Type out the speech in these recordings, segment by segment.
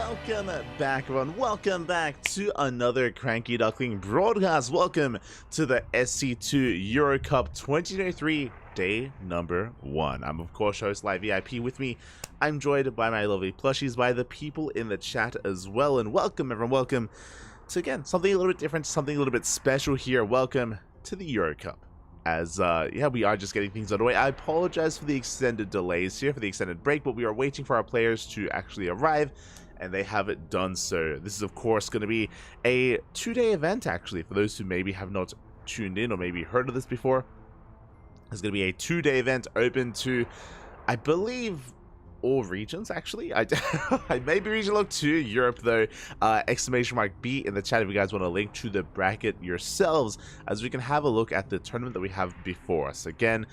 Welcome back, everyone. Welcome back to another CranKy Duckling broadcast. Welcome to the SC2 Euro Cup 2023, day number 1. I'm, of course, host Live VIP. With me, I'm joined by my lovely plushies, by the people in the chat as well. And welcome, everyone. Welcome to, again, something a little bit different, something a little bit special here. Welcome to the Euro Cup. As, yeah, we are just getting things underway. I apologize for the extended delays here, for the extended break, but we are waiting for our players to actually arrive, and they have it done so. This is, of course, going to be a 2-day event, actually, for those who maybe have not tuned in or maybe heard of this before. It's going to be a 2-day event open to, I believe, all regions, actually. I may be region locked to Europe, though. Exclamation mark B in the chat if you guys want to link to the bracket yourselves, as we can have a look at the tournament that we have before us. Again,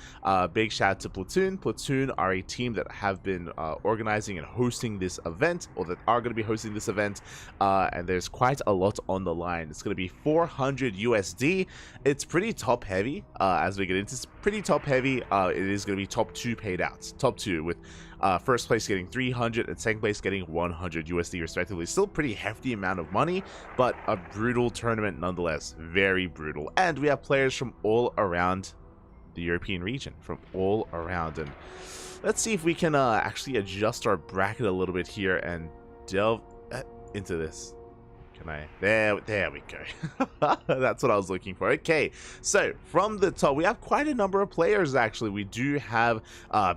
big shout out to Platoon. Platoon are a team that have been organizing and hosting this event, or that are going to be hosting this event, and there's quite a lot on the line. It's going to be 400 USD. It's pretty top heavy as we get into. It's pretty top heavy. It is going to be top 2 paid outs. Top 2 with first place getting 300 and second place getting 100 USD respectively. Still pretty hefty amount of money, but a brutal tournament nonetheless. Very brutal. And we have players from all around the European region, from all around. And let's see if we can actually adjust our bracket a little bit here and delve into this. Can I? There we go. That's what I was looking for. Okay, so from the top, we have quite a number of players, actually. We do have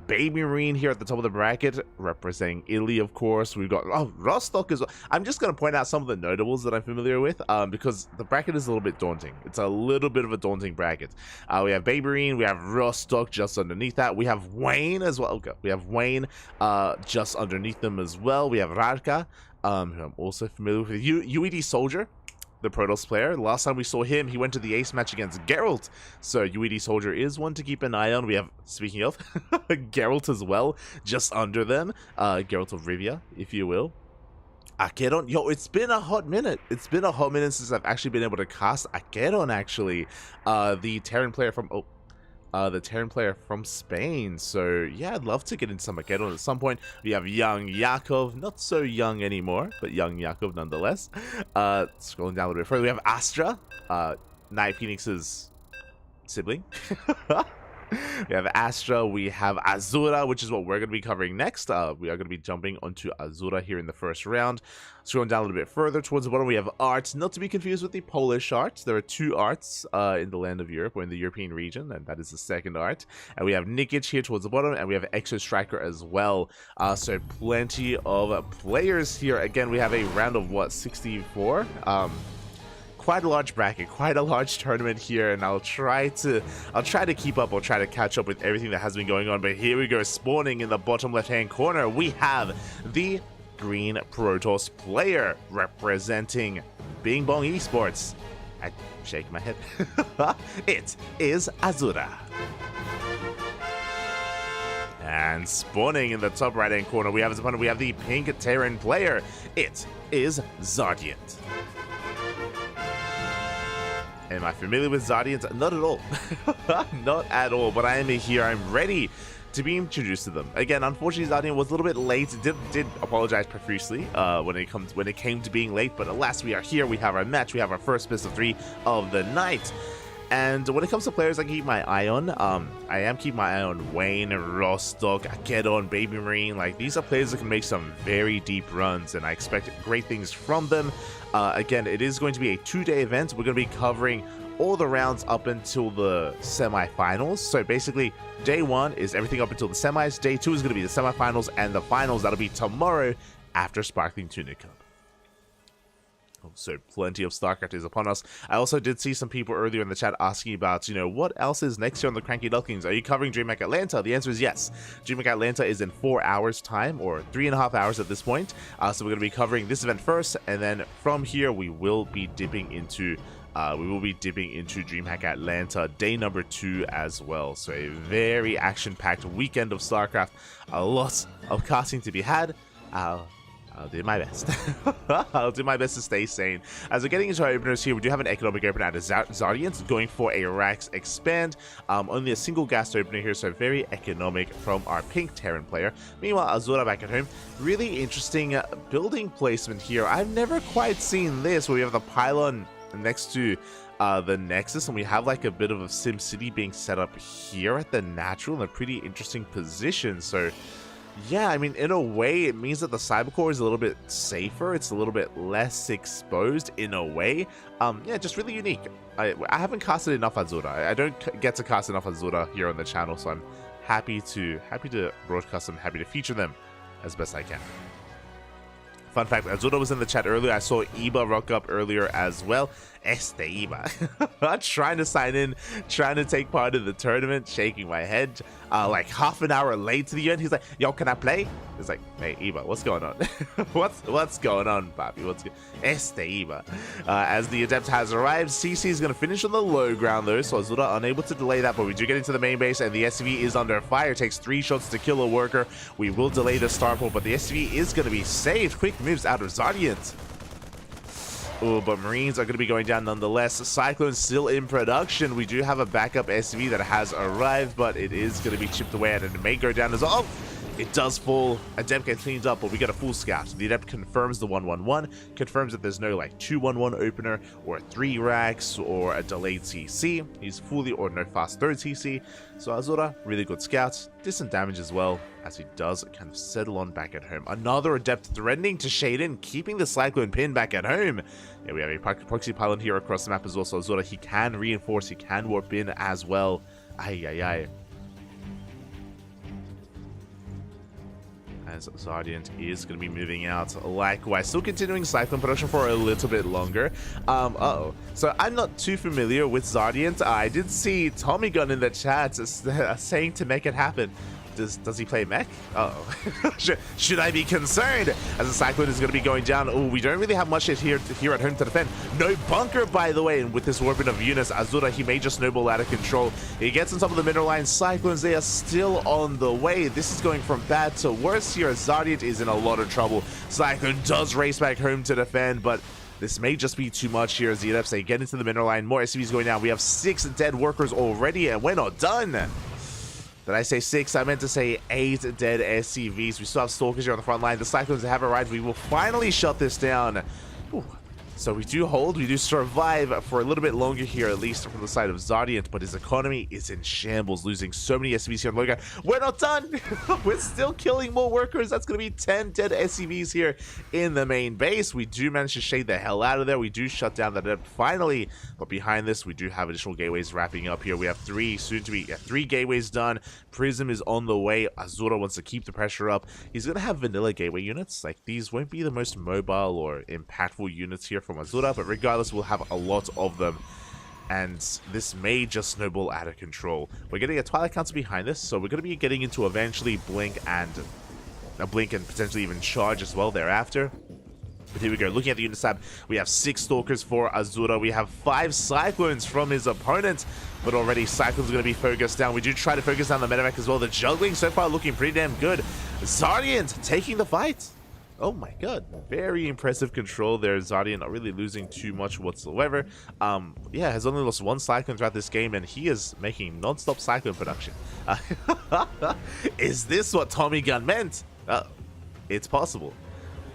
Baby Marine here at the top of the bracket, representing Italy, of course. We've got, Rostock as well. I'm just going to point out some of the notables that I'm familiar with, because the bracket is a little bit daunting. It's a little bit of a daunting bracket. We have Baby Marine, we have Rostock just underneath that. We have Wayne as well. Okay, we have Wayne just underneath them as well. We have Radka, who I'm also familiar with. UED Soldier, the Protoss player. Last time we saw him, he went to the ace match against Geralt. So UED Soldier is one to keep an eye on. We have, speaking of, Geralt as well, just under them. Geralt of Rivia, if you will. Acheron, yo, it's been a hot minute. It's been a hot minute since I've actually been able to cast Acheron, actually. The Terran player from, the Terran player from Spain. So yeah, I'd love to get into some Acheron at some point. We have young Yakov, not so young anymore, but young Yakov nonetheless. Scrolling down a little bit further, we have Astra, Night Phoenix's sibling. We have Astra, we have Azura, which is what we're going to be covering next. We are going to be jumping onto Azura here in the first round. Scrolling down a little bit further towards the bottom, we have Art, not to be confused with the Polish Art. There are 2 Arts in the land of Europe, or in the European region, and that is the second Art. And we have Nikic here towards the bottom, and we have Exo Striker as well. So plenty of players here. Again, we have a round of, what, 64? Quite a large bracket, quite a large tournament here, and I'll try to keep up, I'll try to catch up with everything that has been going on. But here we go, spawning in the bottom left-hand corner, we have the green Protoss player representing Bing Bong Esports. I shake my head. It is Azura. And spawning in the top right-hand corner, we have his opponent, we have the pink Terran player. It is Zardiant. Am I familiar with Zardians? Not at all. Not at all, but I am here. I'm ready to be introduced to them. Again, unfortunately, Zardian was a little bit late. Did apologize profusely when it came to being late, but alas, we are here. We have our match. We have our first best of 3 of the night. And when it comes to players I can keep my eye on, I am keeping my eye on Wayne, Rostock, Acheron, Baby Marine. Like, these are players that can make some very deep runs, and I expect great things from them. Again, it is going to be a 2-day event. We're going to be covering all the rounds up until the semifinals. So basically, day 1 is everything up until the semis. Day 2 is going to be the semifinals, and the finals, that'll be tomorrow after Sparkling Tuna Cup. So plenty of StarCraft is upon us. I also did see some people earlier in the chat asking about, you know, what else is next year on the CranKy Ducklings? Are you covering DreamHack Atlanta? The answer is yes. DreamHack Atlanta is in 4 hours time, or 3.5 hours at this point. So we're going to be covering this event first, and then from here we will be dipping into DreamHack Atlanta day number 2 as well. So a very action-packed weekend of StarCraft. A lot of casting to be had. I'll do my best. I'll do my best to stay sane. As we're getting into our openers here, we do have an economic opener out of Zardians going for a Rax Expand. Only a single gas opener here, so very economic from our pink Terran player. Meanwhile, Azura back at home. Really interesting building placement here. I've never quite seen this, where we have the pylon next to the Nexus, and we have like a bit of a Sim City being set up here at the natural in a pretty interesting position. So yeah, I mean, in a way, it means that the Cybercore is a little bit safer. It's a little bit less exposed in a way. Yeah, just really unique. I haven't casted enough Azura. I don't get to cast enough Azura here on the channel, so I'm happy to broadcast them, happy to feature them as best I can. Fun fact, Azura was in the chat earlier. I saw Iba rock up earlier as well. Iba. Trying to sign in, trying to take part in the tournament, shaking my head. Like half an hour late to the event, he's like, yo, can I play? It's like, hey, Iba, what's going on? what's going on, Bobby? What's good? Iba. As the Adept has arrived, CC is going to finish on the low ground though, so Azura unable to delay that, but we do get into the main base, and the SCV is under fire. Takes 3 shots to kill a worker. We will delay the starport, but the SCV is going to be saved. Quick moves out of Zardiant. Oh, but Marines are going to be going down nonetheless. Cyclone still in production. We do have a backup SCV that has arrived, but it is going to be chipped away, and it may go down as well. Oh, it does fall. Adept gets cleaned up, but we get a full scout. The Adept confirms the 1-1-1, confirms that there's no like 2-1-1 opener or 3 racks or a delayed TC. He's fully or no fast third TC. So Azura, really good scout. Decent damage as well, as he does kind of settle on back at home. Another Adept threatening to shade in, keeping the Cyclone pin back at home. Yeah, we have a proxy pylon here across the map as well. So Azura, he can reinforce, he can warp in as well. Ay. As Zardiant is going to be moving out likewise, still continuing Cyclone production for a little bit longer. So I'm not too familiar with Zardiant. I did see Tommy Gun in the chat saying to make it happen. Does he play mech? Should I be concerned as the Cyclone is going to be going down? Oh, we don't really have much here at home to defend. No bunker, by the way, and with this warping of units, Azura, he may just snowball out of control. He gets on top of the mineral line. Cyclones, they are still on the way. This is going from bad to worse here. Zardiant is in a lot of trouble. Cyclone does race back home to defend, but this may just be too much here as the Adepts, they get into the mineral line. More SCVs going down. We have 6 dead workers already, and we're not done. Did I say 6? I meant to say 8 dead SCVs. We still have Stalkers here on the front line. The Cyclones have arrived. We will finally shut this down. Ooh. So we do hold, we do survive for a little bit longer here, at least from the side of Zardiant, but his economy is in shambles, losing so many SCVs here on Loga. We're not done! We're still killing more workers. That's going to be 10 dead SCVs here in the main base. We do manage to shade the hell out of there. We do shut down that finally, but behind this, we do have additional gateways wrapping up here. We have 3, soon to be 3 gateways done. Prism is on the way. Azura wants to keep the pressure up. He's going to have vanilla gateway units. Like, these won't be the most mobile or impactful units here from Azura, but regardless, we'll have a lot of them, and this may just snowball out of control. We're getting a Twilight Council behind this, so we're going to be getting into eventually Blink and potentially even Charge as well thereafter. But here we go, looking at the unit tab, we have 6 Stalkers for Azura, we have 5 Cyclones from his opponent, but already Cyclones are going to be focused down. We do try to focus down the medevac as well. The juggling so far looking pretty damn good. Zardiant taking the fight. Oh my god, very impressive control there. Zardiant not really losing too much whatsoever. Yeah, has only lost 1 Cyclone throughout this game, and he is making non-stop Cyclone production. Is this what Tommy Gun meant? It's possible.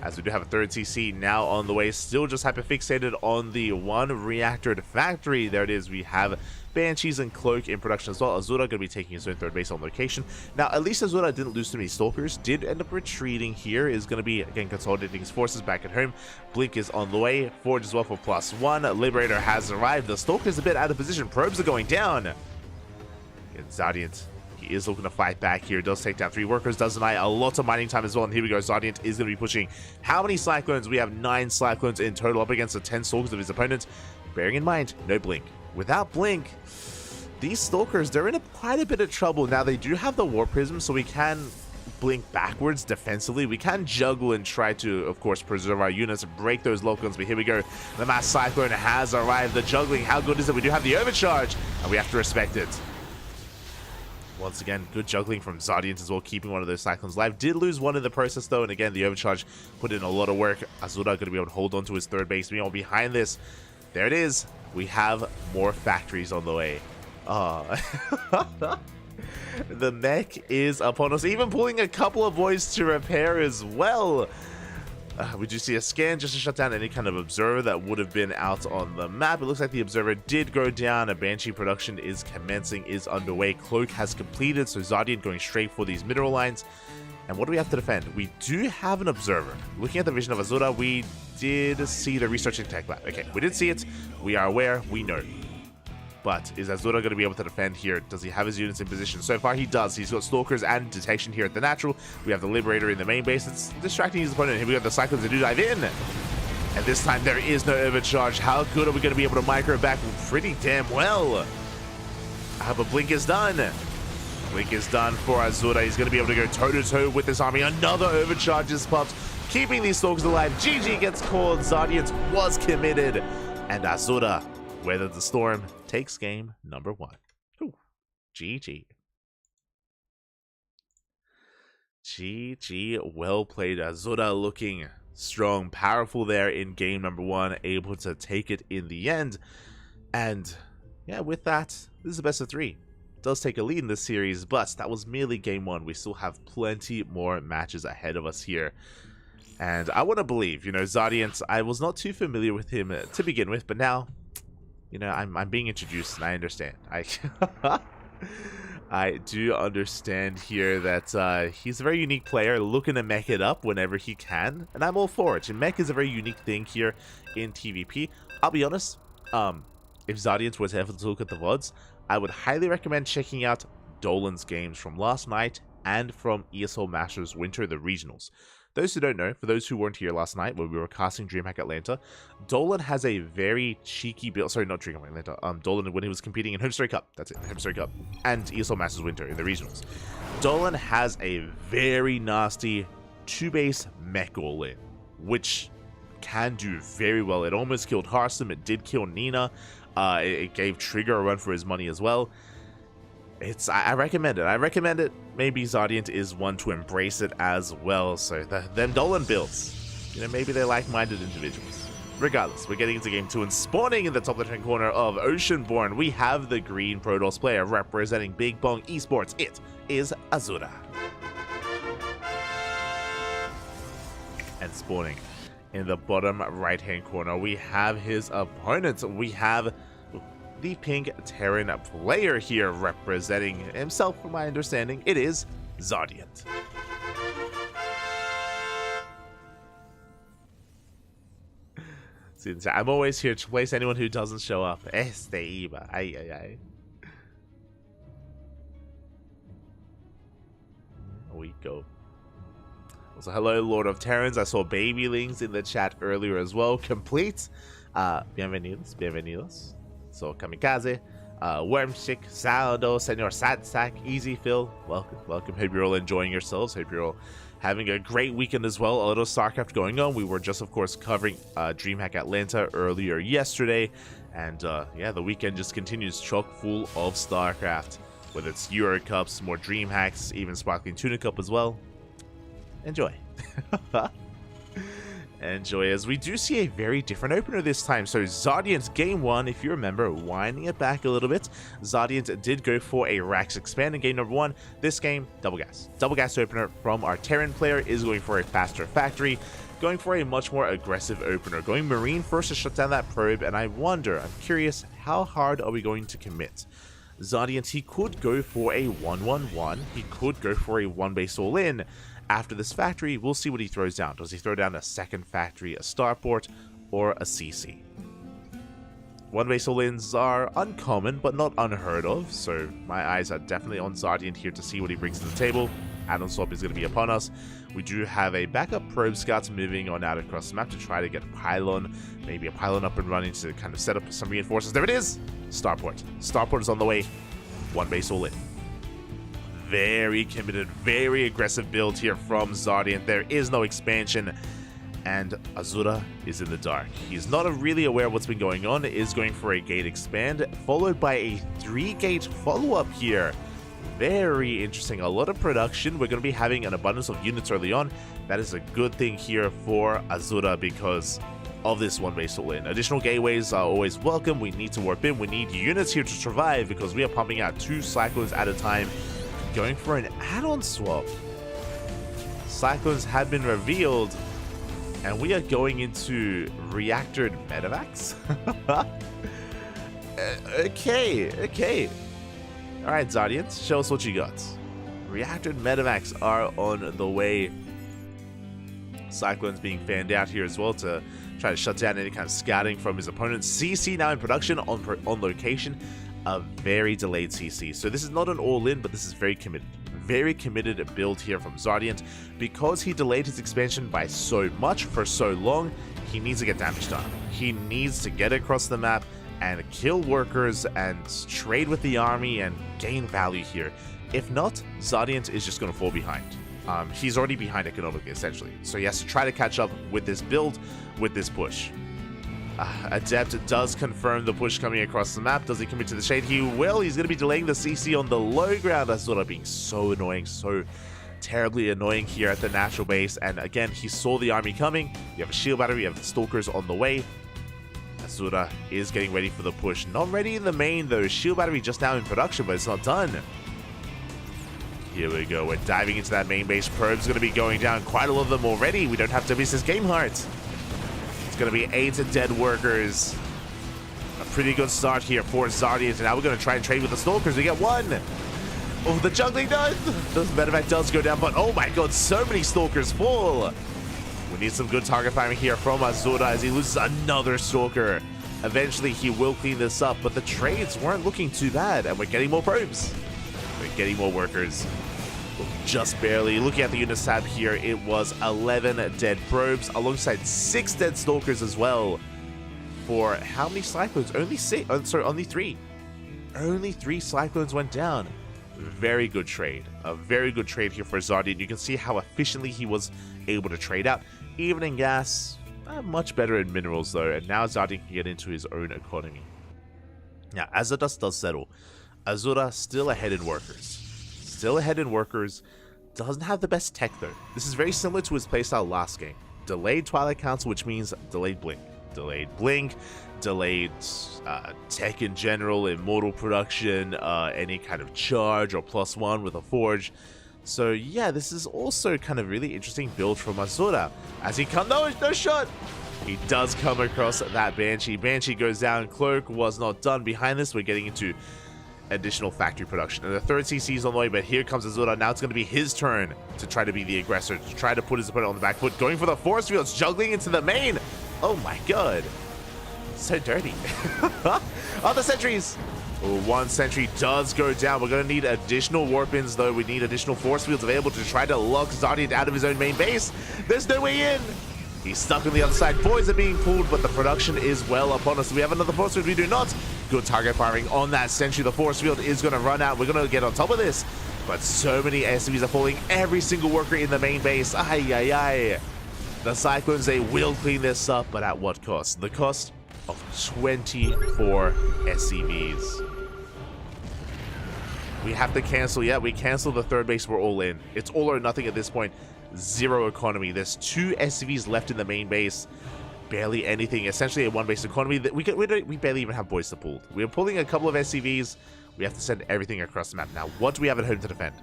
As we do have a 3rd TC now on the way, still just hyperfixated on the 1 reactor factory. There it is. We have Banshees and Cloak in production as well. Azura going to be taking his own 3rd base on location. Now, at least Azura didn't lose too many Stalkers. Did end up retreating here. Is going to be, again, consolidating his forces back at home. Blink is on the way. Forge as well for +1. Liberator has arrived. The Stalker's a bit out of position. Probes are going down. And Zardiant, he is looking to fight back here. Does take down 3 workers. Does deny a lot of mining time as well. And here we go. Zardiant is going to be pushing. How many Cyclones? We have 9 Cyclones in total up against the 10 Stalkers of his opponent. Bearing in mind, no Blink. Without Blink, these Stalkers, they're in quite a bit of trouble. Now, they do have the Warp Prism, so we can blink backwards defensively. We can juggle and try to, of course, preserve our units, break those locals. But here we go. The Mass Cyclone has arrived. The juggling, how good is it? We do have the overcharge, and we have to respect it. Once again, good juggling from Zodiant as well, keeping one of those Cyclones alive. Did lose one in the process though, and again, the overcharge put in a lot of work. Azura going to be able to hold on to his third base. Meanwhile, behind this, there it is. We have more factories on the way. The mech is upon us, even pulling a couple of boys to repair as well. We do see a scan just to shut down any kind of observer that would have been out on the map. It looks like the observer did go down. A Banshee production is commencing, is underway. Cloak has completed, so Zodiant going straight for these mineral lines. And what do we have to defend? We do have an observer. Looking at the vision of Azura, we did see the researching tech lab. Okay, we did see it. We are aware. We know. But is Azura going to be able to defend here? Does he have his units in position? So far, he does. He's got Stalkers and Detection here at the natural. We have the Liberator in the main base. It's distracting his opponent. Here we got the Cyclones that do dive in. And this time, there is no overcharge. How good are we going to be able to micro back? Pretty damn well. But Blink is done. Blink is done for Azura. He's going to be able to go toe-to-toe with this army. Another overcharge is popped, keeping these Stalkers alive. GG gets called. Zodiant was committed. And Azura weathered the storm, takes game number 1. Ooh, GG. GG, well played. Azura looking strong, powerful there in game number 1, able to take it in the end. And yeah, with that, this is a best of 3. It does take a lead in this series, but that was merely game 1. We still have plenty more matches ahead of us here. And I want to believe, you know, Zodiant, I was not too familiar with him to begin with, but now, you know, I'm being introduced and I understand. I do understand here that he's a very unique player, looking to mech it up whenever he can, and I'm all for it. And mech is a very unique thing here in TVP. I'll be honest, if Zodiant was ever to look at the VODs, I would highly recommend checking out Dolan's games from last night and from ESL Masters Winter, the regionals. Those who don't know, for those who weren't here last night when we were casting DreamHack Atlanta, Dolan has a very cheeky build. Sorry, not DreamHack Atlanta. Dolan when he was competing in Home Story Cup. That's it, Home Story Cup. And ESL Masters Winter in the regionals. Dolan has a very nasty 2-base mech all-in, which can do very well. It almost killed Harsum. It did kill Nina. It gave Trigger a run for his money as well. I recommend it. I recommend it. Maybe Zodiant is one to embrace it as well. So them Dolan builds, you know, maybe they're like-minded individuals. Regardless, we're getting into game 2 and spawning in the top left-hand corner of Oceanborn, we have the green Protoss player representing Big Bong Esports. It is Azura. And spawning in the bottom right-hand corner, we have his opponent. We have the pink Terran player here representing himself, from my understanding. It is Zodiant. I'm always here to place anyone who doesn't show up. Iba. Ay, ay, ay. We go. Also, hello, Lord of Terrans. I saw Babylings in the chat earlier as well. Complete. Bienvenidos, bienvenidos. So, Kamikaze, Wormstick, Saldo, Senor Sadsack, Easy Phil, welcome, welcome. Hope you're all enjoying yourselves. Hope you're all having a great weekend as well. A little StarCraft going on. We were just, of course, covering DreamHack Atlanta earlier yesterday. And, yeah, the weekend just continues chock full of StarCraft. Whether it's Euro Cups, more DreamHacks, even Sparkling Tuna Cup as well. Enjoy. Enjoy, as we do see a very different opener this time. So Zodiant's game 1, if you remember, winding it back a little bit, Zodiant did go for a Rax expand in game number 1. This game, double gas. Double gas opener from our Terran player is going for a faster factory, going for a much more aggressive opener, going Marine first to shut down that probe, and I wonder, I'm curious, how hard are we going to commit? Zodiant, he could go for a 1-1-1, he could go for a 1-base all-in. After this factory, we'll see what he throws down. Does he throw down a second factory, a starport, or a CC? 1-base all-ins are uncommon, but not unheard of, so my eyes are definitely on Zodiant here to see what he brings to the table. Atom Swap is going to be upon us. We do have a backup probe scouts moving on out across the map to try to get a pylon, maybe a pylon up and running to kind of set up some reinforcements. There it is! Starport. Starport is on the way. 1-base all-in. Very committed, very aggressive build here from Zodiant. There is no expansion, and Azura is in the dark. He's not really aware of what's been going on. It is going for a gate expand, followed by a 3-gate follow-up here. Very interesting. A lot of production. We're going to be having an abundance of units early on. That is a good thing here for Azura because of this one base all in. Additional gateways are always welcome. We need to warp in. We need units here to survive because we are pumping out 2 cyclones at a time. Going for an add-on swap. Cyclones have been revealed. And we are going into reactored medevacs? Okay. Alright, Zardians, show us what you got. Reactored medevacs are on the way. Cyclones being fanned out here as well to try to shut down any kind of scouting from his opponents. CC now in production on location. A very delayed CC. So this is not an all-in, but this is very committed. Very committed build here from Zardiant. Because he delayed his expansion by so much for so long, he needs to get damage done. He needs to get across the map and kill workers and trade with the army and gain value here. If not, Zardiant is just going to fall behind. He's already behind economically, essentially. So he has to try to catch up with this build, with this push. Adept does confirm the push coming across the map. Does he commit to the shade? He will. He's going to be delaying the CC on the low ground. That's sort of being so annoying, so terribly annoying here at the natural base. And again, he saw the army coming. You have a shield battery, you have the stalkers on the way. Azura is getting ready for the push. Not ready in the main though. Shield battery just now in production, but it's not done. Here we go. We're diving into that main base. Probe's going to be going down. Quite a lot of them already. We don't have to miss this game heart. It's going to be 8 dead workers. A pretty good start here for Zardiant. And now we're going to try and trade with the stalkers. We get 1. Oh, the juggling does. The medevac does go down, but oh my god, so many stalkers fall. We need some good target farming here from Azura as he loses another stalker. Eventually, he will clean this up, but the trades weren't looking too bad, and we're getting more probes. We're getting more workers. Just barely. Looking at the unit tab here, it was 11 dead probes, alongside 6 dead stalkers as well. For how many cyclones? Only 6. Only 3. Only 3 cyclones went down. Very good trade. A very good trade here for Zardiant. You can see how efficiently he was able to trade out. Even in gas, much better in minerals though. And now Zardiant can get into his own economy. Now, as the dust does settle, Azura still ahead in workers. Still ahead in workers. Doesn't have the best tech though. This is very similar to his playstyle last game. Delayed Twilight Council, which means delayed blink. Delayed blink. Delayed tech in general, immortal production, any kind of charge or +1 with a forge. So yeah, this is also kind of really interesting build from Azura. As he comes, no shot! He does come across that Banshee. Banshee goes down, Cloak was not done. Behind this, we're getting into additional factory production. And the 3rd CC is on the way, but here comes Azura. Now it's going to be his turn to try to be the aggressor, to try to put his opponent on the back foot. Going for the force fields, juggling into the main. Oh my god. So dirty. Oh, the sentries. Oh, 1 sentry does go down. We're going to need additional warp-ins, though. We need additional force fields available to try to lock Zardiant out of his own main base. There's no way in. He's stuck on the other side. Boys are being pulled, but the production is well upon us. We have another force field. We do not. Good target firing on that sentry. The force field is going to run out. We're going to get on top of this. But so many SCVs are falling. Every single worker in the main base. Ay. The Cyclones, they will clean this up, but at what cost? The cost of 24 SCVs. We have to cancel. Yeah, we cancel the 3rd base. We're all in. It's all or nothing at this point. 0 economy. There's 2 SCVs left in the main base. Barely anything. Essentially a 1 base economy. We barely even have boys to pull. We're pulling a couple of SCVs. We have to send everything across the map. Now, what do we have at home to defend?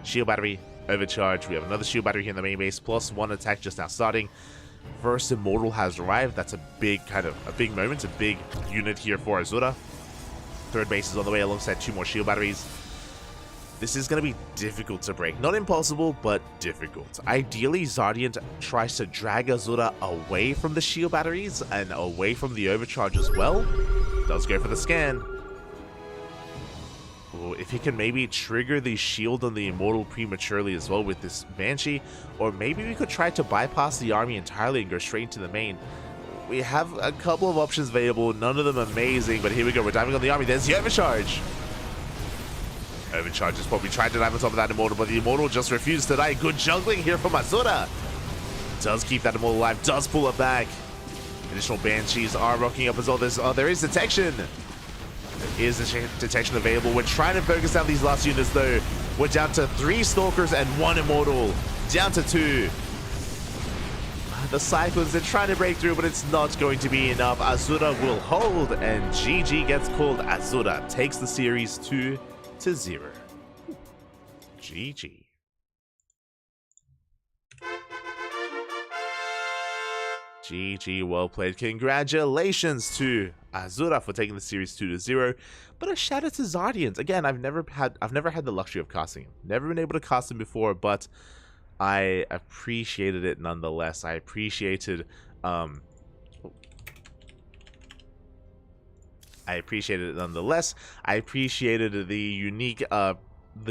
Shield battery, overcharge. We have another shield battery here in the main base. +1 attack just now starting. First Immortal has arrived. That's a big moment. A big unit here for Azura. 3rd base is on the way alongside 2 more shield batteries. This is going to be difficult to break. Not impossible, but difficult. Ideally, Zardiant tries to drag Azura away from the shield batteries and away from the overcharge as well. Does go for the scan. Ooh, if he can maybe trigger the shield on the Immortal prematurely as well with this Banshee, or maybe we could try to bypass the army entirely and go straight into the main. We have a couple of options available, none of them amazing, but here we go. We're diving on the army. There's the overcharge. Overcharge is what we tried to dive on top of that Immortal, but the Immortal just refused to die. Good juggling here from Azura. Does keep that Immortal alive, does pull it back. Additional Banshees are rocking up as well. There is detection. There is a detection available. We're trying to focus down these last units though. We're down to 3 Stalkers and 1 Immortal. Down to 2. The Cyclones, they're trying to break through, but it's not going to be enough. Azura will hold, and GG gets called. Azura takes the series 2-0. GG. GG, well played. Congratulations to Azura for taking the series 2-0. But a shout out to Zardians. Again, I've never had the luxury of casting him. Never been able to cast him before, but I appreciated it nonetheless. I appreciated it nonetheless. I appreciated the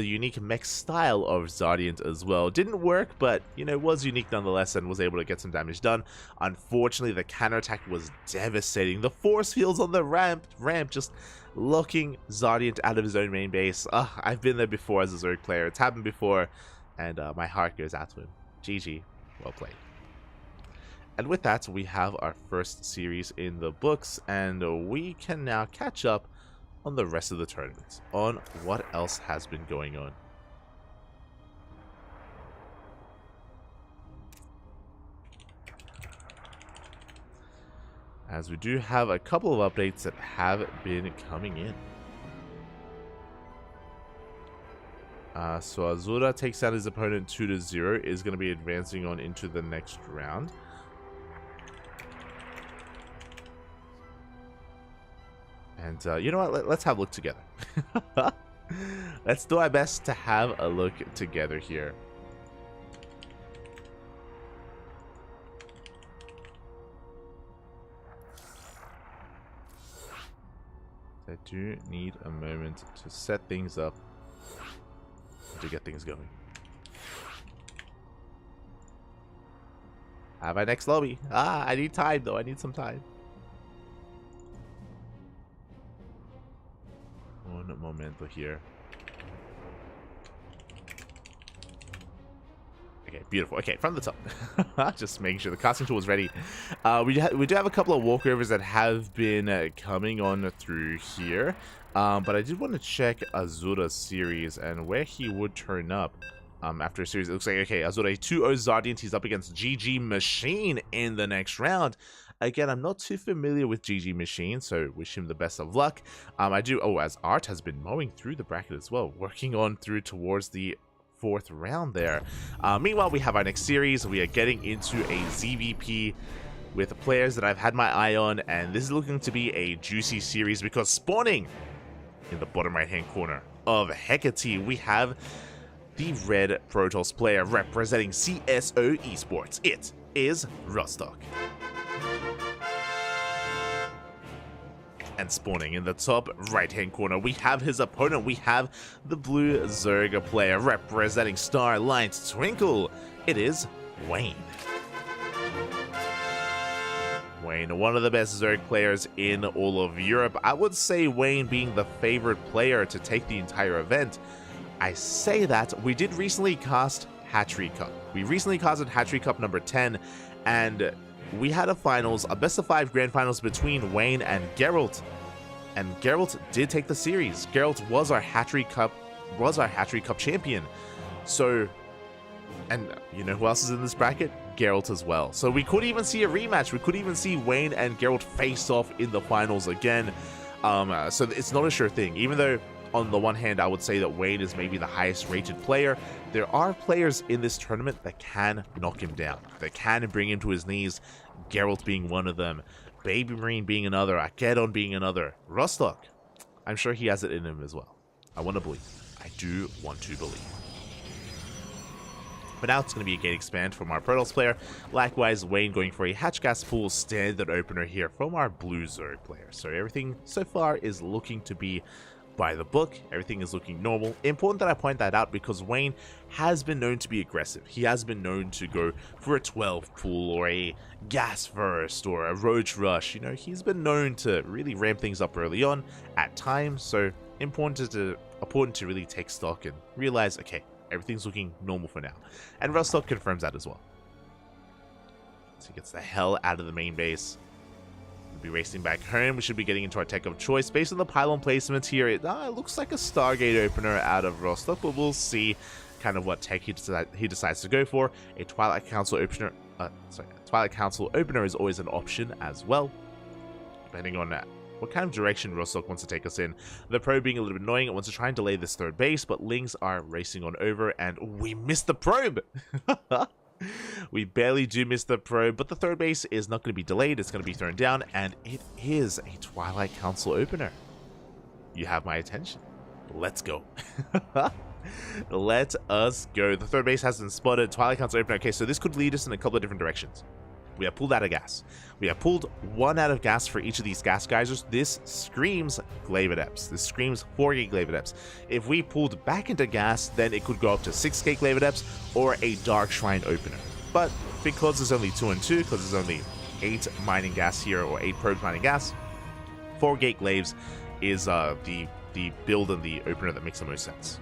unique mech style of Zardiant as well. Didn't work, but you know, was unique nonetheless and was able to get some damage done. Unfortunately, the counterattack was devastating. The force fields on the ramp just locking Zardiant out of his own main base. I've been there before as a Zerg player. It's happened before, and my heart goes out to him. GG, well played. And with that, we have our first series in the books, and we can now catch up on the rest of the tournament, on what else has been going on. As we do have a couple of updates that have been coming in. So Azura takes out his opponent 2-0, is going to be advancing on into the next round. And you know what, let's have a look together. Let's do our best to have a look together here. I do need a moment to set things up, to get things going. Have my next lobby. I need time though, I need some time. One momento here. Okay, beautiful. Okay, from the top. Just making sure the casting tool is ready. We do have a couple of walkovers that have been coming on through here. But I did want to check Azura's series and where he would turn up after a series. It looks like, okay, Azura 2-0 Zardiant. He's up against GG Machine in the next round. Again, I'm not too familiar with GG Machine, so wish him the best of luck. As Art has been mowing through the bracket as well, working on through towards the 4th round there. Meanwhile, we have our next series. We are getting into a ZVP with players that I've had my eye on, and this is looking to be a juicy series because spawning in the bottom right-hand corner of Hecate, we have the Red Protoss player representing CSO Esports. It is Rostock. And spawning in the top right-hand corner, we have his opponent. We have the blue Zerg player representing Starlight Twinkle. It is Wayne. Wayne, one of the best Zerg players in all of Europe. I would say Wayne being the favorite player to take the entire event. I say that we did recently cast Hatchery Cup. We recently casted Hatchery Cup number 10, and we had a best of 5 grand finals between Wayne and Geralt. And Geralt did take the series. Geralt was our Hatchery Cup champion. So, and you know who else is in this bracket? Geralt as well. So we could even see a rematch. We could even see Wayne and Geralt face off in the finals again. So it's not a sure thing. Even though on the one hand, I would say that Wayne is maybe the highest rated player, there are players in this tournament that can knock him down, that can bring him to his knees, Geralt being one of them, Baby Marine being another, Akedon being another, Rostock, I'm sure he has it in him as well. I want to believe. I do want to believe. But now it's going to be a gate expand from our Protoss player. Likewise, Wayne going for a Hatch Gas Pool standard opener here from our Blue Zerg player. So everything so far is looking to be by the book. Everything is looking normal. Important that I point that out because Wayne has been known to be aggressive. He has been known to go for a 12 pool or a gas first or a roach rush. You know, he's been known to really ramp things up early on at times. So important to really take stock and realize, okay, everything's looking normal for now. And Rostock confirms that as well. So he gets the hell out of the main base. We'll be racing back home. We should be getting into our tech of choice. Based on the pylon placement here, it looks like a Stargate opener out of Rostock, but we'll see kind of what tech he decides to go for. A Twilight Council opener, Twilight Council opener is always an option as well, depending on what kind of direction Rostock wants to take us in. The probe being a little bit annoying. It wants to try and delay this third base, but Lings are racing on over, and we missed the probe! We barely do miss the probe, but the third base is not going to be delayed. It's going to be thrown down, and it is a Twilight Council opener. You have my attention. Let's go. Let us go. The third base has been spotted. Twilight Council opener. Okay, so this could lead us in a couple of different directions. We have pulled out of gas. We have pulled 1 out of gas for each of these gas geysers. This screams Glaive Adepts. This screams 4-gate Glaive Adepts. If we pulled back into gas, then it could go up to 6-gate Glaive Adepts or a Dark Shrine opener. But because there's only 2 and 2, because there's only 8 mining gas here, or 8 probes mining gas, 4-gate Glaives is the build and the opener that makes the most sense.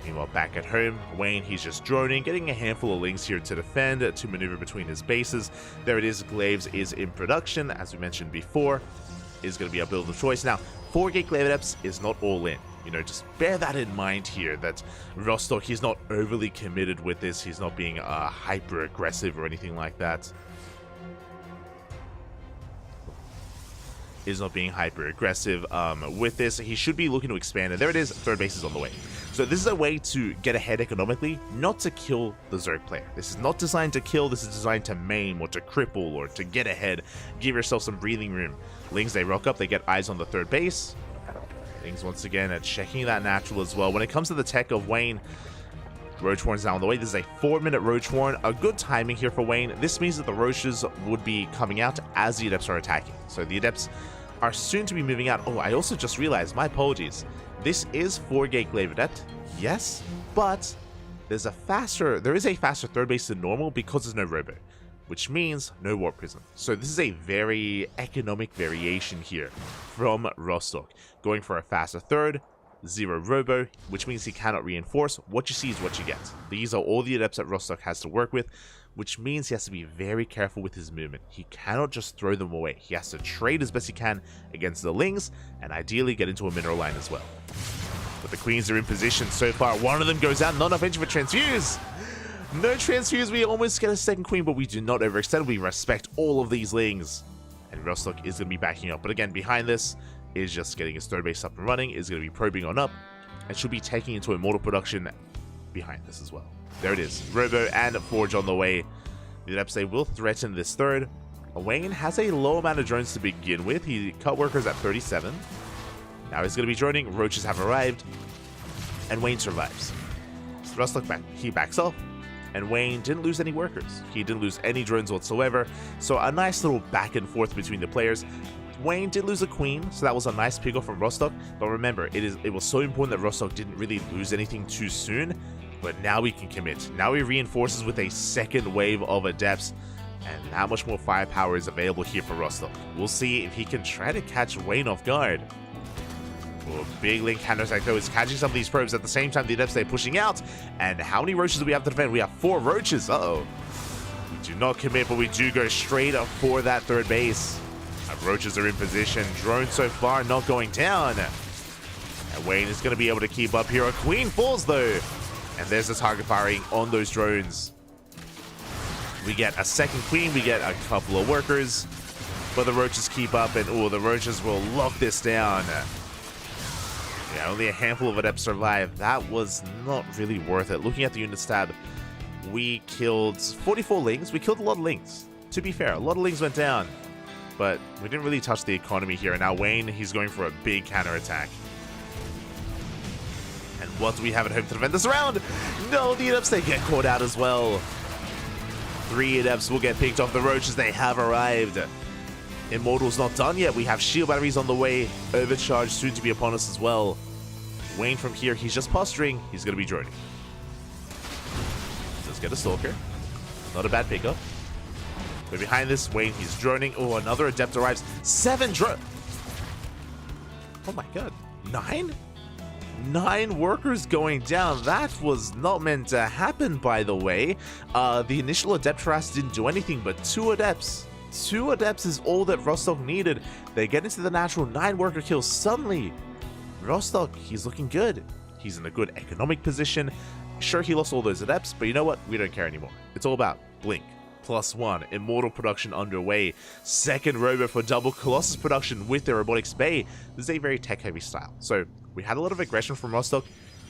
Meanwhile, back at home, Wayne, he's just droning, getting a handful of Lings here to defend, to maneuver between his bases. There it is, Glaives is in production, as we mentioned before, is going to be our build of choice. Now, 4-gate Glaive Adepts is not all in. You know, just bear that in mind here, that Rostock, he's not overly committed with this. He's not being hyper-aggressive or anything like that. Is not being hyper-aggressive with this. He should be looking to expand, and there it is, third base is on the way. So this is a way to get ahead economically, not to kill the Zerg player. This is not designed to kill, this is designed to maim or to cripple or to get ahead. Give yourself some breathing room. Lings, they rock up, they get eyes on the third base. Lings once again are checking that natural as well. When it comes to the tech of Wayne, Roach Warren's now on the way. This is a 4-minute Roach Warren. A good timing here for Wayne. This means that the Roaches would be coming out as the Adepts are attacking. So the Adepts are soon to be moving out. Oh, I also just realized, my apologies. This is 4-gate Glaive Adept, yes, but there is a faster third base than normal because there's no Robo, which means no Warp Prism. So this is a very economic variation here from Rostock. Going for a faster third, 0 Robo, which means he cannot reinforce. What you see is what you get. These are all the Adepts that Rostock has to work with, which means he has to be very careful with his movement. He cannot just throw them away. He has to trade as best he can against the Lings, and ideally get into a mineral line as well. But the Queens are in position so far. One of them goes out, not enough entry for Transfuse. No Transfuse, we almost get a second Queen, but we do not overextend. We respect all of these Lings. And Rostock is going to be backing up. But again, behind this is just getting his third base up and running, is going to be probing on up, and should be taking into Immortal production behind this as well. There it is. Robo and Forge on the way. The Adepts, they will threaten this third. Wayne has a low amount of drones to begin with. He cut workers at 37. Now he's going to be droning. Roaches have arrived. And Wayne survives. So Rostock he backs off. And Wayne didn't lose any workers. He didn't lose any drones whatsoever. So a nice little back and forth between the players. Wayne did lose a queen, so that was a nice pick off from Rostock. But remember, it was so important that Rostock didn't really lose anything too soon. But now we can commit. Now he reinforces with a second wave of Adepts, and that much more firepower is available here for Rostock. We'll see if he can try to catch Wayne off guard. Oh, big Link counterattack though is catching some of these probes at the same time. The Adepts, they're pushing out. And how many Roaches do we have to defend? We have 4 Roaches. Uh-oh. We do not commit, but we do go straight up for that third base. Our Roaches are in position. Drone so far not going down. And Wayne is going to be able to keep up here. A Queen falls though. And there's the target firing on those drones. We get a second Queen, we get a couple of workers, but the Roaches keep up, and oh, the Roaches will lock this down. Yeah, only a handful of Adepts survive. That was not really worth it. Looking at the unit stab, we killed 44 Lings. We killed a lot of Lings. To be fair, a lot of Lings went down, but we didn't really touch the economy here. And now Wayne, he's going for a big counterattack. And what do we have at home to defend this round? No, the Adepts, they get caught out as well. 3 Adepts will get picked off. The Roaches, they have arrived. Immortal's not done yet. We have shield batteries on the way. Overcharge soon to be upon us as well. Wayne from here, he's just posturing. He's going to be droning. Let's get a Stalker. Not a bad pickup. But behind this, Wayne, he's droning. Oh, another Adept arrives. 7 drone. Oh my god. 9? 9 workers going down. That was not meant to happen, by the way. The initial Adept harass didn't do anything, but 2 Adepts. 2 Adepts is all that Rostock needed. They get into the natural 9 worker kills. Suddenly, Rostock, he's looking good. He's in a good economic position. Sure, he lost all those Adepts, but you know what? We don't care anymore. It's all about Blink. +1. Immortal production underway. Second robot for double Colossus production with the Robotics Bay. This is a very tech-heavy style. So, we had a lot of aggression from Rostock.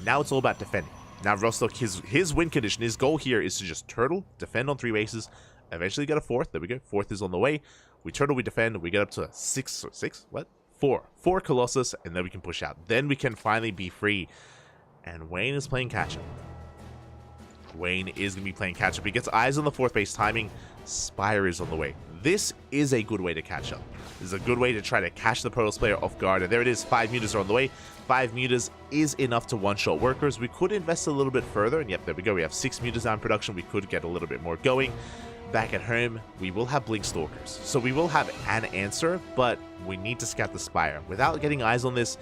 Now it's all about defending. Now Rostock, his win condition, his goal here is to just turtle, defend on 3 bases, eventually get a 4th. There we go. 4th is on the way. We turtle, we defend, we get up to 4 Colossus, and then we can push out. Then we can finally be free. And Wayne is playing catch-up. Wayne is going to be playing catch-up. He gets eyes on the 4th base timing. Spire is on the way. This is a good way to catch up. This is a good way to try to catch the Protoss player off guard. And there it is. 5 mutas are on the way. 5 mutas is enough to one-shot workers. We could invest a little bit further. And yep, there we go. We have 6 mutas now in production. We could get a little bit more going. Back at home, we will have Blink Stalkers. So we will have an answer, but we need to scout the Spire. Without getting eyes on this,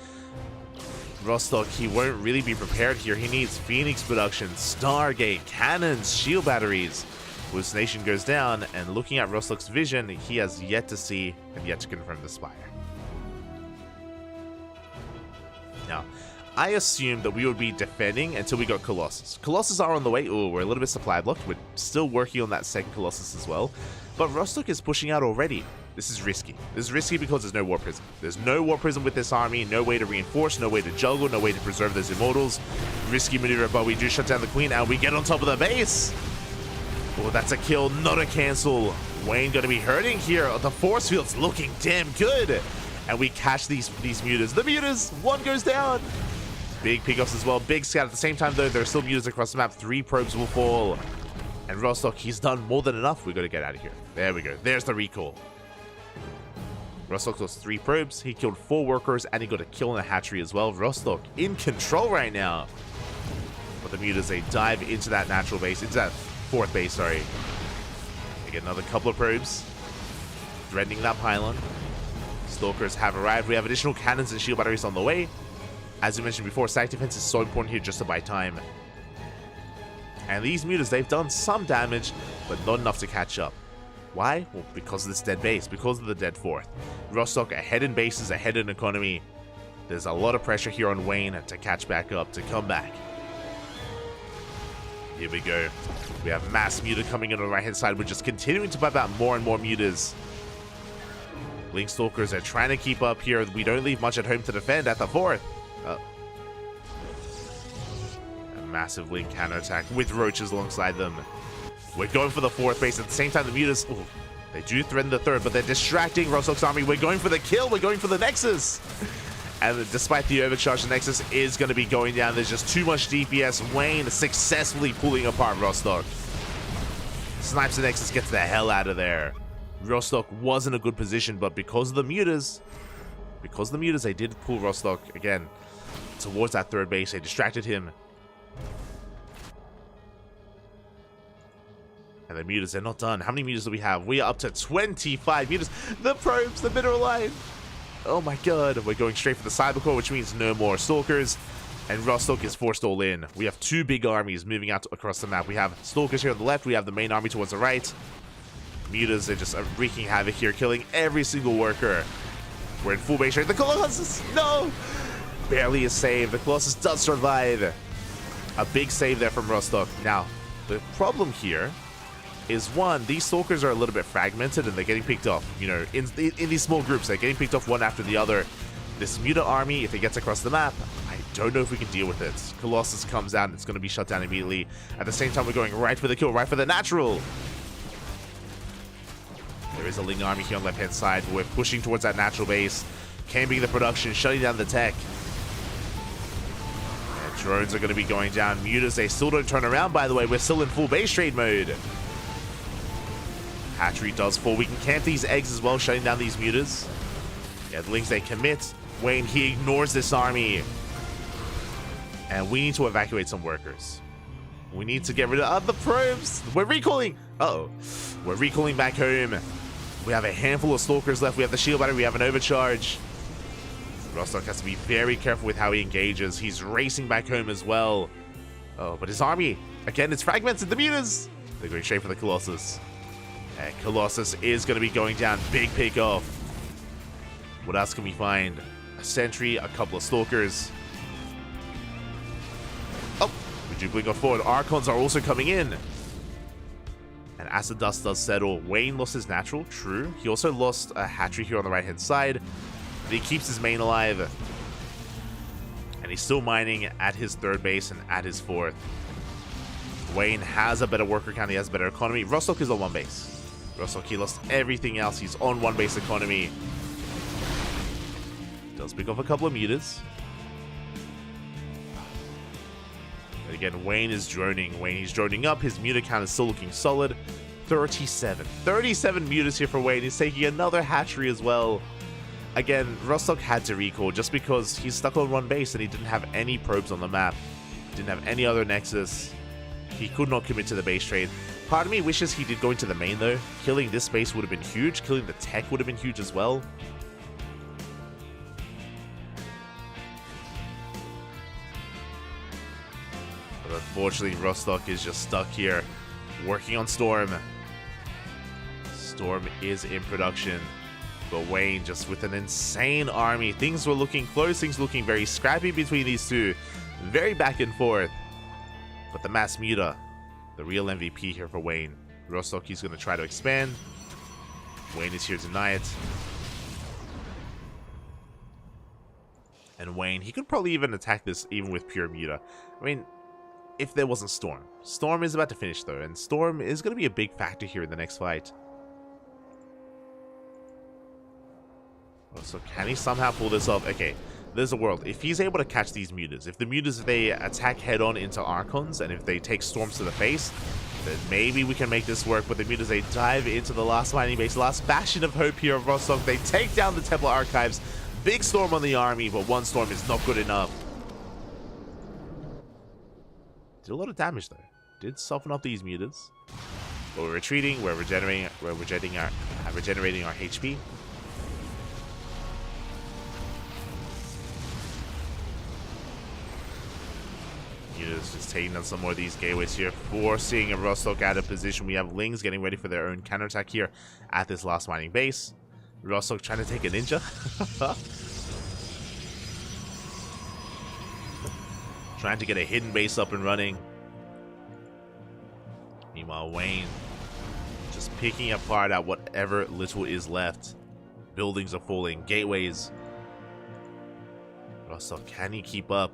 Rostock, he won't really be prepared here. He needs Phoenix production, Stargate, cannons, shield batteries. Hallucination goes down, and looking at Rostock's vision, he has yet to see and yet to confirm the Spire. Now, I assumed that we would be defending until we got Colossus. Colossus are on the way. Oh, we're a little bit supply blocked. We're still working on that second Colossus as well. But Rostock is pushing out already. This is risky. This is risky because there's no War Prism. There's no War Prism with this army. No way to reinforce, no way to juggle, no way to preserve those Immortals. Risky maneuver, but we do shut down the Queen, and we get on top of the base. Oh, that's a kill, not a cancel. Wayne going to be hurting here. The force field's looking damn good. And we catch these mutas. The mutas, 1 goes down. Big pickoffs as well. Big scout at the same time, though. There are still mutas across the map. 3 probes will fall. And Rostock, he's done more than enough. We got to get out of here. There we go. There's the recall. Rostock lost 3 probes. He killed 4 workers, and he got a kill in the hatchery as well. Rostock in control right now. But the mutas, they dive into that natural base, into that 4th base, sorry. They get another couple of probes. Threatening that pylon. Stalkers have arrived. We have additional cannons and shield batteries on the way. As we mentioned before, stack defense is so important here just to buy time. And these mutas, they've done some damage, but not enough to catch up. Why? Well, because of this dead base, because of the dead 4th. Rostock ahead in bases, ahead in economy. There's a lot of pressure here on Wayne to catch back up, to come back. Here we go. We have mass muta coming in on the right-hand side. We're just continuing to pipe out more and more mutas. Blink Stalkers are trying to keep up here. We don't leave much at home to defend at the 4th. A massive Link counterattack with roaches alongside them. We're going for the 4th base. At the same time, the mutas, ooh, they do threaten the 3rd, but they're distracting Rostock's army. We're going for the kill. We're going for the Nexus. And despite the overcharge, the Nexus is going to be going down. There's just too much DPS. Wayne successfully pulling apart Rostock. Snipes the Nexus, gets the hell out of there. Rostock was in a good position, but because of the mutas, they did pull Rostock again towards that 3rd base. They distracted him. And the mutas, they're not done. How many mutas do we have? We are up to 25 mutas. The probes, the mineral line. Oh my god. We're going straight for the Cybercore, which means no more Stalkers. And Rostock is forced all in. We have 2 big armies moving out across the map. We have Stalkers here on the left. We have the main army towards the right. Mutas are just wreaking havoc here, killing every single worker. We're in full base rate. The Colossus, no! Barely a save. The Colossus does survive. A big save there from Rostock. Now, the problem here is, one, these Stalkers are a little bit fragmented and they're getting picked off. You know, in these small groups, they're getting picked off one after the other. This Muta army, if it gets across the map, I don't know if we can deal with it. Colossus comes out and it's going to be shut down immediately. At the same time, we're going right for the kill, right for the natural. There is a Ling army here on the left-hand side. We're pushing towards that natural base. Camping the production, shutting down the tech. And drones are going to be going down. Mutas, they still don't turn around, by the way. We're still in full base trade mode. Hatchery does fall. We can camp these eggs as well, shutting down these mutas. Yeah, the Lings, they commit. Wayne, he ignores this army. And we need to evacuate some workers. We need to get rid of the probes. We're recalling. Uh-oh. We're recalling back home. We have a handful of Stalkers left. We have the shield battery. We have an overcharge. Rostock has to be very careful with how he engages. He's racing back home as well. Oh, but his army, again, it's fragmented. The mutas, they're going straight for the Colossus. And Colossus is going to be going down. Big pick off. What else can we find? A sentry, a couple of stalkers. Oh, we do blink off forward. Archons are also coming in. And as the dust does settle, Wayne lost his natural, true. He also lost a hatchery here on the right-hand side. But he keeps his main alive. And he's still mining at his third base and at his fourth. Wayne has a better worker count, he has a better economy. Rostock is on one base. Rostock, he lost everything else. He's on one base economy. Does pick off a couple of meters. But again, Wayne is droning. Wayne, he's droning up. His meter count is still looking solid. 37. 37 meters here for Wayne. He's taking another hatchery as well. Again, Rostock had to recall just because he's stuck on one base and he didn't have any probes on the map. Didn't have any other nexus. He could not commit to the base trade. Part of me wishes he did go into the main though. Killing this base would have been huge. Killing the tech would have been huge as well. But unfortunately, Rostock is just stuck here working on Storm. Storm is in production. But Wayne just with an insane army. Things were looking close. Things looking very scrappy between these two. Very back and forth. But the mass muta, the real MVP here for Wayne. Rostock, he's going to try to expand. Wayne is here to deny it. And Wayne, he could probably even attack this even with pure muta. I mean, if there wasn't Storm. Storm is about to finish though. And Storm is going to be a big factor here in the next fight. So can he somehow pull this off? Okay, there's a world. If he's able to catch these mutas, if the mutas, if they attack head-on into Archons, and if they take Storms to the face, then maybe we can make this work. But the mutas, they dive into the last mining base, last bastion of hope here of Rostock. They take down the Templar Archives. Big Storm on the army, but one Storm is not good enough. Did a lot of damage though. Did soften up these mutas. But we're retreating, we're regenerating our HP. Just taking down some more of these gateways here, forcing a Rostock out of position. We have Lings getting ready for their own counterattack here at this last mining base. Rostock trying to take a ninja. Trying to get a hidden base up and running. Meanwhile, Wayne just picking apart at whatever little is left. Buildings are falling, gateways. Rostock, can he keep up?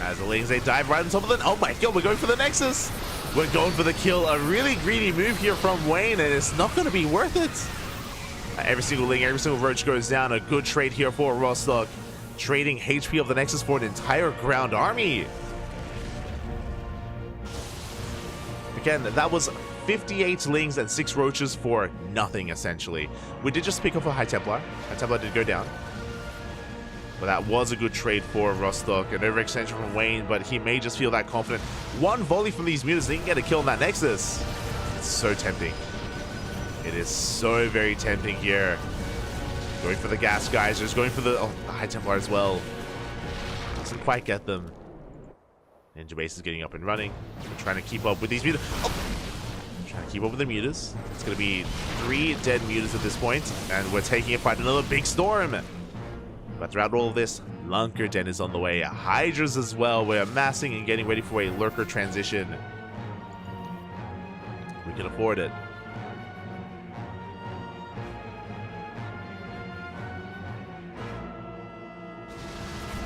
As the Lings, they dive right on top of it. Oh my god, we're going for the Nexus. We're going for the kill. A really greedy move here from Wayne, and it's not going to be worth it. Every single Ling, every single Roach goes down. A good trade here for Rostock. Trading HP of the Nexus for an entire ground army. Again, that was 58 Lings and 6 Roaches for nothing, essentially. We did just pick up a High Templar. High Templar did go down. But that was a good trade for Rostock. An overextension from Wayne, but he may just feel that confident. One volley from these mutas, they can get a kill on that Nexus. It's so tempting. It is so very tempting here. Going for the gas geysers, going for the High Templar as well. Doesn't quite get them. Ninja base is getting up and running. We're trying to keep up with these mutas. Oh! Trying to keep up with the mutas. It's going to be 3 dead mutas at this point, and we're taking it by another big Storm. But throughout all of this, Lunker Den is on the way. Hydras as well. We're amassing and getting ready for a Lurker transition. We can afford it.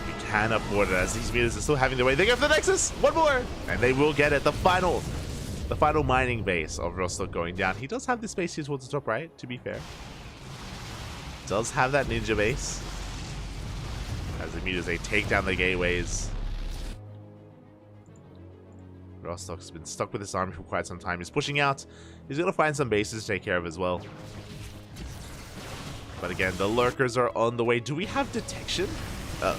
We can afford it as these meters are still having their way. They go for the Nexus! One more! And they will get it. The final mining base of Rostock going down. He does have this base here towards the top right, to be fair. Does have that ninja base. As the mutas, they take down the gateways. Rostock's been stuck with this army for quite some time. He's pushing out. He's going to find some bases to take care of as well. But again, the Lurkers are on the way. Do we have detection? Oh.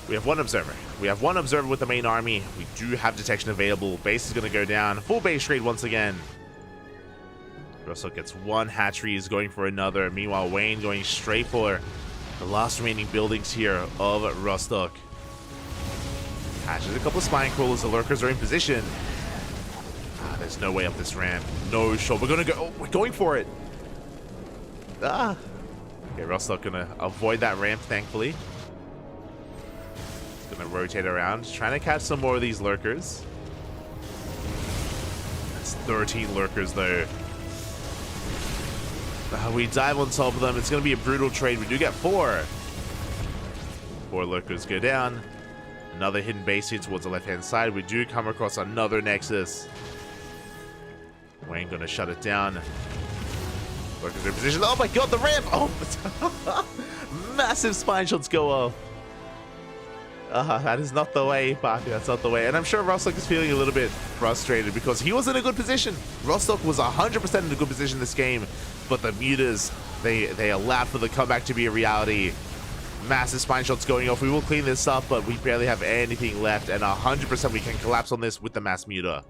We have one observer. We have one observer with the main army. We do have detection available. Base is going to go down. Full base trade once again. Rostock gets one hatchery. He's going for another. Meanwhile, Wayne going straight for the last remaining buildings here of Rostock. Hatches a couple of spine crawlers. The lurkers are in position. There's no way up this ramp. No shot. We're gonna go. Oh, we're going for it. Okay, Rostock gonna avoid that ramp, thankfully. He's gonna rotate around, trying to catch some more of these lurkers. That's 13 lurkers, though. We dive on top of them. It's gonna be a brutal trade. We do get 4. 4 lurkers go down. Another hidden base here towards the left-hand side. We do come across another Nexus. Wayne gonna shut it down. Lurkers in position. Oh my god, the ramp! Oh, massive spine shots go off. That is not the way, Parker. That's not the way. And I'm sure Rostock is feeling a little bit frustrated because he was in a good position. Rostock was 100% in a good position this game, but the mutas, they allowed for the comeback to be a reality. Massive spine shots going off. We will clean this up, but we barely have anything left, and 100% we can collapse on this with the mass muta.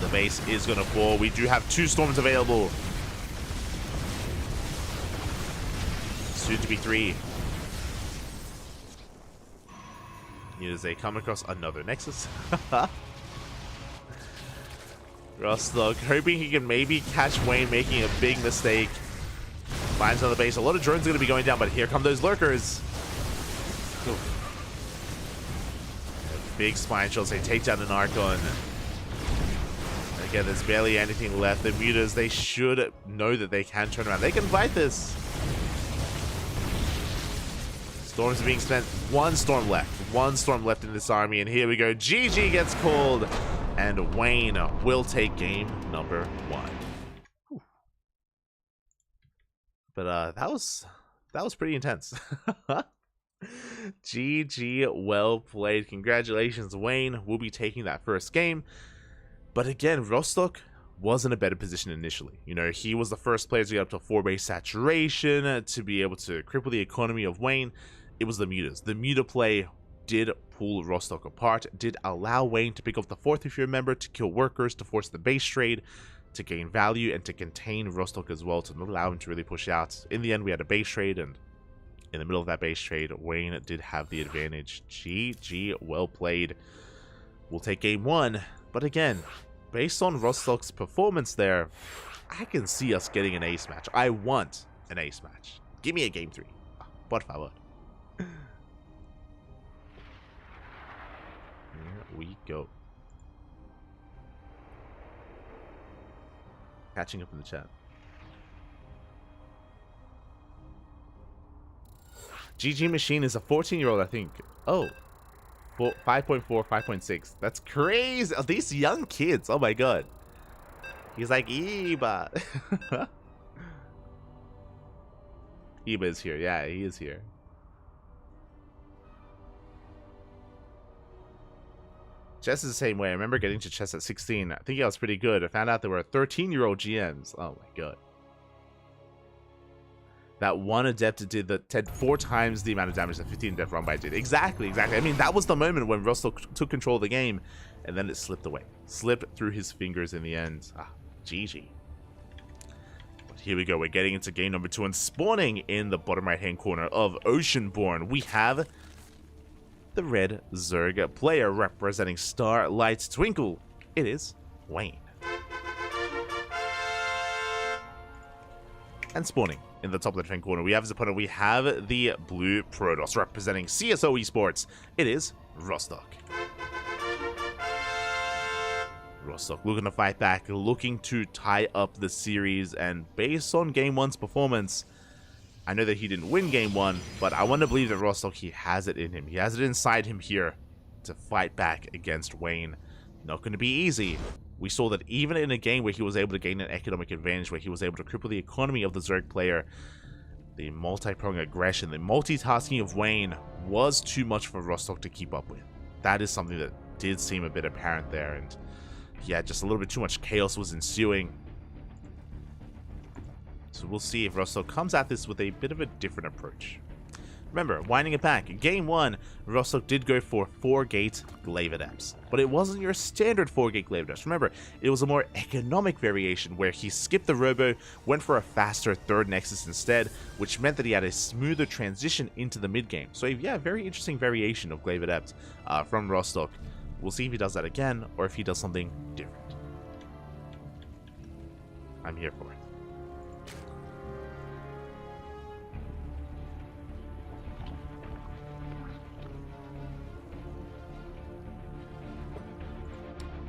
The base is going to fall. We do have 2 storms available. Soon to be 3. As they come across another Nexus. Rostock hoping he can maybe catch Wayne making a big mistake. Finds another base. A lot of drones are going to be going down, but here come those lurkers. Big spine shots. They take down an Archon. Again, there's barely anything left. The mutas, they should know that they can turn around. They can fight this. Storms are being spent. 1 storm left. 1 storm left in this army. And here we go. GG gets called. And Wayne will take game number 1. Whew. But that was pretty intense. GG, well played. Congratulations, Wayne will be taking that first game. But again, Rostock was in a better position initially. You know, he was the first player to get up to 4 base saturation, to be able to cripple the economy of Wayne. It was the mutas. The muta play did pull Rostock apart, did allow Wayne to pick up the 4th, if you remember, to kill workers, to force the base trade, to gain value, and to contain Rostock as well, to not allow him to really push out. In the end, we had a base trade, and in the middle of that base trade, Wayne did have the advantage. GG, well played. We'll take game 1, but again, based on Rostock's performance there, I can see us getting an ace match. I want an ace match. Give me a game 3. Por favor. Here we go. Catching up in the chat. GG Machine is a 14-year-old, I think. Oh. 5.4, 5.6. That's crazy. Oh, these young kids. Oh my god. He's like, Eba. Eba is here. Yeah, he is here. Chess is the same way. I remember getting to chess at 16. I think I was pretty good. I found out there were 13-year-old GMs. Oh my god. That one adept did 4 times the amount of damage that 15 Death Rumbai did. Exactly. I mean, that was the moment when Rostock took control of the game, and then it slipped away. Slipped through his fingers in the end. GG. But here we go. We're getting into game number 2, and spawning in the bottom right-hand corner of Oceanborn, we have the red Zerg player representing Starlight Twinkle. It is Wayne. And spawning in the top left-hand corner, we have his opponent. We have the blue Protoss representing CSO Esports. It is Rostock. Rostock looking to fight back, looking to tie up the series, and based on Game 1's performance, I know that he didn't win Game 1, but I want to believe that Rostock, he has it in him. He has it inside him here to fight back against Wayne. Not going to be easy. We saw that even in a game where he was able to gain an economic advantage, where he was able to cripple the economy of the Zerg player, the multi-pronged aggression, the multitasking of Wayne was too much for Rostock to keep up with. That is something that did seem a bit apparent there, and yeah, just a little bit too much chaos was ensuing. So we'll see if Rostock comes at this with a bit of a different approach. Remember, winding it back, game 1, Rostock did go for 4-gate Glaive Adepts, but it wasn't your standard 4-gate Glaive Adepts. Remember, it was a more economic variation where he skipped the Robo, went for a faster 3rd Nexus instead, which meant that he had a smoother transition into the mid-game. So yeah, very interesting variation of Glaive Adept from Rostock. We'll see if he does that again, or if he does something different. I'm here for it.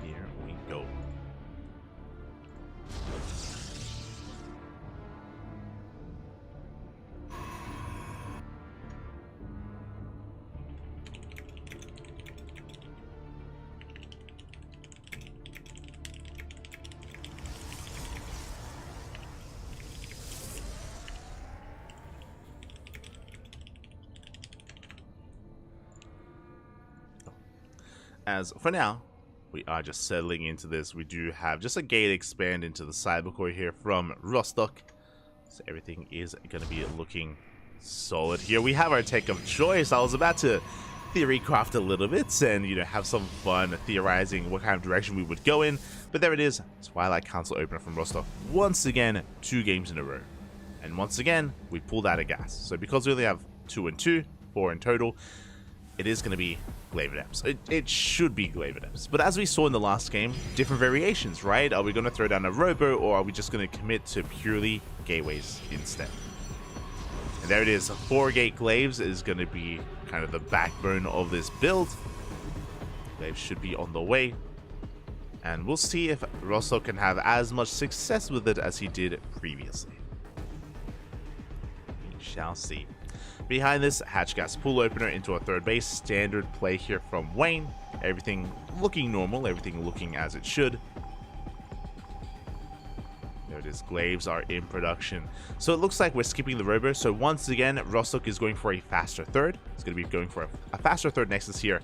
Here we go. As for now, we are just settling into this. We do have just a gate expand into the cybercore here from Rostock. So everything is going to be looking solid here. We have our tech of choice. I was about to theory craft a little bit and, you know, have some fun theorizing what kind of direction we would go in. But there it is. Twilight Council opener from Rostock. Once again, 2 games in a row. And once again, we pulled out of gas. So because we only have 2 and 2, 4 in total, it is going to be Glaive Adepts. It should be Glaive Adepts. But as we saw in the last game, different variations, right? Are we going to throw down a Robo, or are we just going to commit to purely gateways instead? And there it is. 4-gate Glaives is going to be kind of the backbone of this build. Glaives should be on the way. And we'll see if Rostock can have as much success with it as he did previously. We shall see. Behind this, hatch gas pool opener into a 3rd base. Standard play here from Wayne. Everything looking normal, everything looking as it should. There it is, Glaives are in production. So it looks like we're skipping the Robo. So once again, Rostock is going for a faster 3rd. It's going to be going for a faster 3rd Nexus here.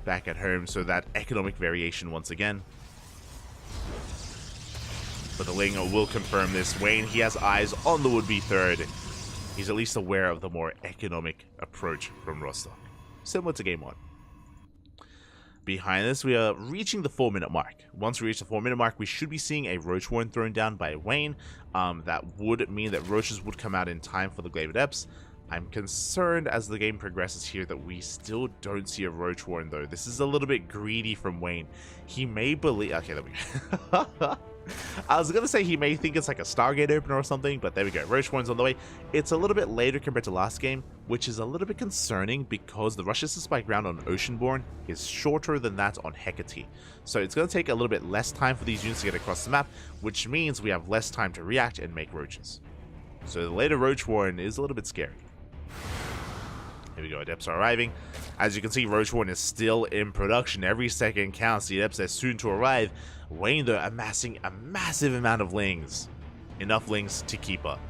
Back at home, so that economic variation once again. But the Ling will confirm this. Wayne, he has eyes on the would-be 3rd. He's at least aware of the more economic approach from Rostock, similar to game 1. Behind this, we are reaching the 4-minute mark. Once we reach the 4-minute mark, we should be seeing a Roach Warren thrown down by Wayne. That would mean that Roaches would come out in time for the Glaive Adepts. I'm concerned as the game progresses here that we still don't see a Roach Warren, though. This is a little bit greedy from Wayne. He may believe... Okay, there we go. I was gonna say he may think it's like a Stargate opener or something, but there we go. Roach Warren's on the way. It's a little bit later compared to last game, which is a little bit concerning because the Rush Spike round on Oceanborn is shorter than that on Hecate. So it's gonna take a little bit less time for these units to get across the map, which means we have less time to react and make roaches. So the later Roach Warren is a little bit scary. Here we go, Adepts are arriving. As you can see, Roach Warren is still in production. Every second counts. The Adepts are soon to arrive. Wayne, though, amassing a massive amount of Lings. Enough Lings to keep up.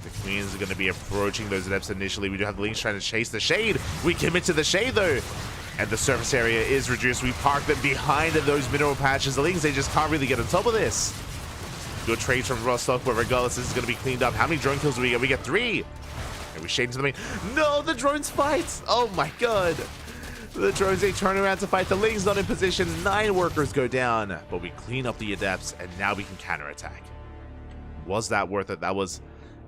The Queens are going to be approaching those Adepts initially. We do have the Lings trying to chase the Shade. We commit to the Shade, though. And the surface area is reduced. We park them behind those mineral patches. The Lings, they just can't really get on top of this. Good trades from Rostock, but regardless, this is going to be cleaned up. How many drone kills do we get? We get 3. And we shade into the main. No, the drones fight. Oh my god. The drones, they turn around to fight. The Ling's not in position. 9 workers go down. But we clean up the Adepts, and now we can counterattack. Was that worth it? That was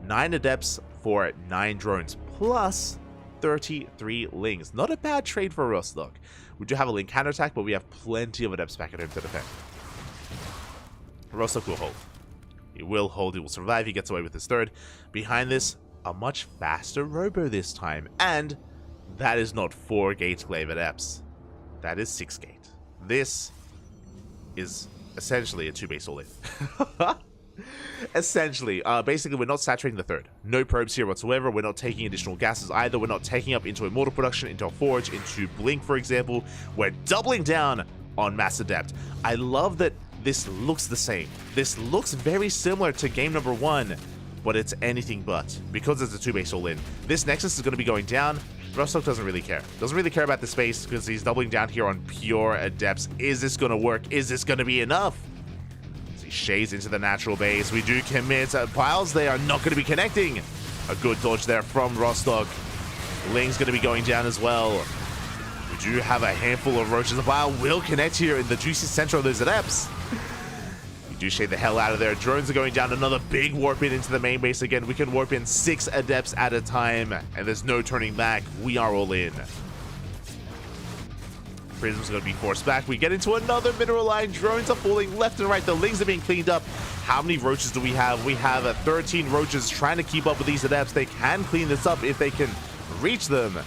9 Adepts for 9 drones, plus 33 Lings. Not a bad trade for Rostock. We do have a Ling counterattack, but we have plenty of Adepts back at home to defend. Rostock will hold. He will hold. He will survive. He gets away with his 3rd. Behind this, a much faster Robo this time, and that is not 4-gate Glaive Adepts. That is 6-gate. This is essentially a 2-base all-in. Essentially, basically, we're not saturating the 3rd. No probes here whatsoever. We're not taking additional gases either. We're not taking up into Immortal production, into a Forge, into Blink, for example. We're doubling down on Mass Adept. I love that this looks the same. This looks very similar to game number 1. But it's anything but, because it's a 2-base all-in. This Nexus is going to be going down. Rostock doesn't really care. Doesn't really care about the space, because he's doubling down here on pure Adepts. Is this going to work? Is this going to be enough? As he shades into the natural base, we do commit. Piles, they are not going to be connecting. A good dodge there from Rostock. Ling's going to be going down as well. We do have a handful of roaches. Wow, will connect here in the juicy center of those adepts. You do shade the hell out of there. Drones are going down. Another big warp in into the main base again. We can warp in 6 adepts at a time, and there's no turning back. We are all in. Prism's going to be forced back. We get into another mineral line. Drones are falling left and right. The Lings are being cleaned up. How many roaches do we have? We have 13 roaches trying to keep up with these adepts. They can clean this up if they can reach them.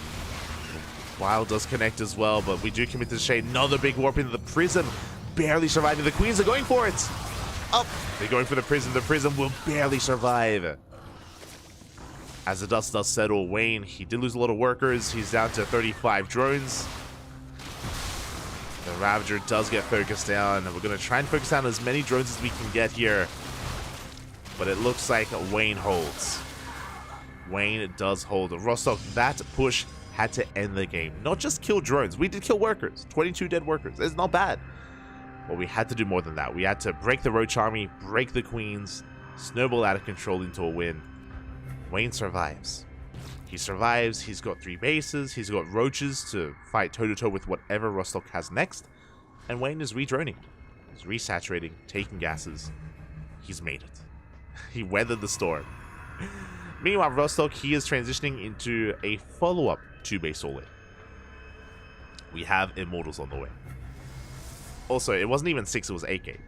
Wild does connect as well, but we do commit to the shade. Another big warp into the Prism. Barely surviving. The Queens are going for it. Up. They're going for the Prism. The Prism will barely survive. As the dust does settle, Wayne, he did lose a lot of workers. He's down to 35 drones. The Ravager does get focused down. We're going to try and focus down as many drones as we can get here. But it looks like Wayne holds. Wayne does hold. Rostock, that push had to end the game. Not just kill drones. We did kill workers. 22 dead workers. It's not bad. But we had to do more than that. We had to break the Roach Army, break the Queens, snowball out of control into a win. Wayne survives. He survives. He's got 3 bases. He's got roaches to fight toe-to-toe with whatever Rostock has next. And Wayne is redroning. He's resaturating, taking gases. He's made it. He weathered the storm. Meanwhile, Rostock, he is transitioning into a follow-up 2-base all-in. We have Immortals on the way. Also, it wasn't even 6, it was 8 gate.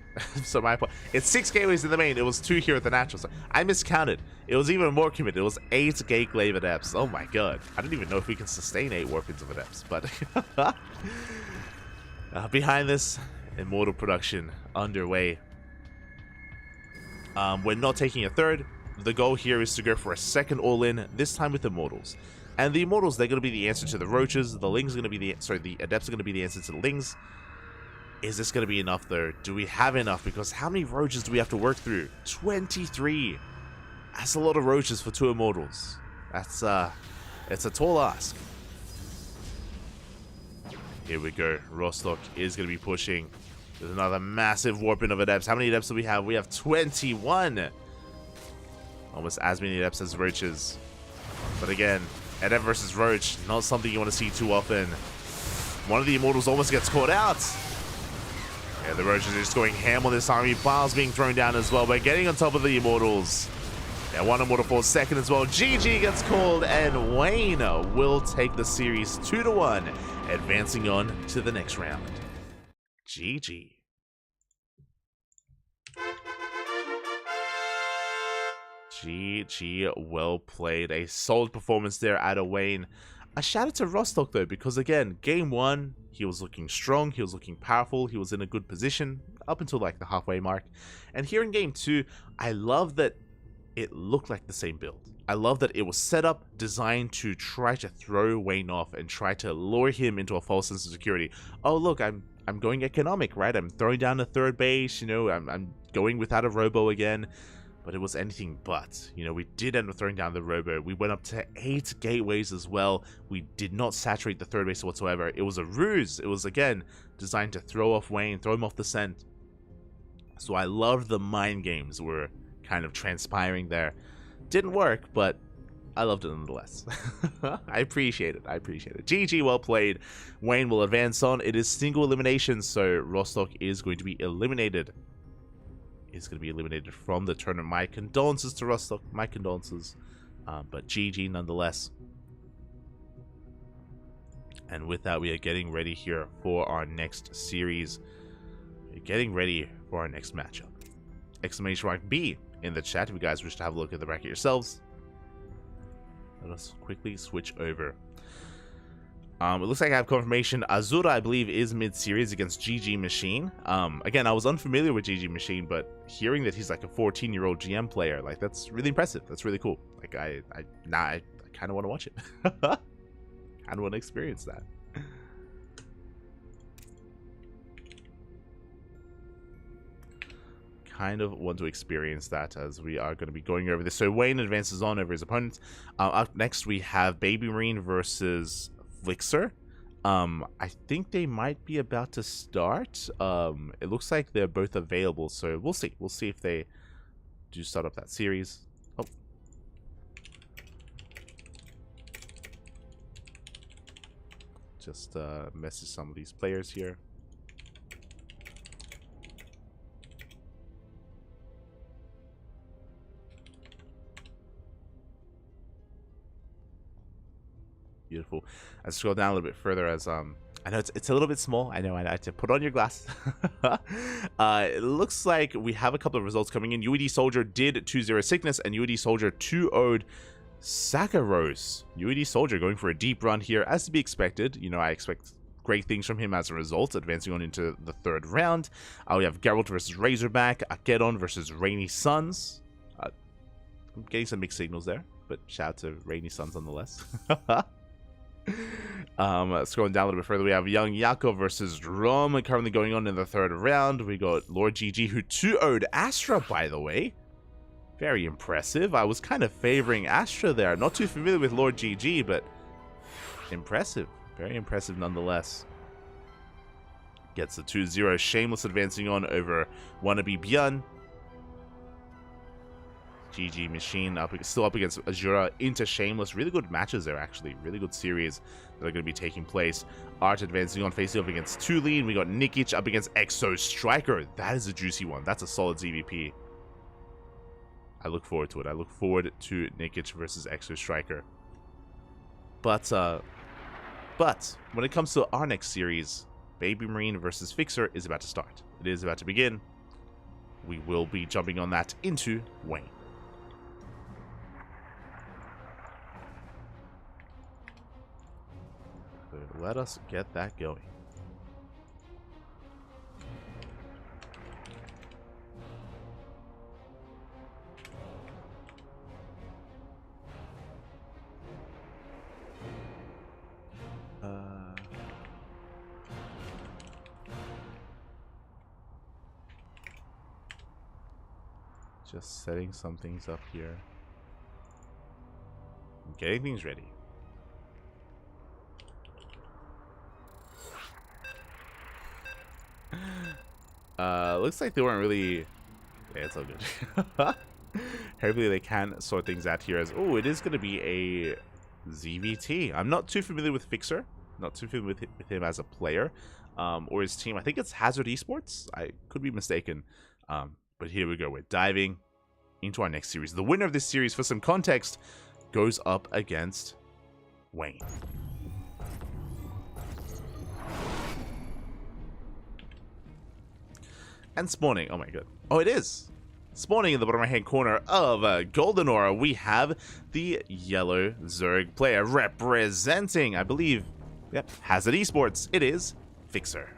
So my point, it's 6 gateways in the main, it was 2 here at the natural. So I miscounted. It was even more committed. It was 8 gate glaive adepts. Oh my god. I don't even know if we can sustain 8 warpins of adepts, but behind this, Immortal production underway. We're not taking a third. The goal here is to go for a second all-in, this time with Immortals. And the Immortals, they're going to be the answer to the Roaches. The Lings are going to be the Adepts are going to be the answer to the Lings. Is this going to be enough, though? Do we have enough? Because how many Roaches do we have to work through? 23. That's a lot of Roaches for 2 Immortals. That's, it's a tall ask. Here we go. Rostock is going to be pushing. There's another massive warping of Adepts. How many Adepts do we have? We have 21. Almost as many Adepts as Roaches. But again, Adept versus Roach, not something you want to see too often. One of the Immortals almost gets caught out. Yeah, the Roaches are just going ham on this army. Piles being thrown down as well, but getting on top of the Immortals. Yeah, 1 Immortal falls second as well. GG gets called, and Wayne will take the series 2-1, advancing on to the next round. GG. GG, well played. A solid performance there out of Wayne. A shout out to Rostock though, because again, game 1, he was looking strong, he was looking powerful, he was in a good position up until like the halfway mark. And here in game 2, I love that it looked like the same build. I love that it was set up, designed to try to throw Wayne off and try to lure him into a false sense of security. Oh look, I'm going economic, right? I'm throwing down the 3rd base, you know, I'm going without a robo again. But it was anything but. You know, we did end up throwing down the robo. We went up to 8 gateways as well. We did not saturate the 3rd base whatsoever. It was a ruse. It was, again, designed to throw off Wayne, throw him off the scent. So I loved the mind games were kind of transpiring there. Didn't work, but I loved it nonetheless. I appreciate it. I appreciate it. GG, well played. Wayne will advance on. It is single elimination, so Rostock is going to be eliminated. Is going to be eliminated from the tournament. My condolences to Rostock. My condolences. But GG nonetheless. And with that, we are getting ready here for our next series. We're getting ready for our next matchup. Exclamation mark B in the chat if you guys wish to have a look at the bracket yourselves. Let us quickly switch over. It looks like I have confirmation. Azura, I believe, is mid-series against GG Machine. Again, I was unfamiliar with GG Machine, but hearing that he's like a 14-year-old GM player, like that's really impressive. That's really cool. Like I kind of want to watch it. Kind of want to experience that. Kind of want to experience that as we are going to be going over this. So Wayne advances on over his opponents. Up next, we have Baby Marine versus Flixer. I think they might be about to start. It looks like they're both available, so we'll see. We'll see if they do start up that series. Oh, Just message some of these players here. Beautiful. I scroll down a little bit further as I know it's a little bit small. I know I had to put on your glasses. It looks like we have a couple of results coming in. UED Soldier did 2-0 Sickness, and UED Soldier 2-0'd Sakaros. UED Soldier going for a deep run here, as to be expected. You know, I expect great things from him as a result, advancing on into the third round. We have Geralt versus Razorback, Akedon versus Rainy Suns. I'm getting some mixed signals there, but shout out to Rainy Suns nonetheless. Scrolling down a little bit further, we have Young Yako versus Rom currently going on in the third round. We got Lord GG, who 2-0'd Astra, by the way. Very impressive. I was kind of favoring Astra there. Not too familiar with Lord GG, but impressive. Very impressive nonetheless. Gets the 2-0. Shameless advancing on over Wannabe Björn. GG Machine still up against Azura into Shameless. Really good matches there, actually. Really good series that are going to be taking place. Art advancing on, facing up against Tulin. We got Nikic up against Exo Striker. That is a juicy one. That's a solid ZVP. I look forward to it. I look forward to Nikic versus Exo Striker. But when it comes to our next series, Baby Marine versus Fixer is about to start. It is about to begin. We will be jumping on that into Wayne. So let us get that going. Just setting some things up here. Getting things ready. Looks like they weren't really... Yeah, it's all good. Hopefully they can sort things out here as... Oh, it is going to be a ZVT. I'm not too familiar with Fixer. Not too familiar with him as a player. Or his team. I think it's Hazard Esports. I could be mistaken. But here we go. We're diving into our next series. The winner of this series, for some context, goes up against Wayne. And spawning. Oh my god. Oh, it is. Spawning in the bottom right-hand corner of Golden Aura, we have the yellow Zerg player representing, I believe, yep, Hazard Esports. It is Fixer.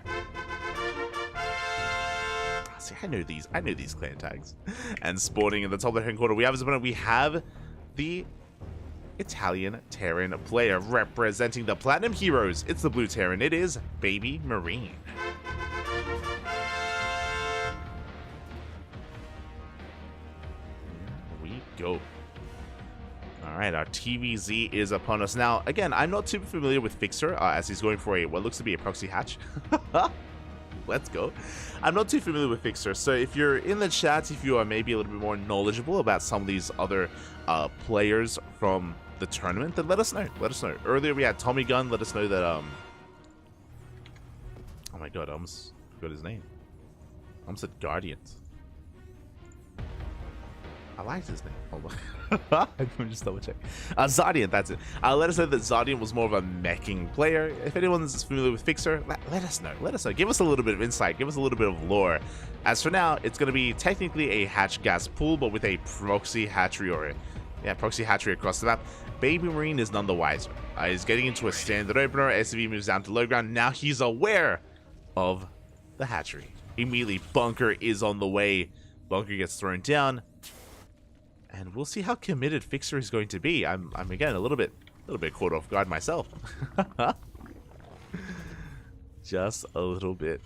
See, I know these clan tags. And spawning in the top left-hand corner, we have the Italian Terran player representing the Platinum Heroes. It's the blue Terran. It is Baby Marine. Here we go. Alright, our TVZ is upon us. Now, again, I'm not too familiar with Fixer, as he's going for what looks to be a proxy hatch. Let's go. I'm not too familiar with Fixer, so if you're in the chat, if you are maybe a little bit more knowledgeable about some of these other players from the tournament, then let us know. Let us know. Earlier we had Tommy Gunn. Let us know that, oh my god, I almost forgot his name. I almost said Guardians. I liked his name. Hold on. I'm just double check. Zardian, that's it. Let us know that Zardian was more of a meching player. If anyone's familiar with Fixer, let us know. Let us know. Give us a little bit of insight. Give us a little bit of lore. As for now, it's going to be technically a hatch gas pool, but with a proxy hatchery or proxy hatchery across the map. Baby Marine is none the wiser. He's getting into a standard opener. SCV moves down to low ground. Now he's aware of the hatchery. Immediately, Bunker is on the way. Bunker gets thrown down. And we'll see how committed Fixer is going to be. I'm again a little bit caught off guard myself. Just a little bit.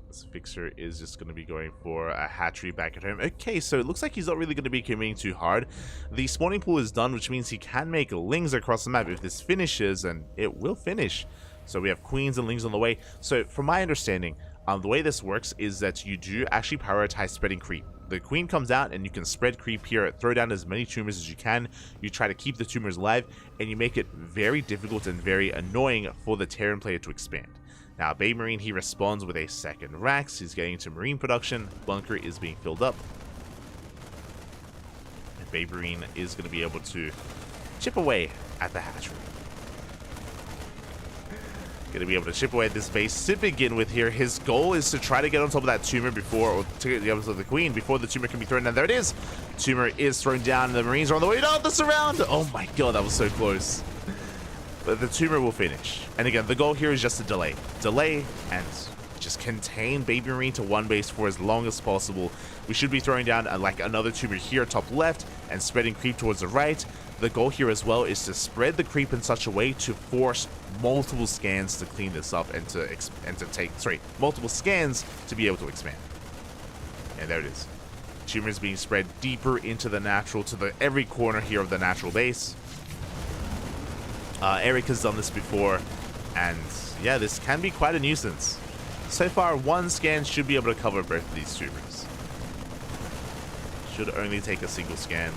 This Fixer is just going to be going for a hatchery back at home. Okay, so it looks like he's not really going to be committing too hard. The spawning pool is done, which means he can make lings across the map if this finishes, and it will finish. So we have queens and lings on the way. So from my understanding, the way this works is that you do actually prioritize spreading creep. the queen comes out and you can spread creep here, throw down as many tumors as you can. You try to keep the tumors alive, and you make it very difficult and very annoying for the Terran player to expand. Now, Baby Marine, he responds with a second Rax. He's getting into Marine production. Bunker is being filled up. And Baby Marine is going to be able to chip away at the hatchery. Going to be able to chip away at this base to begin with here. His goal is to try to get on top of that tumor before, or to get on top of the queen before the tumor can be thrown down. There it is. Tumor is thrown down, and the Marines are on the way. No, the surround. Oh my god, that was so close. But the tumor will finish. And again, the goal here is just to delay. Delay and just contain Baby Marine to one base for as long as possible. We should be throwing down like another tumor here top left and spreading creep towards the right. The goal here as well is to spread the creep in such a way to force multiple scans to clean this up and to take multiple scans to be able to expand. And there it is. Tumor is being spread deeper into the natural, to every corner here of the natural base. Eric has done this before, and yeah, this can be quite a nuisance. So far, one scan should be able to cover both of these tumors. Should only take a single scan.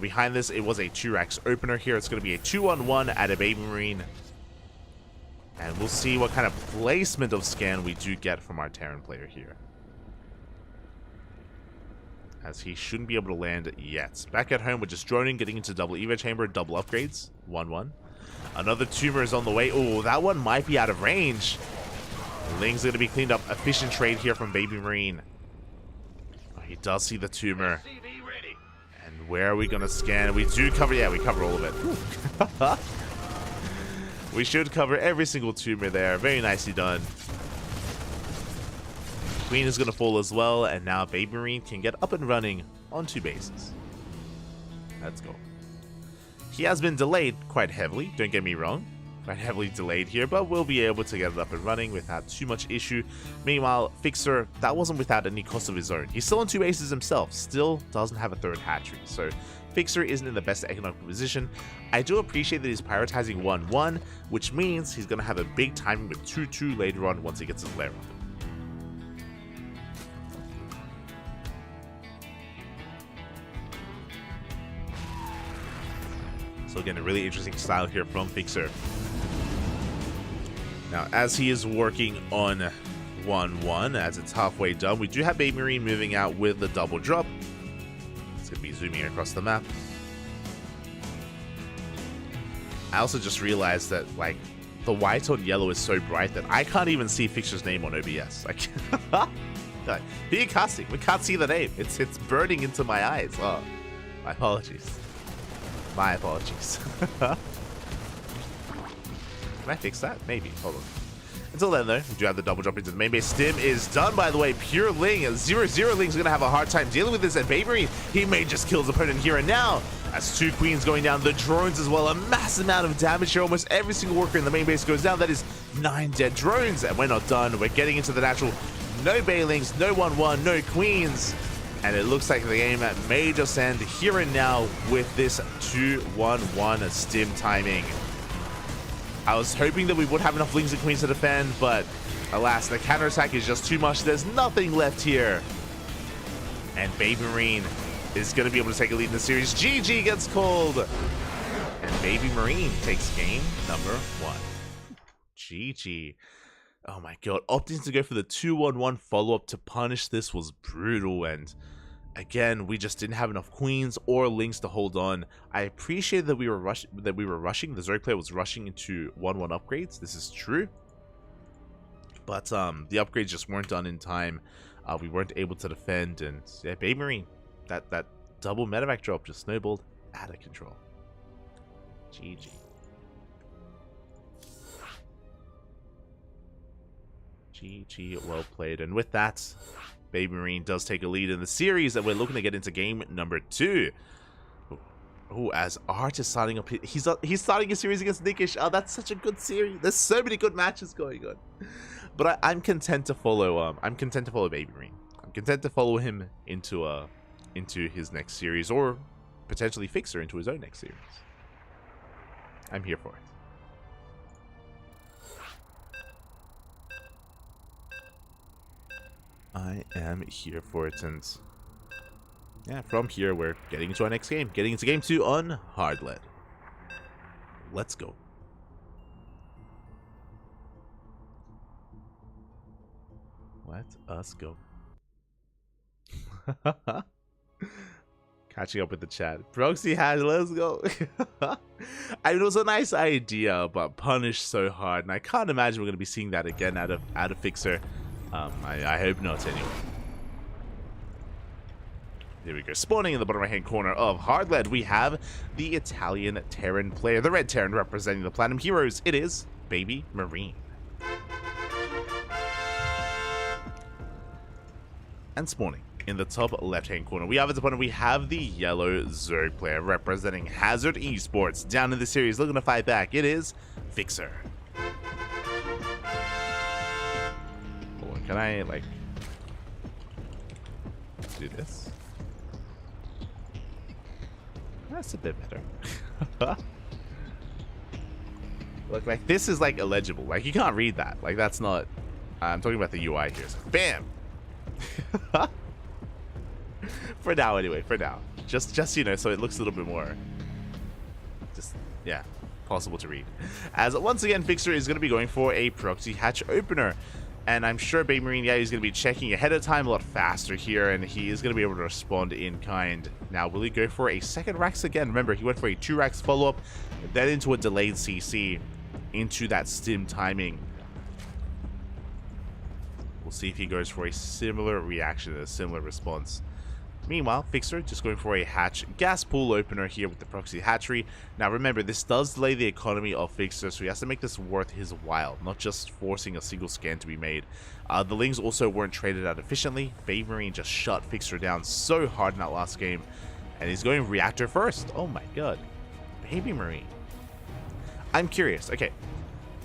Behind this, it was a 2-Rax opener here. It's going to be a 2-on-1 at a Baby Marine. And we'll see what kind of placement of scan we do get from our Terran player here. As he shouldn't be able to land yet. Back at home, we're just droning, getting into double Evo chamber, double upgrades. 1-1. Another tumor is on the way. Oh, that one might be out of range. Ling's going to be cleaned up. Efficient trade here from Baby Marine. Oh, he does see the tumor. And where are we going to scan? We do cover, yeah, we cover all of it. We should cover every single tumor there. Very nicely done. Queen is going to fall as well, and now Baby Marine can get up and running on 2 bases. Let's go. He has been delayed quite heavily, don't get me wrong. Quite heavily delayed here, but we'll be able to get it up and running without too much issue. Meanwhile, Fixer, that wasn't without any cost of his own. He's still on 2 bases himself, still doesn't have a 3rd hatchery, so Fixer isn't in the best economic position. I do appreciate that he's prioritizing 1-1, which means he's going to have a big timing with 2-2 later on once he gets his lair up. So again, a really interesting style here from Fixer. Now, as he is working on 1-1, as it's halfway done, we do have Baby Marine moving out with the double drop. It's going to be zooming across the map. I also just realized that, like, the white on yellow is so bright that I can't even see Fixer's name on OBS. Like, being casting, we can't see the name. It's burning into my eyes. Oh, my apologies. My apologies. Can I fix that? Maybe. Hold on. Until then, though, we do have the double drop into the main base. Stim is done, by the way. Pure Ling. 0-0 Ling's going to have a hard time dealing with this. And Baby Marine, he may just kill his opponent here and now. As 2 queens going down. The drones as well. A massive amount of damage here. Almost every single worker in the main base goes down. That is 9 dead drones. And we're not done. We're getting into the natural. No Bailings, no 1-1, no queens. And it looks like the game may just end here and now with this 2-1-1 Stim timing. I was hoping that we would have enough Lings and Queens to defend, but alas, the counterattack is just too much. There's nothing left here. And Baby Marine is going to be able to take a lead in the series. GG gets called. And Baby Marine takes game number 1. GG. Oh my god, opting to go for the 2-1-1 follow-up to punish this was brutal, and again, we just didn't have enough queens or Lings to hold on. I appreciate that we were rushing. The Zerg player was rushing into 1-1 upgrades. This is true, but the upgrades just weren't done in time. We weren't able to defend, and yeah, Baby Marine, that double medevac drop just snowballed out of control. GG. GG, well played. And with that, Baby Marine does take a lead in the series, and we're looking to get into game number 2. Oh, as Art is starting up, he's starting a series against Nickish. Oh, that's such a good series. There's so many good matches going on. But I'm content to follow. I'm content to follow Baby Marine. I'm content to follow him into his next series, or potentially Fixer into his own next series. I'm here for it. I am here for it, and yeah, from here, we're getting into our next game. Getting into game 2 on hard lead. Let's go. Let us go. Catching up with the chat. Proxy hatch, let's go. I mean, it was a nice idea, but punished so hard, and I can't imagine we're going to be seeing that again out of Fixer. I hope not anyway. Here we go. Spawning in the bottom right-hand corner of hard lead, we have the Italian Terran player, the red Terran representing the Platinum Heroes. It is Baby Marine. And spawning in the top left-hand corner, we have as opponent, we have the yellow Zerg player representing Hazard Esports. Down in the series, looking to fight back, it is Fixer. Hold on, can I, like, do this? That's a bit better. Look, like, this is, like, illegible. Like, you can't read that. Like, that's not... I'm talking about the UI here. So, bam! For now, anyway. For now. Just, you know, so it looks a little bit more... just, yeah, possible to read. As, once again, Fixer is going to be going for a proxy hatch opener. And I'm sure Baby Marine, yeah, he's going to be checking ahead of time a lot faster here, and he is going to be able to respond in kind. Now, will he go for a second Rax again? Remember, he went for a 2 Rax follow-up, then into a delayed CC, into that stim timing. We'll see if he goes for a similar reaction, a similar response. Meanwhile, Fixer just going for a hatch gas pool opener here with the proxy hatchery. Now remember, this does delay the economy of Fixer, so he has to make this worth his while, not just forcing a single scan to be made. The Lings also weren't traded out efficiently. Baby Marine just shut Fixer down so hard in that last game, and he's going reactor first. Oh my god. Baby Marine. I'm curious. Okay.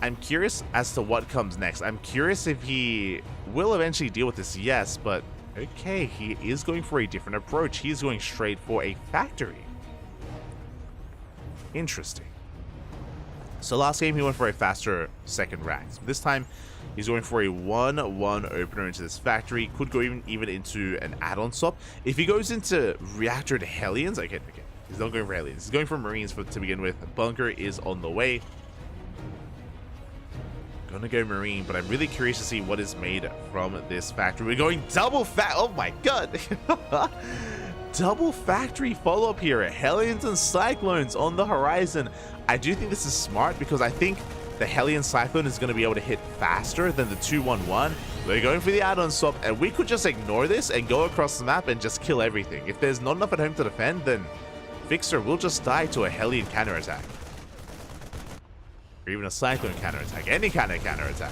I'm curious as to what comes next. I'm curious if he will eventually deal with this, yes, but okay, he is going for a different approach. He's going straight for a factory. Interesting. So last game he went for a faster second Rax. This time he's going for a 1-1 opener into this factory. Could go even into an add-on swap. If he goes into reactor to Hellions, okay. He's not going for Hellions. He's going for Marines to begin with. Bunker is on the way. Gonna go Marine, but I'm really curious to see what is made from this factory. We're going double oh my god. Double factory follow-up here. Hellions and Cyclones on the horizon. I do think this is smart because I think the Hellion Cyclone is going to be able to hit faster than the 2-1-1. They're going for the add-on swap, and we could just ignore this and go across the map and just kill everything. If there's not enough at home to defend, then Fixer will just die to a Hellion counterattack. Or even a Cyclone counterattack. Any kind of counterattack.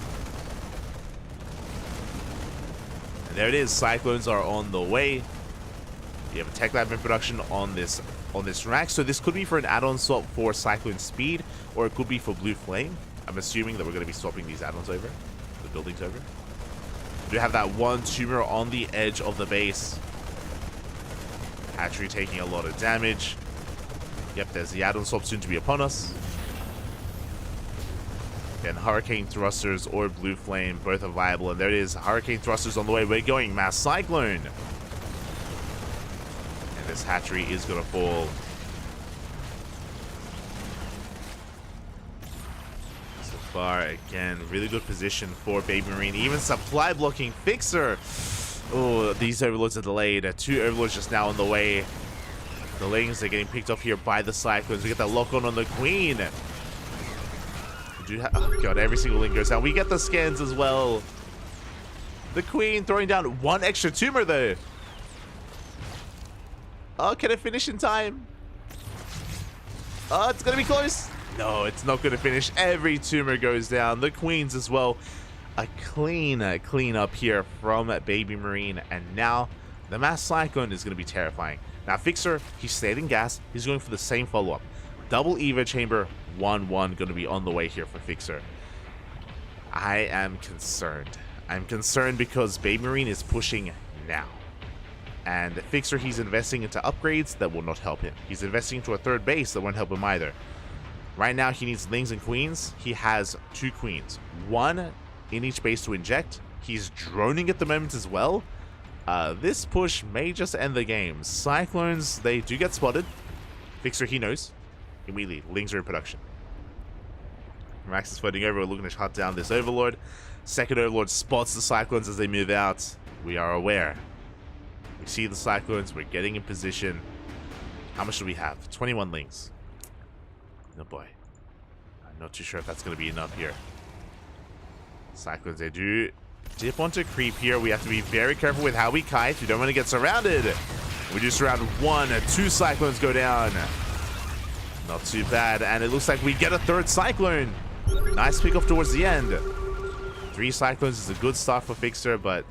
And there it is. Cyclones are on the way. You have a Tech Lab in production on this rack. So this could be for an add-on swap for Cyclone Speed, or it could be for Blue Flame. I'm assuming that we're going to be swapping these add-ons over. The buildings over. We do have that one tumor on the edge of the base. Hatchery taking a lot of damage. Yep, there's the add-on swap soon to be upon us. And Hurricane Thrusters or Blue Flame, both are viable. And there it is, Hurricane Thrusters on the way. We're going Mass Cyclone. And this hatchery is going to fall. So far, again, really good position for Baby Marine. Even supply blocking Fixer. Oh, these overlords are delayed. 2 overlords just now on the way. The Lings are getting picked off here by the Cyclones. We get that lock-on on the Queen. Oh god, every single Ling goes down. We get the scans as well. The Queen throwing down 1 extra tumor though. Oh, can it finish in time? Oh, it's gonna be close. No, it's not gonna finish. Every tumor goes down. The Queens as well. A clean up here from Baby Marine. And now the Mass Cyclone is gonna be terrifying. Now Fixer, he stayed in gas. He's going for the same follow-up. Double Evo Chamber. 1-1 going to be on the way here for Fixer. I am concerned. I'm concerned because Baby Marine is pushing now. And Fixer, he's investing into upgrades that will not help him. He's investing into a 3rd base that won't help him either. Right now, he needs Lings and Queens. He has 2 Queens. 1 in each base to inject. He's droning at the moment as well. This push may just end the game. Cyclones, they do get spotted. Fixer, he knows. Immediately, Lings are in production. Max is floating over, we're looking to hunt down this Overlord. Second Overlord spots the Cyclones as they move out. We are aware. We see the Cyclones, we're getting in position. How much do we have? 21 Lings. Oh boy. I'm not too sure if that's going to be enough here. Cyclones, they do dip onto creep here. We have to be very careful with how we kite. We don't want to get surrounded. We do surround 1, 2 Cyclones go down. Not too bad. And it looks like we get a third Cyclone. Nice pick off towards the end. 3 Cyclones is a good start for Fixer, but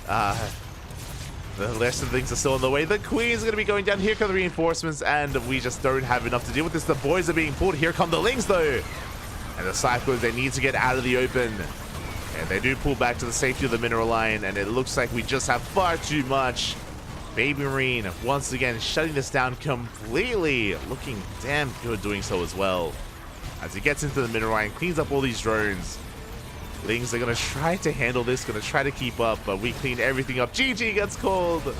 the rest of the things are still in the way. The Queen's going to be going down. Here come the reinforcements, and we just don't have enough to deal with this. The boys are being pulled. Here come the Lings, though. And the Cyclones, they need to get out of the open. And they do pull back to the safety of the mineral line, and it looks like we just have far too much. Baby Marine, once again, shutting this down completely. Looking damn good doing so as well. As he gets into the mineral line, cleans up all these drones. Lings are going to try to handle this, going to try to keep up, but we clean everything up. GG gets called.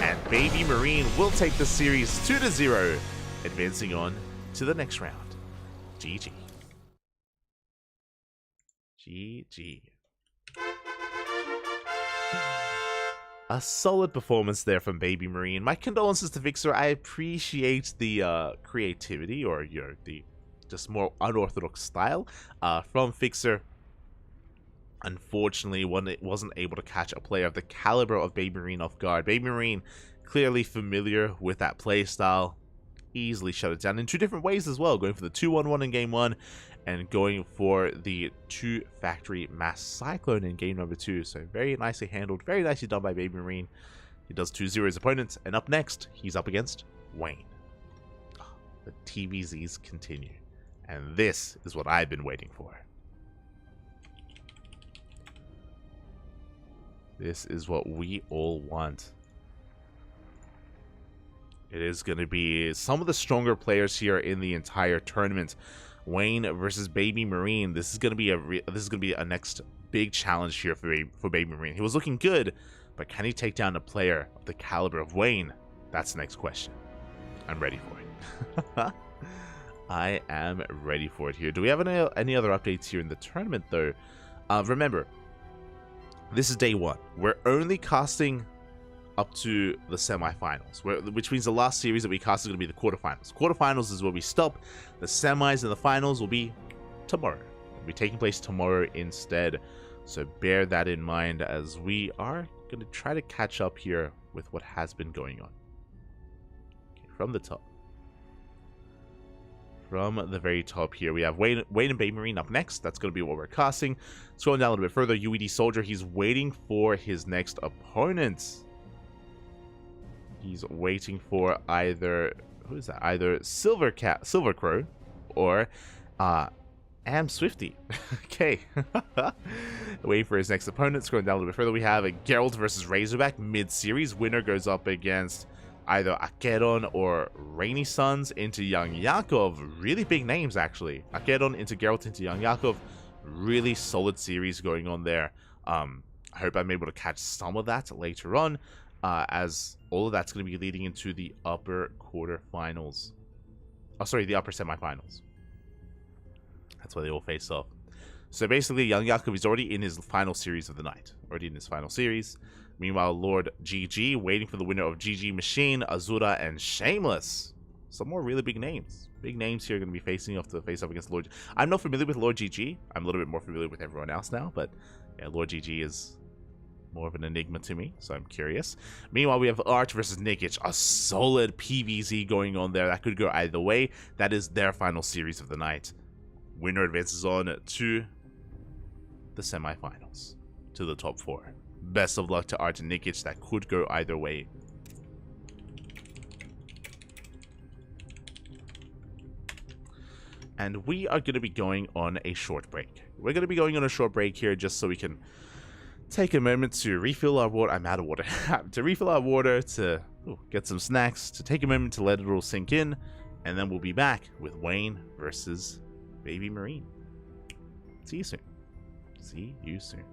And Baby Marine will take the series 2-0, advancing on to the next round. GG. GG. A solid performance there from Baby Marine. My condolences to Fixer. I appreciate the creativity, or the just more unorthodox style from Fixer. Unfortunately, wasn't able to catch a player of the caliber of Baby Marine off guard. Baby Marine, clearly familiar with that play style, easily shut it down in 2 different ways as well, going for the 2-1-1 in game 1 and going for the 2 factory mass cyclone in game number 2. So very nicely handled, very nicely done by Baby Marine. He does 2-0 his opponents, and up next, he's up against Wayne. Oh, the TVZs continue, and this is what I've been waiting for. This is what we all want. It is going to be some of the stronger players here in the entire tournament. Wayne versus Baby Marine. This is going to be a next big challenge here for Baby Marine. He was looking good, but can he take down a player of the caliber of Wayne? That's the next question. I'm ready for it. I am ready for it here. Do we have any other updates here in the tournament though? Remember, this is day 1. We're only casting up to the semifinals, which means the last series that we cast is going to be the quarterfinals. Quarterfinals is where we stop. The semis and the finals will be tomorrow. It'll be taking place tomorrow instead. So bear that in mind as we are going to try to catch up here with what has been going on. Okay, from the top. From the very top here, we have Wayne and Baby Marine up next. That's going to be what we're casting. Scrolling down a little bit further, UED Soldier, he's waiting for his next opponent. He's waiting for either, who is that? Either Silver Crow or Am Swifty. Okay. Waiting for his next opponent. Scrolling down a little bit further, we have a Geralt versus Razorback mid-series. Winner goes up against either Acheron or Rainy Sons into Young Yakov. Really big names, actually. Acheron into Geralt into Young Yakov. Really solid series going on there. I hope I'm able to catch some of that later on, as all of that's going to be leading into the upper quarterfinals. Oh, sorry, the upper semifinals. That's where they all face off. So basically, Young Yakov is already in his final series of the night. Already in his final series. Meanwhile, Lord GG waiting for the winner of GG Machine, Azura, and Shameless. Some more really big names. Big names here are going to be facing off to face off against Lord. I'm not familiar with Lord GG. I'm a little bit more familiar with everyone else now, but yeah, Lord GG is more of an enigma to me, so I'm curious. Meanwhile, we have Arch versus Nikic, a solid PvZ going on there. That could go either way. That is their final series of the night. Winner advances on to the semifinals, to the top 4. Best of luck to Arch and Nikic. That could go either way. And we are going to be going on a short break. We're going to be going on a short break here just so we can take a moment to refill our water. I'm out of water. To refill our water, to get some snacks, to take a moment to let it all sink in. And then we'll be back with Wayne versus Baby Marine. See you soon. See you soon.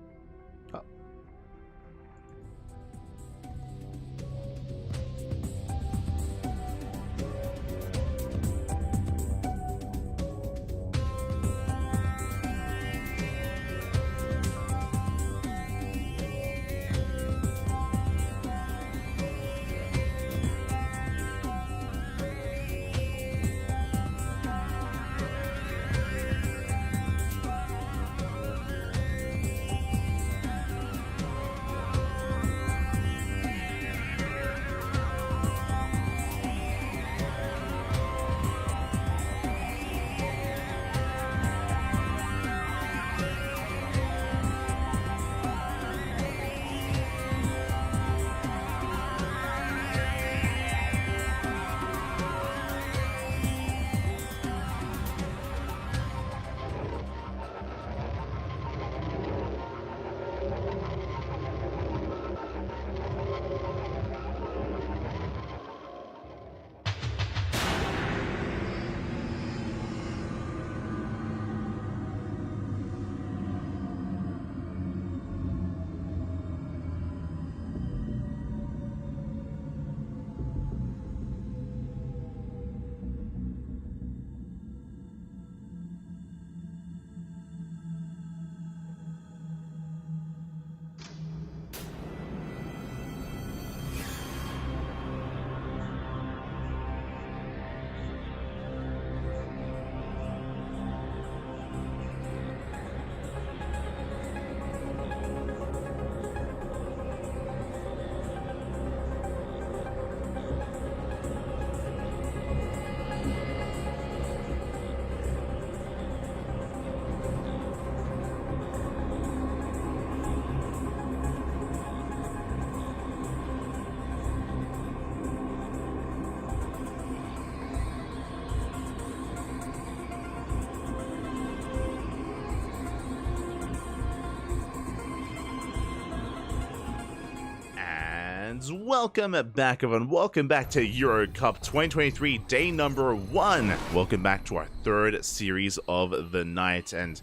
And welcome back, everyone. Welcome back to Euro Cup 2023, day number 1. Welcome back to our 3rd series of the night. And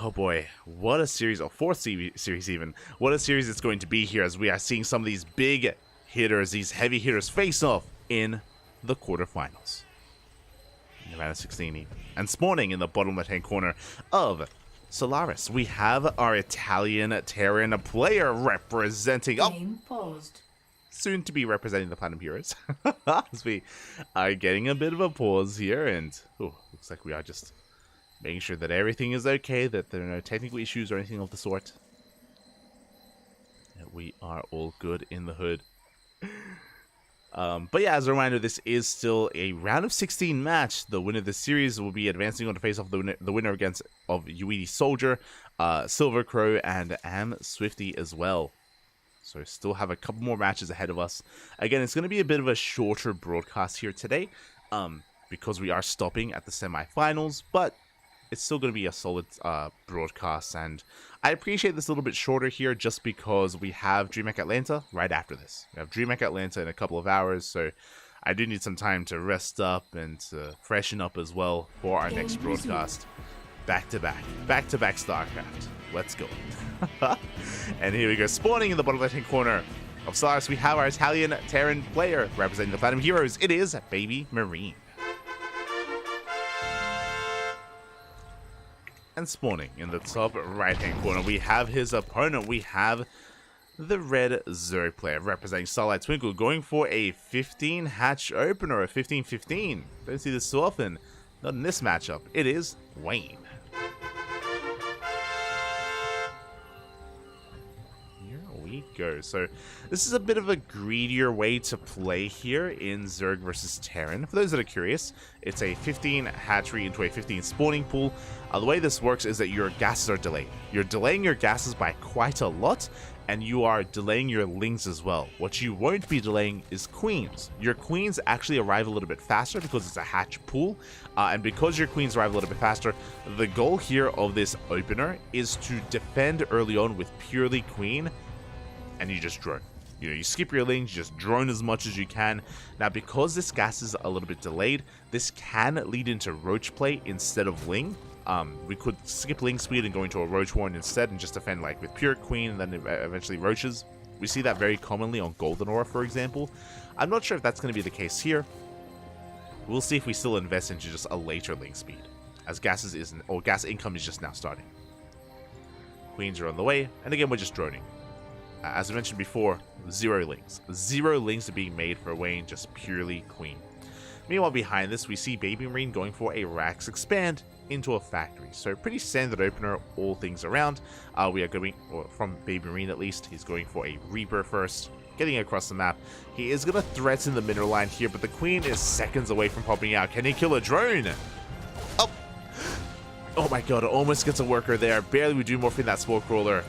oh boy, what a series, or 4th series even. What a series it's going to be here, as we are seeing some of these big hitters, these heavy hitters face off in the quarterfinals. In round of 16. And spawning in the bottom left-hand corner of Solaris, we have our Italian Terran player representing, soon to be representing the Platinum Heroes. As we are getting a bit of a pause here, and looks like we are just making sure that everything is okay, that there are no technical issues or anything of the sort. That we are all good in the hood. But yeah, as a reminder, this is still a round of 16 match. The winner of the series will be advancing on to face off the winner against of Uedi Soldier, Silver Crow, and Am Swifty as well. So still have a couple more matches ahead of us. Again, it's going to be a bit of a shorter broadcast here today, because we are stopping at the semifinals, but it's still going to be a solid broadcast, and I appreciate this a little bit shorter here just because we have DreamHack Atlanta right after this. We have DreamHack Atlanta in a couple of hours, so I do need some time to rest up and to freshen up as well for our next broadcast. Back-to-back StarCraft. Let's go. And here we go, spawning in the bottom left-hand corner of Solaris, we have our Italian Terran player representing the Platinum Heroes. It is Baby Marine. And spawning in the top right-hand corner, we have his opponent. We have the Red Zerg player representing Starlight Twinkle, going for a 15-hatch opener, a 15-15. Don't see this so often. Not in this matchup. It is Wayne. Here we go. So this is a bit of a greedier way to play here in Zerg versus Terran. For those that are curious, it's a 15 hatchery into a 15 spawning pool. The way this works is that your gases are delayed. You're delaying your gases by quite a lot, and you are delaying your lings as well. What you won't be delaying is queens. Your queens actually arrive a little bit faster because it's a hatch pool, and because your queens arrive a little bit faster, the goal here of this opener is to defend early on with purely queen, and you just drone. You know, you skip your lings, you just drone as much as you can. Now, because this gas is a little bit delayed, this can lead into roach play instead of ling. We could skip ling speed and go into a roach warren instead and just defend like with pure queen and then eventually roaches. We see that very commonly on Golden Aura, for example. I'm not sure if that's going to be the case here. We'll see if we still invest into just a later ling speed, as gas income is just now starting. Queens are on the way, and again, we're just droning. As I mentioned before, 0 lings. 0 lings are being made for Wayne, just purely queen. Meanwhile, behind this, we see Baby Marine going for a Rax Expand into a factory. So pretty standard opener, all things around. We are going, or from Baby Marine at least, he's going for a Reaper first, getting across the map. He is going to threaten the mineral line here, but the queen is seconds away from popping out. Can he kill a drone? Oh my god, almost gets a worker there. Barely we do morphing that Spore Crawler.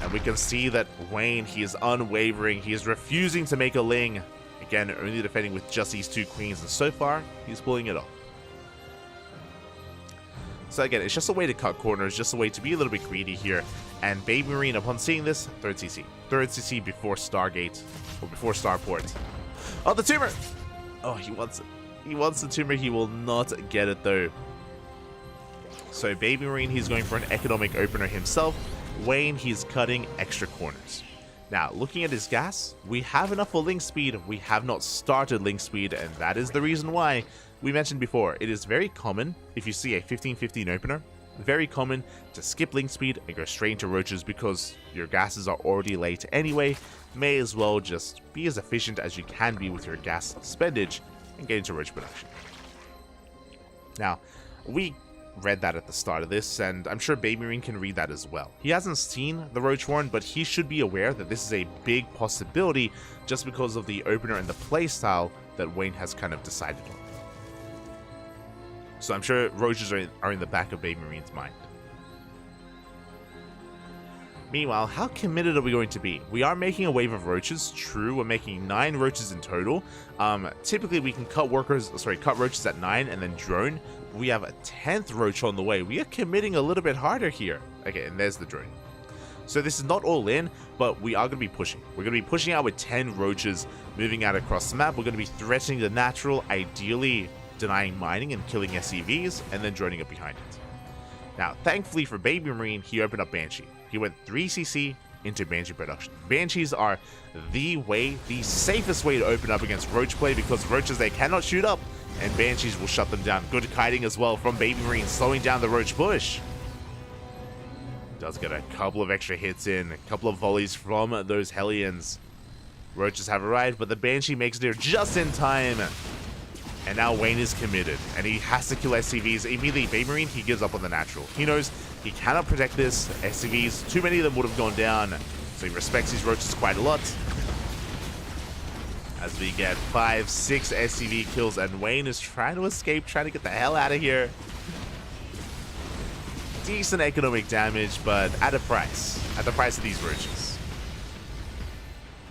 And we can see that Wayne, he is unwavering. He is refusing to make a ling. Again, only defending with just these 2 queens, and so far, he's pulling it off. So again, it's just a way to cut corners, just a way to be a little bit greedy here. And Baby Marine, upon seeing this, 3rd CC. 3rd CC before Stargate, or before Starport. Oh, the tumor! Oh, he wants it. He wants the tumor, he will not get it though. So Baby Marine, he's going for an economic opener himself. Wayne, he's cutting extra corners. Now, looking at his gas, we have enough for ling speed. We have not started ling speed, and that is the reason why. We mentioned before, it is very common, if you see a 15-15 opener, very common to skip ling speed and go straight into roaches because your gases are already late anyway. May as well just be as efficient as you can be with your gas spendage and get into roach production. Now, we read that at the start of this, and I'm sure Baby Marine can read that as well. He hasn't seen the roach warren, but he should be aware that this is a big possibility just because of the opener and the playstyle that Wayne has kind of decided on. So I'm sure roaches are in the back of Baby Marine's mind. Meanwhile, how committed are we going to be? We are making a wave of roaches. True, we're making 9 roaches in total. Typically, we can cut roaches at 9 and then drone. We have a 10th roach on the way. We are committing a little bit harder here. Okay, and there's the drone. So this is not all in, but we are going to be pushing. We're going to be pushing out with 10 roaches, moving out across the map. We're going to be threatening the natural, ideally denying mining and killing SCVs, and then joining up behind it. Now, thankfully for Baby Marine, he opened up Banshee. He went 3cc into Banshee production. Banshees are the safest way to open up against roach play, because roaches, they cannot shoot up, and Banshees will shut them down. Good kiting as well from Baby Marine, slowing down the roach push. Does get a couple of extra hits in, a couple of volleys from those Hellions. Roaches have arrived, but the Banshee makes it here just in time. And now Wayne is committed, and he has to kill SCVs. Immediately, Baby Marine, he gives up on the natural. He knows he cannot protect this. SCVs, too many of them would have gone down, so he respects these roaches quite a lot. As we get 5, 6 SCV kills, and Wayne is trying to escape, trying to get the hell out of here. Decent economic damage, but at a price. At the price of these roaches.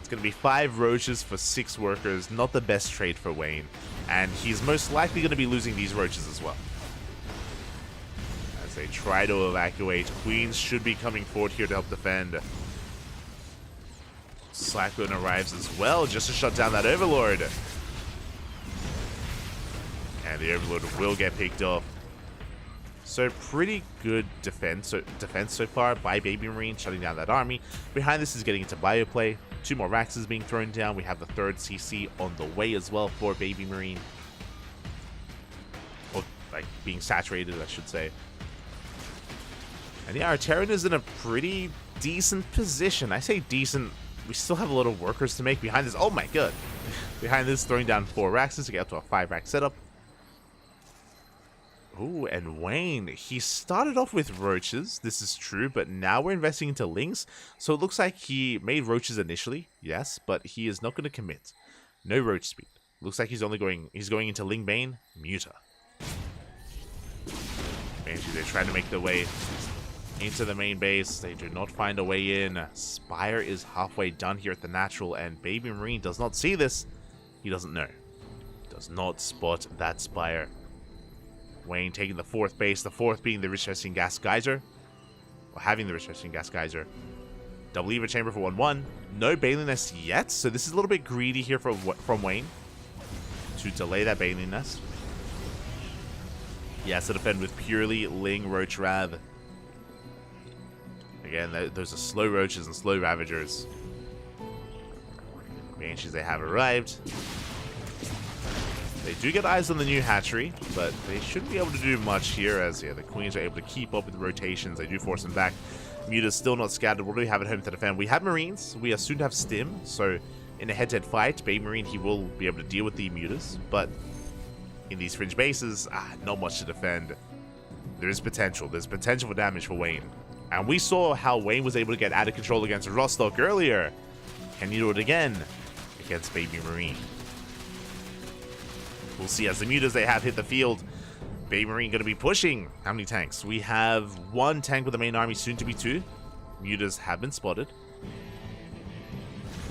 It's going to be 5 roaches for 6 workers. Not the best trade for Wayne. And he's most likely going to be losing these roaches as well. As they try to evacuate, Queens should be coming forward here to help defend. Slackbone arrives as well, just to shut down that Overlord. And the Overlord will get picked off. So pretty good defense so far by Baby Marine, shutting down that army. Behind this is getting into bioplay. 2 more Raxes being thrown down. We have the 3rd CC on the way as well for Baby Marine. Or, like, being saturated, I should say. And yeah, our Terran is in a pretty decent position. I say decent. We still have a lot of workers to make behind this. Oh my god. Behind this, throwing down 4 Raxes to get up to a 5 rack setup. Ooh, and Wayne, he started off with roaches, this is true, but now we're investing into lings, so it looks like he made roaches initially, yes, but he is not going to commit. No roach speed. Looks like he's going into Ling Bane, Muta. Banshee, they're trying to make their way into the main base. They do not find a way in. Spire is halfway done here at the natural, and Baby Marine does not see this. He doesn't know. Does not spot that Spire. Wayne taking the 4th base, the 4th being the Rich-Testing Gas Geyser. Or having the Rich-Testing Gas Geyser. Double Eva Chamber for 1-1. No Baleen Nest yet, so this is a little bit greedy here from Wayne. To delay that Baleen Nest. He has to defend with purely Ling Roach Rav. Again, those are slow Roaches and slow Ravagers. Banshees, they have arrived. They do get eyes on the new hatchery, but they shouldn't be able to do much here, as yeah, the Queens are able to keep up with the rotations. They do force them back. Muta's still not scattered. What do we have at home to defend? We have Marines. We are soon to have Stim, so in a head-to-head fight, Baby Marine, he will be able to deal with the Mutas, but in these fringe bases, not much to defend. There is potential. There's potential for damage for Wayne. And we saw how Wayne was able to get out of control against Rostock earlier. Can he do it again against Baby Marine? We'll see as the Mutas they have hit the field. Baby Marine going to be pushing. How many tanks? We have 1 tank with the main army, soon to be 2. Mutas have been spotted.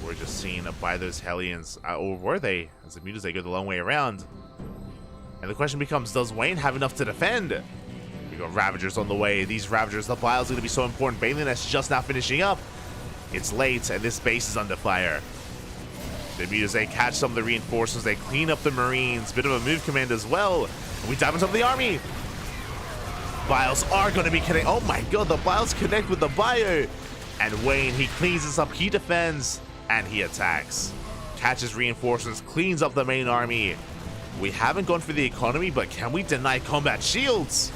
We're just seen by those Hellions. Or were they? As the Mutas, they go the long way around. And the question becomes, does Wayne have enough to defend? We got Ravagers on the way. These Ravagers, the Biles are going to be so important. Baleen Nest just now finishing up. It's late, and this base is under fire. The Mutas, they catch some of the reinforcements. They clean up the Marines. Bit of a move command as well. And we dive on top of the army. Biles are going to be connected. Oh my god, the Biles connect with the Bio. And Wayne, he cleans this up. He defends, and he attacks. Catches reinforcements, cleans up the main army. We haven't gone for the economy, but can we deny combat shields?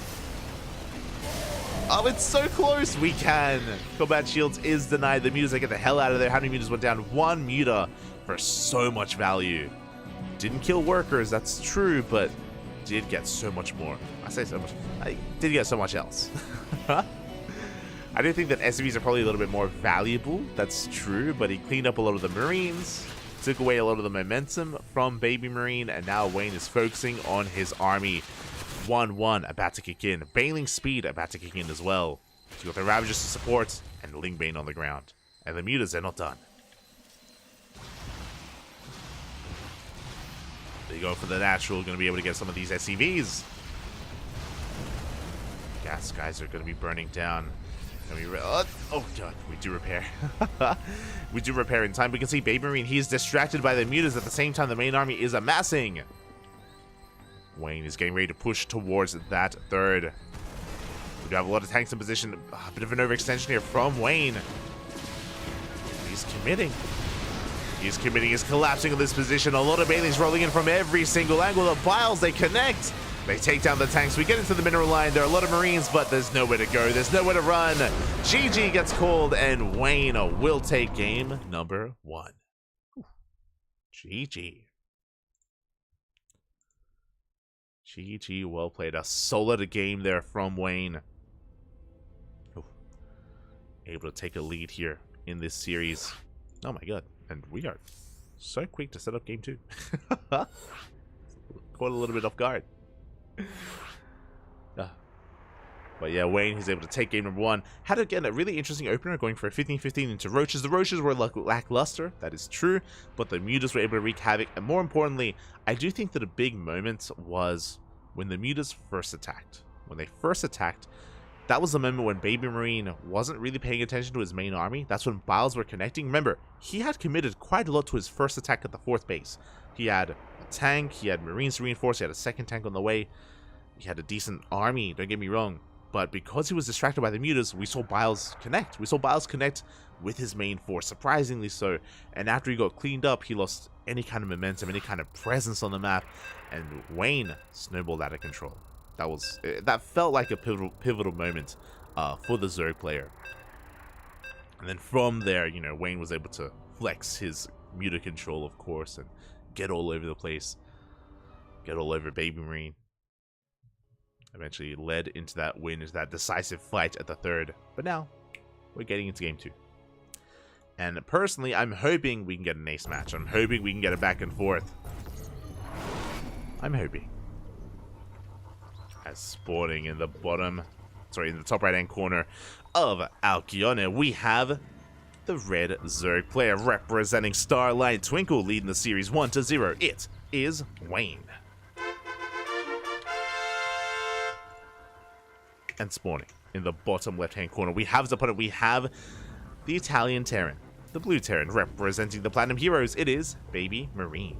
Oh, it's so close. We can. Combat shields is denied. The Mutas, they get the hell out of there. How many Mutas went down? 1 Muta for so much value. Didn't kill workers, that's true, but did get so much more. I say so much. I did get so much else. I do think that SCVs are probably a little bit more valuable. That's true, but he cleaned up a lot of the Marines, took away a lot of the momentum from Baby Marine, and now Wayne is focusing on his army. 1-1 about to kick in. Baneling speed about to kick in as well. So you got the Ravagers to support, and Ling Bane on the ground. And the Mutas, they're not done. They go for the natural, going to be able to get some of these SCVs. Gas guys are going to be burning down. Oh god, we do repair. We do repair in time. We can see Baby Marine, he's distracted by the mutas at the same time the main army is amassing. Wayne is getting ready to push towards that third. We do have a lot of tanks in position. A bit of an overextension here from Wayne. He's committing. He's committing. He's collapsing in this position. A lot of Baileys rolling in from every single angle. The Biles, they connect. They take down the tanks. We get into the mineral line. There are a lot of Marines, but there's nowhere to go. There's nowhere to run. GG gets called, and Wayne will take game number 1. GG. GG, well played. A solid game there from Wayne. Able to take a lead here in this series. Oh my god. And we are so quick to set up game 2. Caught a little bit off guard. But yeah, Wayne, he's able to take game number 1. Had, again, a really interesting opener going for a 15-15 into Roaches. The Roaches were lackluster, that is true, but the Mutas were able to wreak havoc. And more importantly, I do think that a big moment was when the Mutas first attacked. When they first attacked, that was the moment when Baby Marine wasn't really paying attention to his main army. That's when Biles were connecting. Remember, he had committed quite a lot to his first attack at the 4th base. He had a tank, he had Marines to reinforce, he had a second tank on the way. He had a decent army, don't get me wrong. But because he was distracted by the mutas, we saw Biles connect. We saw Biles connect with his main force, surprisingly so. And after he got cleaned up, he lost any kind of momentum, any kind of presence on the map. And Wayne snowballed out of control. That felt like a pivotal moment for the Zerg player. And then from there, you know, Wayne was able to flex his muta control, of course, and get all over the place. Get all over Baby Marine. Eventually led into that win, into that decisive fight at the 3rd. But now, we're getting into game 2. And personally, I'm hoping we can get an ace match. I'm hoping we can get it back and forth. I'm hoping. As spawning in the in the top right-hand corner of Alcyone, we have the red Zerg player representing Starlight Twinkle, leading the series 1-0. It is Wayne. And spawning in the bottom left-hand corner, we have his opponent. We have the Italian Terran, the blue Terran, representing the Platinum Heroes. It is Baby Marine.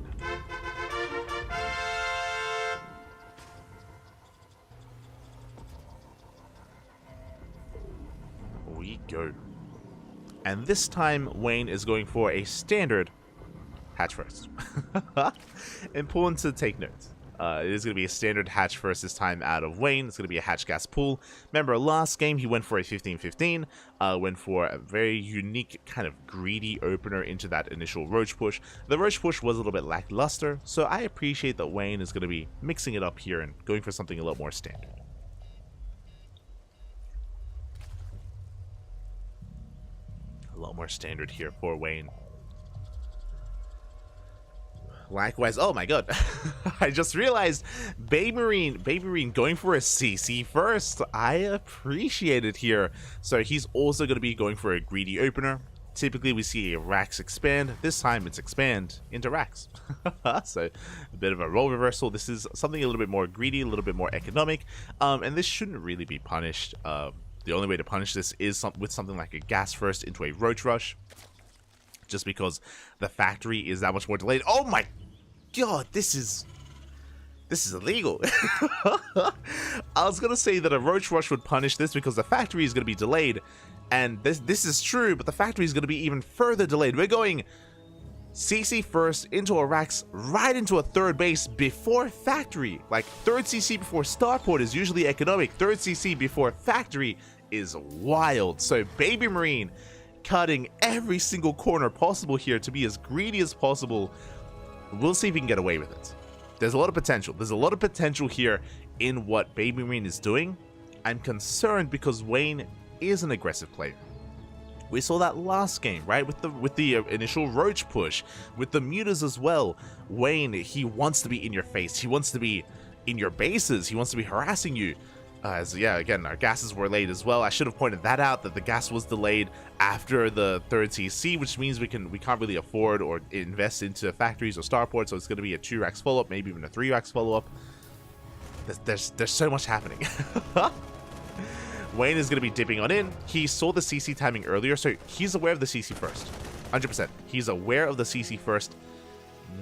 We go. And this time, Wayne is going for a standard hatch first. Important to take note. It is going to be a standard hatch first this time out of Wayne. It's going to be a hatch gas pool. Remember, last game he went for a 15-15. Went for a very unique kind of greedy opener into that initial Roach push. The Roach push was a little bit lackluster, so I appreciate that Wayne is going to be mixing it up here and going for something a lot more standard. A lot more standard here for Wayne. Likewise, oh my god, I just realized Baby Marine going for a CC first. I appreciate it here. So he's also going to be going for a greedy opener. Typically we see a Rax expand. This time it's expand into Rax. So a bit of a role reversal. This is something a little bit more greedy, a little bit more economic. And this shouldn't really be punished. The only way to punish this is with something like a gas first into a Roach rush. Just because the factory is that much more delayed. Oh my god, this is illegal. I was gonna say that a Roach rush would punish this because the factory is gonna be delayed, and this is true, but the factory is gonna be even further delayed. We're going CC first into a Rax right into a 3rd base before factory. Like 3rd CC before starport is usually economic. 3rd CC before factory is wild. So Baby Marine cutting every single corner possible here to be as greedy as possible. We'll see if we can get away with it. There's a lot of potential. There's a lot of potential here in what Baby Marine is doing. I'm concerned because Wayne is an aggressive player. We saw that last game, right? With the initial Roach push, with the mutas as well. Wayne, he wants to be in your face. He wants to be in your bases. He wants to be harassing you. Yeah, again, our gases were late as well. I should have pointed that out, that the gas was delayed after the 3rd CC, which means we can't really afford or invest into factories or starports, so it's going to be a 2 Rax follow-up, maybe even a 3 Rax follow-up. There's so much happening. Wayne is going to be dipping on in. He saw the CC timing earlier, so he's aware of the CC first. 100%. He's aware of the CC first,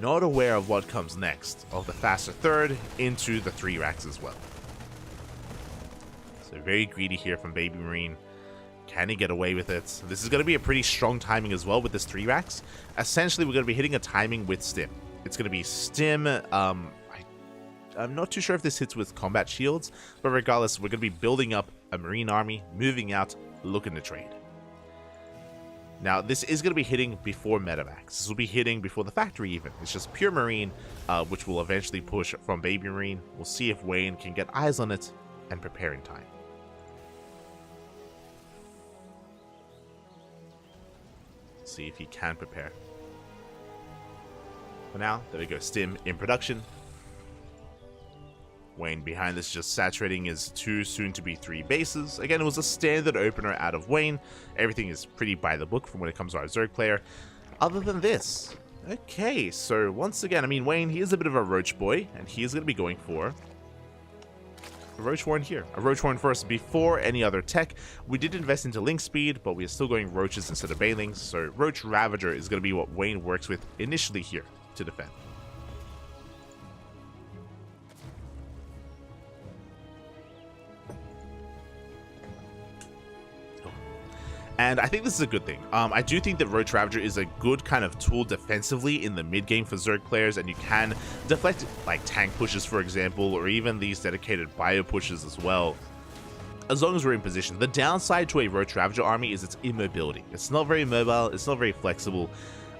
not aware of what comes next, of the faster third into the 3 racks as well. So very greedy here from Baby Marine. Can he get away with it? This is going to be a pretty strong timing as well with this 3 racks. Essentially, we're going to be hitting a timing with Stim. It's going to be Stim. I'm not too sure if this hits with combat shields, but regardless, we're going to be building up a Marine army, moving out, looking to trade. Now, this is going to be hitting before medevacs. This will be hitting before the factory even. It's just pure Marine, which will eventually push from Baby Marine. We'll see if Wayne can get eyes on it and prepare in time. See if he can prepare. For now, there we go. Stim in production. Wayne behind this just saturating his 2 soon-to-be 3 bases. Again, it was a standard opener out of Wayne. Everything is pretty by the book from when it comes to our Zerg player. Other than this. Okay, so once again, I mean, Wayne, he is a bit of a roach boy, and he is going to be going for a roach warren here. A roach warren first before any other tech. We did invest into link speed, but we are still going roaches instead of banelings, so Roach Ravager is going to be what Wayne works with initially here to defend. And I think this is a good thing. I do think that Roach Ravager is a good kind of tool defensively in the mid game for Zerg players, and you can deflect like tank pushes, for example, or even these dedicated bio pushes as well, as long as we're in position. The downside to a Roach Ravager army is its immobility. It's not very mobile, it's not very flexible.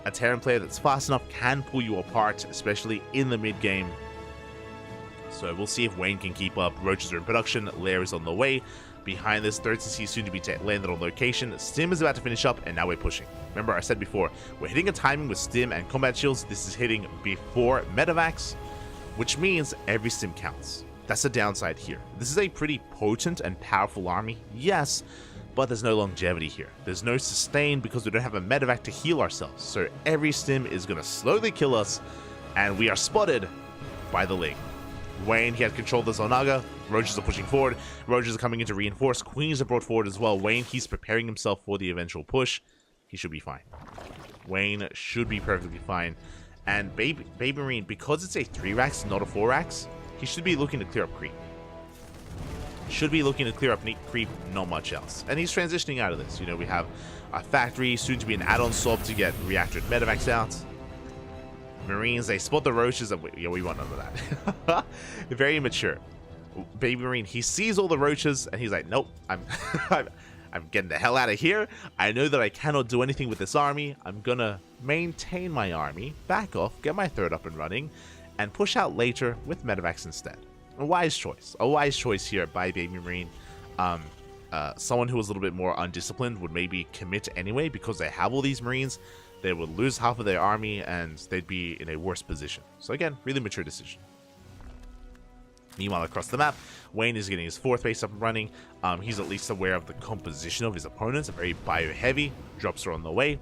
A Terran player that's fast enough can pull you apart, especially in the mid game. So we'll see if Wayne can keep up. Roaches are in production, Lair is on the way. Behind this, 3rd CC soon to be landed on location. Stim is about to finish up, and now we're pushing. Remember, I said before, we're hitting a timing with Stim and combat shields. This is hitting before medevacs, which means every Stim counts. That's the downside here. This is a pretty potent and powerful army, yes, but there's no longevity here. There's no sustain because we don't have a medevac to heal ourselves. So every Stim is going to slowly kill us, and we are spotted by the Ling. Wayne, he had control of the Zonaga. Roaches are pushing forward. Roaches are coming in to reinforce. Queens are brought forward as well. Wayne, he's preparing himself for the eventual push. He should be fine. Wayne should be perfectly fine. And Baby Marine, because it's a 3 racks, not a 4 racks, he should be looking to clear up creep. Should be looking to clear up creep, not much else. And he's transitioning out of this. You know, we have a factory, soon to be an add-on swap to get reactor and medevacs out. Marines, they spot the roaches, and we want none of that. Very immature. Baby Marine, he sees all the roaches, and he's like, nope, I'm getting the hell out of here. I know that I cannot do anything with this army. I'm gonna maintain my army, back off, get my 3rd up and running, and push out later with medevacs instead. A wise choice. A wise choice here by Baby Marine. Someone who was a little bit more undisciplined would maybe commit anyway because they have all these Marines. They would lose half of their army, and they'd be in a worse position. So again, really mature decision. Meanwhile, across the map, Wayne is getting his 4th base up and running. He's at least aware of the composition of his opponents, a very bio-heavy. Drops are on the way.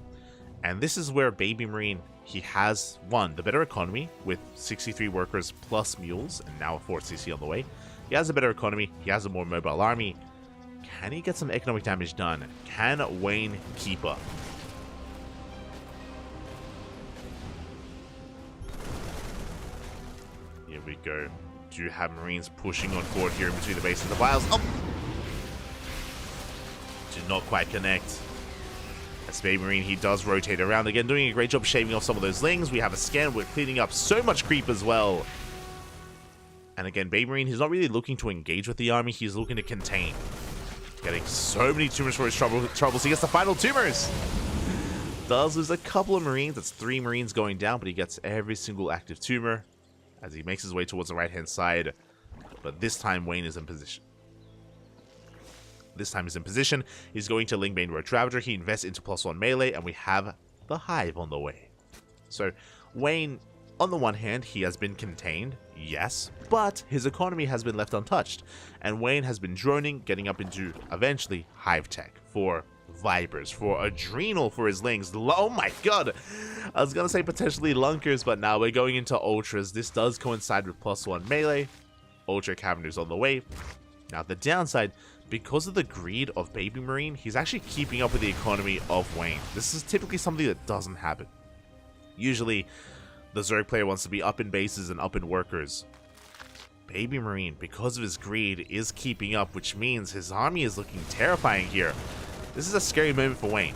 And this is where Baby Marine, he has, 1, the better economy, with 63 workers plus mules, and now a 4th CC on the way. He has a better economy, he has a more mobile army. Can he get some economic damage done? Can Wayne keep up? Here we go. Do have Marines pushing on forward here in between the base and the vials. Oh! Did not quite connect. As Baby Marine, he does rotate around again, doing a great job shaving off some of those lings. We have a scan. We're cleaning up so much creep as well. And again, Baby Marine, he's not really looking to engage with the army. He's looking to contain. Getting so many tumors for his troubles. He gets the final tumors. Does lose a couple of Marines. That's 3 Marines going down, but he gets every single active tumor as he makes his way towards the right-hand side. But this time, Wayne is in position. This time he's in position. He's going to Lingbane Roach Ravager. He invests into +1 melee, and we have the Hive on the way. So, Wayne, on the one hand, he has been contained, yes, but his economy has been left untouched. And Wayne has been droning, getting up into, eventually, Hive Tech for Vipers, for Adrenal for his Lings. Oh my god! I was gonna say potentially Lunkers, but now we're going into Ultras. This does coincide with +1 melee. Ultra Caverner's on the way. Now, the downside, because of the greed of Baby Marine, he's actually keeping up with the economy of Wayne. This is typically something that doesn't happen. Usually, the Zerg player wants to be up in bases and up in workers. Baby Marine, because of his greed, is keeping up, which means his army is looking terrifying here. This is a scary moment for Wayne.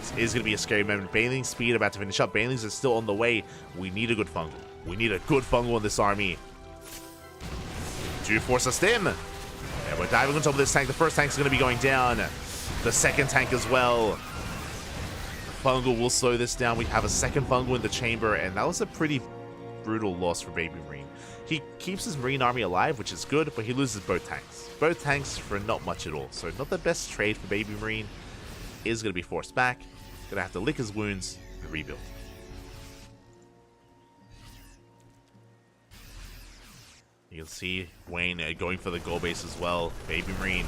This is going to be a scary moment. Baneling speed about to finish up. Banelings are still on the way. We need a good fungal. We need a good fungal in this army to force us in. And we're diving on top of this tank. The first tank is going to be going down. The second tank as well. The fungal will slow this down. We have a second fungal in the chamber, and that was a pretty brutal loss for Baby Marine. He keeps his Marine army alive, which is good, but he loses both tanks. Both tanks for not much at all. So not the best trade for Baby Marine. Is going to be forced back. Going to have to lick his wounds and rebuild. You can see Wayne going for the goal base as well. Baby Marine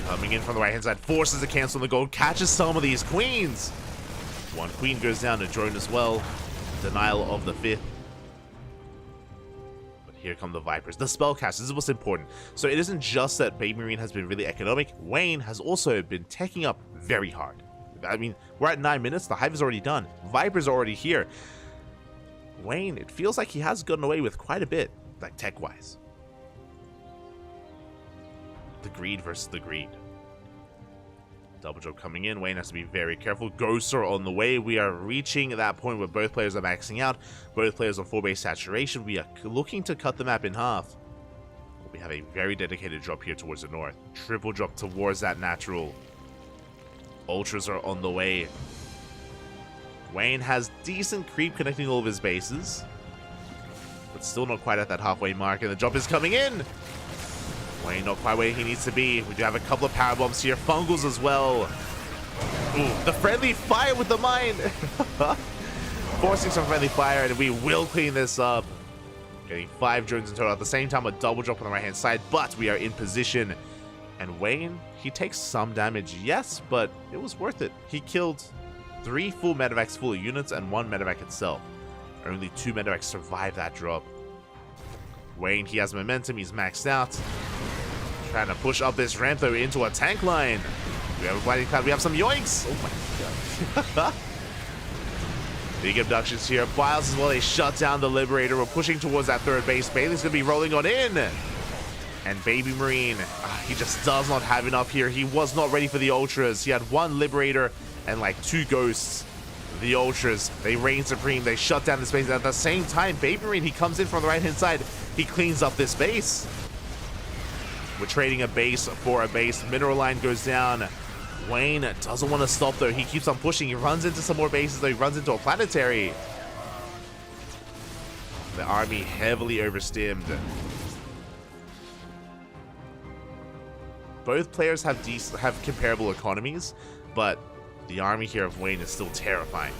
coming in from the right-hand side. Forces to cancel the gold. Catches some of these queens. One queen goes down to drone as well. Denial of the fifth. But here come the Vipers. The spellcasters. This is what's important. So it isn't just that Baby Marine has been really economic. Wayne has also been teching up very hard. I mean, we're at 9 minutes. The hive is already done. Vipers are already here. Wayne, it feels like he has gotten away with quite a bit. Like tech-wise. The greed versus the greed. Double job coming in. Wayne has to be very careful. Ghosts are on the way. We are reaching that point where both players are maxing out. Both players on 4-base saturation. We are looking to cut the map in half. We have a very dedicated drop here towards the north. Triple drop towards that natural. Ultras are on the way. Wayne has decent creep connecting all of his bases. But still not quite at that halfway mark, and the drop is coming in. Wayne not quite where he needs to be. We do have a couple of power bombs here. Fungals as well. Ooh, the friendly fire with the mine. Forcing some friendly fire, and we will clean this up. Getting 5 drones in total. At the same time, a double drop on the right-hand side, but we are in position. And Wayne, he takes some damage, yes, but it was worth it. He killed 3 full medevacs full units and 1 medevac itself. Only 2 medevacs survive that drop. Wayne, he has momentum. He's maxed out. Trying to push up this ramp, though, into a tank line. We have a Blinding Cloud. We have some yoinks. Oh, my God. Big abductions here. Biles as well. They shut down the Liberator. We're pushing towards that third base. Bailey's going to be rolling on in. And Baby Marine, he just does not have enough here. He was not ready for the Ultras. He had 1 Liberator and like 2 Ghosts. The Ultras, they reign supreme. They shut down this base. At the same time, Baby Marine, he comes in from the right-hand side. He cleans up this base. We're trading a base for a base. Mineral line goes down. Wayne doesn't want to stop, though. He keeps on pushing. He runs into some more bases, though. He runs into a planetary. The army heavily overstimmed. Both players have comparable economies, but the army here of Wayne is still terrifying.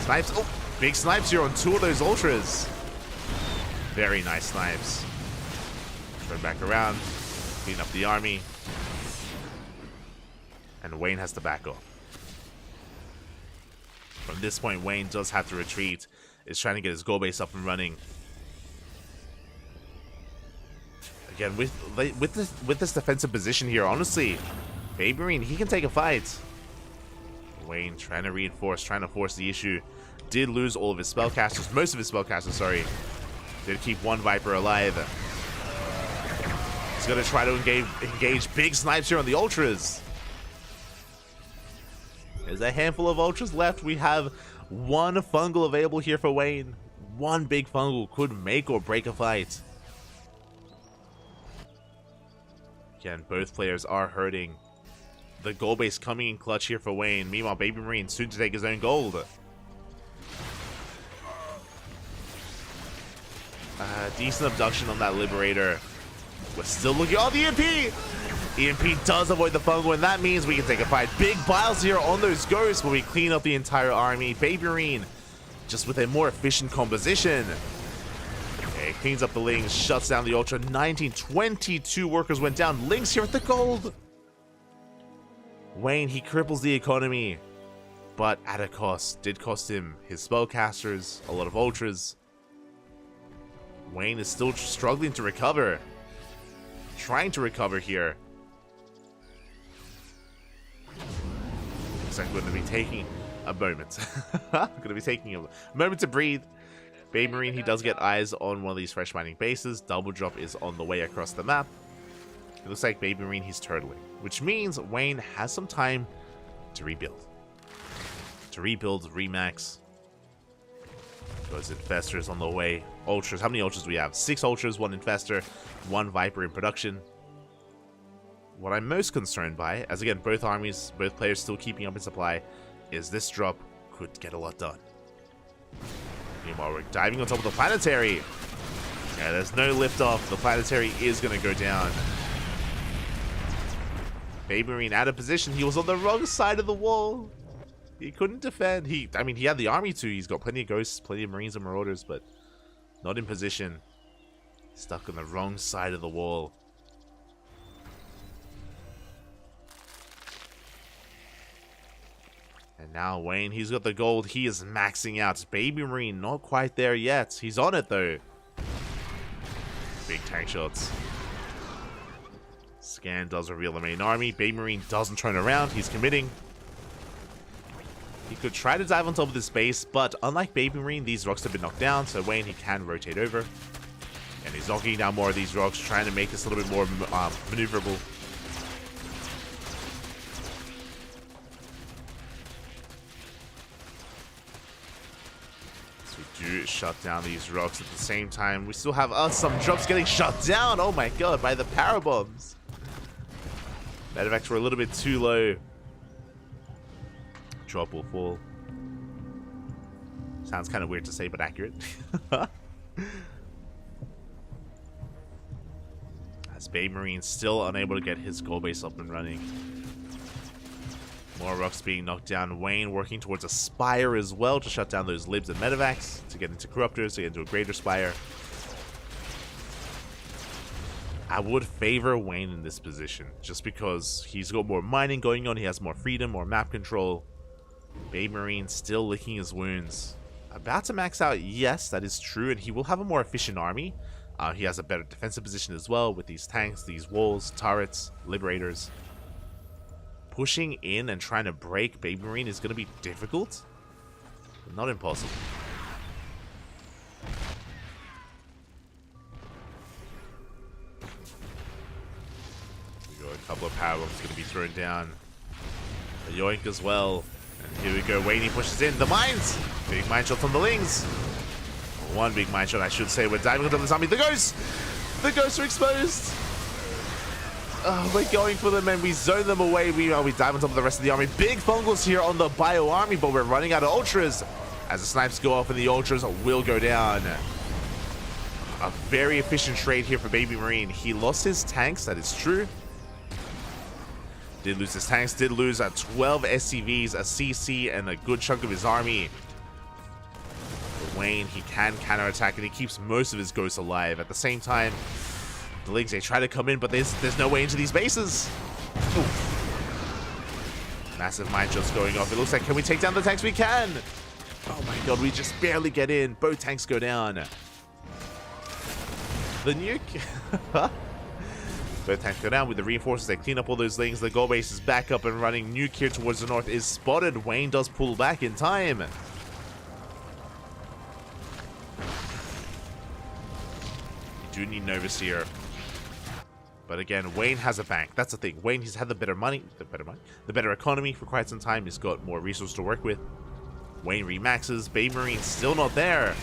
Snipes. Oh, big snipes here on 2 of those Ultras. Very nice snipes. Turn back around. Clean up the army. And Wayne has to back off. From this point, Wayne does have to retreat. Is trying to get his goal base up and running. Again, with this defensive position here, honestly, Baby Marine, he can take a fight. Wayne trying to reinforce, trying to force the issue. Did lose all of his spellcasters, most of his spellcasters, sorry. Did keep 1 Viper alive. He's going to try to engage big snipes here on the Ultras. There's a handful of Ultras left. We have 1 fungal available here for Wayne. 1 big fungal could make or break a fight. Again, both players are hurting. The goal base coming in clutch here for Wayne. Meanwhile, Baby Marine soon to take his own gold. Decent abduction on that Liberator. We're still looking. Oh, the EMP! EMP does avoid the fungal, and that means we can take a fight. Big Biles here on those Ghosts, where we clean up the entire army. Baby Marine, just with a more efficient composition. Okay, cleans up the Lings, shuts down the Ultra. 1922 workers went down. Lings here with the gold. Wayne, he cripples the economy, but at a cost. Did cost him his spellcasters, a lot of Ultras. Wayne is still struggling to recover. trying to recover here. Looks like we're going to be taking a moment. Going to be taking a moment to breathe. Baby Marine, he does get eyes on one of these fresh mining bases. Double drop is on the way across the map. It looks like Baby Marine, he's turtling, which means Wayne has some time to rebuild. Remax. Those Infestors on the way. Ultras. How many Ultras do we have? 6 Ultras, 1 Infestor, 1 Viper in production. What I'm most concerned by, as again, both armies, both players still keeping up in supply, is this drop could get a lot done. Meanwhile, we're diving on top of the Planetary. Yeah, there's no liftoff. The Planetary is going to go down. Baby Marine out of position. He was on the wrong side of the wall. He couldn't defend. I mean, he had the army too. He's got plenty of ghosts, plenty of Marines and Marauders, but not in position. Stuck on the wrong side of the wall. And now Wayne, he's got the gold. He is maxing out. Baby Marine, not quite there yet. He's on it though. Big tank shots. Scan does reveal the main army. Baby Marine doesn't turn around. He's committing. He could try to dive on top of this base, but unlike Baby Marine, these rocks have been knocked down, so Wayne, he can rotate over. And he's knocking down more of these rocks, trying to make this a little bit more maneuverable. So we do shut down these rocks at the same time. We still have some drops getting shut down, oh my god, by the power bombs. Medevacs were a little bit too low. Drop will fall. Sounds kind of weird to say, but accurate. As Baby Marine still unable to get his goal base up and running. More rocks being knocked down. Wayne working towards a spire as well to shut down those libs and medevacs, to get into corruptors, to get into a greater spire. I would favor Wayne in this position, just because he's got more mining going on, he has more freedom, more map control. Baby Marine still licking his wounds. About to max out, yes, that is true, and he will have a more efficient army. He has a better defensive position as well with these tanks, these walls, turrets, liberators. Pushing in and trying to break Baby Marine is going to be difficult, but not impossible. We got a couple of power bombs going to be thrown down. A yoink as well. And here we go, Wayne, he pushes in. The mines! Big mine shot from the Lings. One big mine shot, I should say. We're diving onto this army. The ghosts! The ghosts are exposed! Oh, we're going for them and we zone them away. We dive on top of the rest of the army. Big fungals here on the bio army, but we're running out of ultras. As the snipes go off and the ultras will go down. A very efficient trade here for Baby Marine. He lost his tanks, that is true. Did lose his tanks, did lose 12 SCVs, a CC, and a good chunk of his army. But Wayne, he can counterattack and he keeps most of his ghosts alive. At the same time, the Lings, they try to come in, but there's no way into these bases. Ooh. Massive mine shots going off. It looks like, can we take down the tanks? We can! Oh my god, we just barely get in. Both tanks go down. The nuke... Both tanks go down with the reinforcements. They clean up all those Lings. The goal base is back up and running. Nuke here towards the north is spotted. Wayne does pull back in time. Do need Novus here. But again, Wayne has a bank. That's the thing. Wayne, he's had the better money, the better economy for quite some time. He's got more resources to work with. Wayne remaxes. Baby Marine's still not there.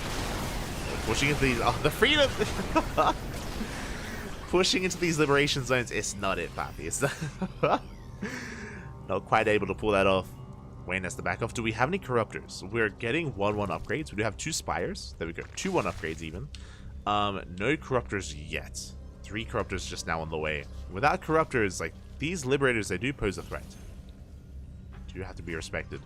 Pushing into these... Oh, the freedom! Pushing into these liberation zones, it's not it, papi. It's not quite able to pull that off. Wayne has to back off. Do we have any corruptors? We're getting 1-1 upgrades. We do have 2 spires. There we go. 2-1 upgrades even. No corruptors yet. 3 corruptors just now on the way. Without corruptors, like, these liberators, they do pose a threat. Do have to be respected.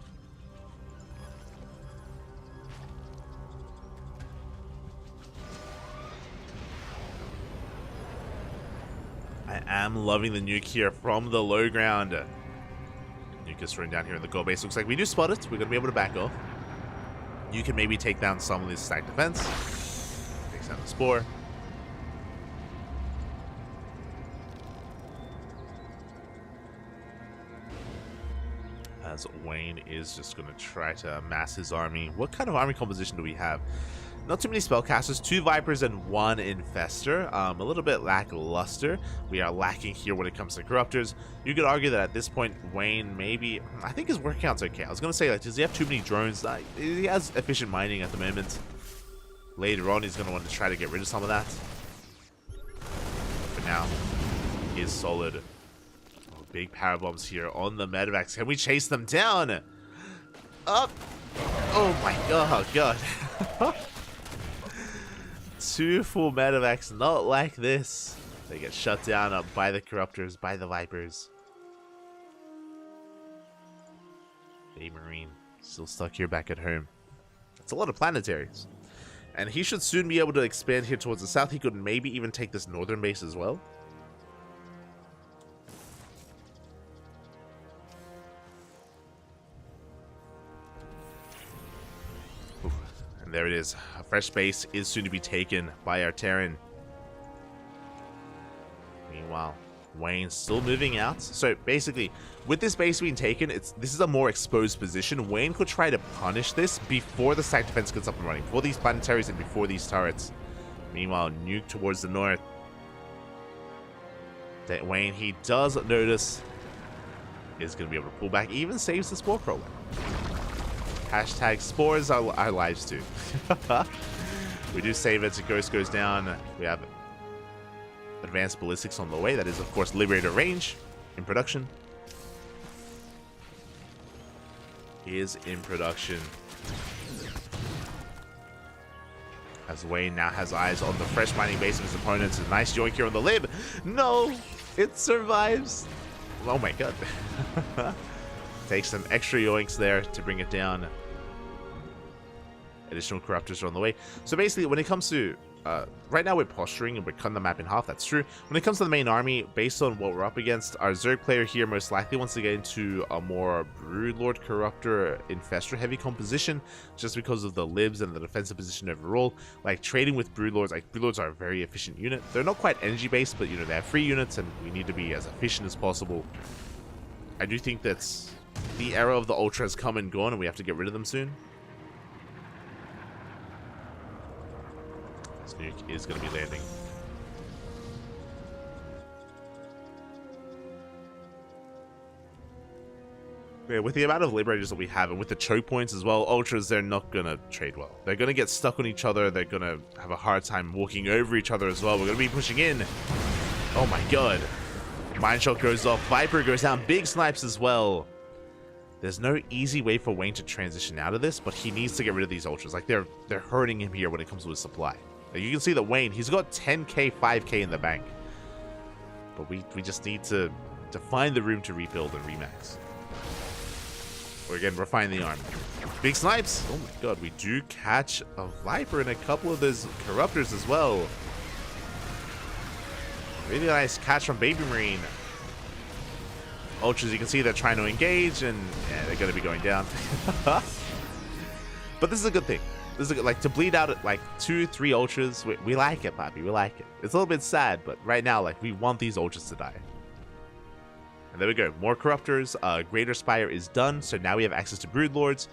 I am loving the nuke here from the low ground. Nuke is thrown down here in the goal base. Looks like we do spot it. We're going to be able to back off. You can maybe take down some of this stack defense. Takes down the Spore. as Wayne is just going to try to amass his army. What kind of army composition do we have? Not too many spellcasters, 2 Vipers and 1 Infestor. A little bit lackluster. We are lacking here when it comes to Corruptors. You could argue that at this point, Wayne maybe... I think his work count's okay. I was going to say, like, does he have too many drones? He has efficient mining at the moment. Later on, he's going to want to try to get rid of some of that. For now, he is solid. Oh, big power bombs here on the medevacs. Can we chase them down? Up! Oh my god. 2 full medevacs, not like this. They get shut down by the Corruptors, by the Vipers. Bay Marine still stuck here back at home. That's a lot of planetaries. And he should soon be able to expand here towards the south. He could maybe even take this northern base as well. Ooh, and there it is. A fresh base is soon to be taken by our Terran. Meanwhile, Wayne's still moving out. So basically, with this base being taken, this is a more exposed position. Wayne could try to punish this before the stack defense gets up and running, before these planetaries and before these turrets. Meanwhile, nuke towards the north. That Wayne, he does notice, is going to be able to pull back, even saves the spore crawler. Hashtag spores our lives too. We do save it. Ghost goes down. We have advanced ballistics on the way. That is, of course, Liberator range in production. He is in production. As Wayne now has eyes on the fresh mining base of his opponents. A nice yoink here on the lib. No! It survives. Oh my god. Takes some extra yoinks there to bring it down. Additional Corruptors are on the way. So basically, when it comes to... right now we're posturing and we're cutting the map in half, that's true. When it comes to the main army, based on what we're up against, our Zerg player here most likely wants to get into a more Broodlord Corruptor Infestor heavy composition, just because of the libs and the defensive position overall. Like trading with Broodlords, like Broodlords are a very efficient unit. They're not quite energy based, but you know, they have free units and we need to be as efficient as possible. I do think that's the era of the Ultra has come and gone and we have to get rid of them soon. Nuke is going to be landing. Yeah, with the amount of Liberators that we have and with the choke points as well, Ultras, they're not going to trade well. They're going to get stuck on each other. They're going to have a hard time walking over each other as well. We're going to be pushing in. Oh my god. Mine Shot goes off. Viper goes down. Big snipes as well. There's no easy way for Wayne to transition out of this, but he needs to get rid of these Ultras. Like, they're hurting him here when it comes to his supply. You can see that Wayne, he's got 10k, 5k in the bank. But we just need to find the room to rebuild and remax. Or again, refine the army. Big snipes! Oh my god, we do catch a Viper and a couple of those Corruptors as well. Really nice catch from Baby Marine. Ultras, you can see they're trying to engage, and yeah, they're going to be going down. But this is a good thing. This is like to bleed out at like 2-3 Ultras. We like it, Poppy. We like it. It's a little bit sad, but right now, like, we want these Ultras to die. And there we go. More Corruptors. Greater Spire is done, so now we have access to Broodlords.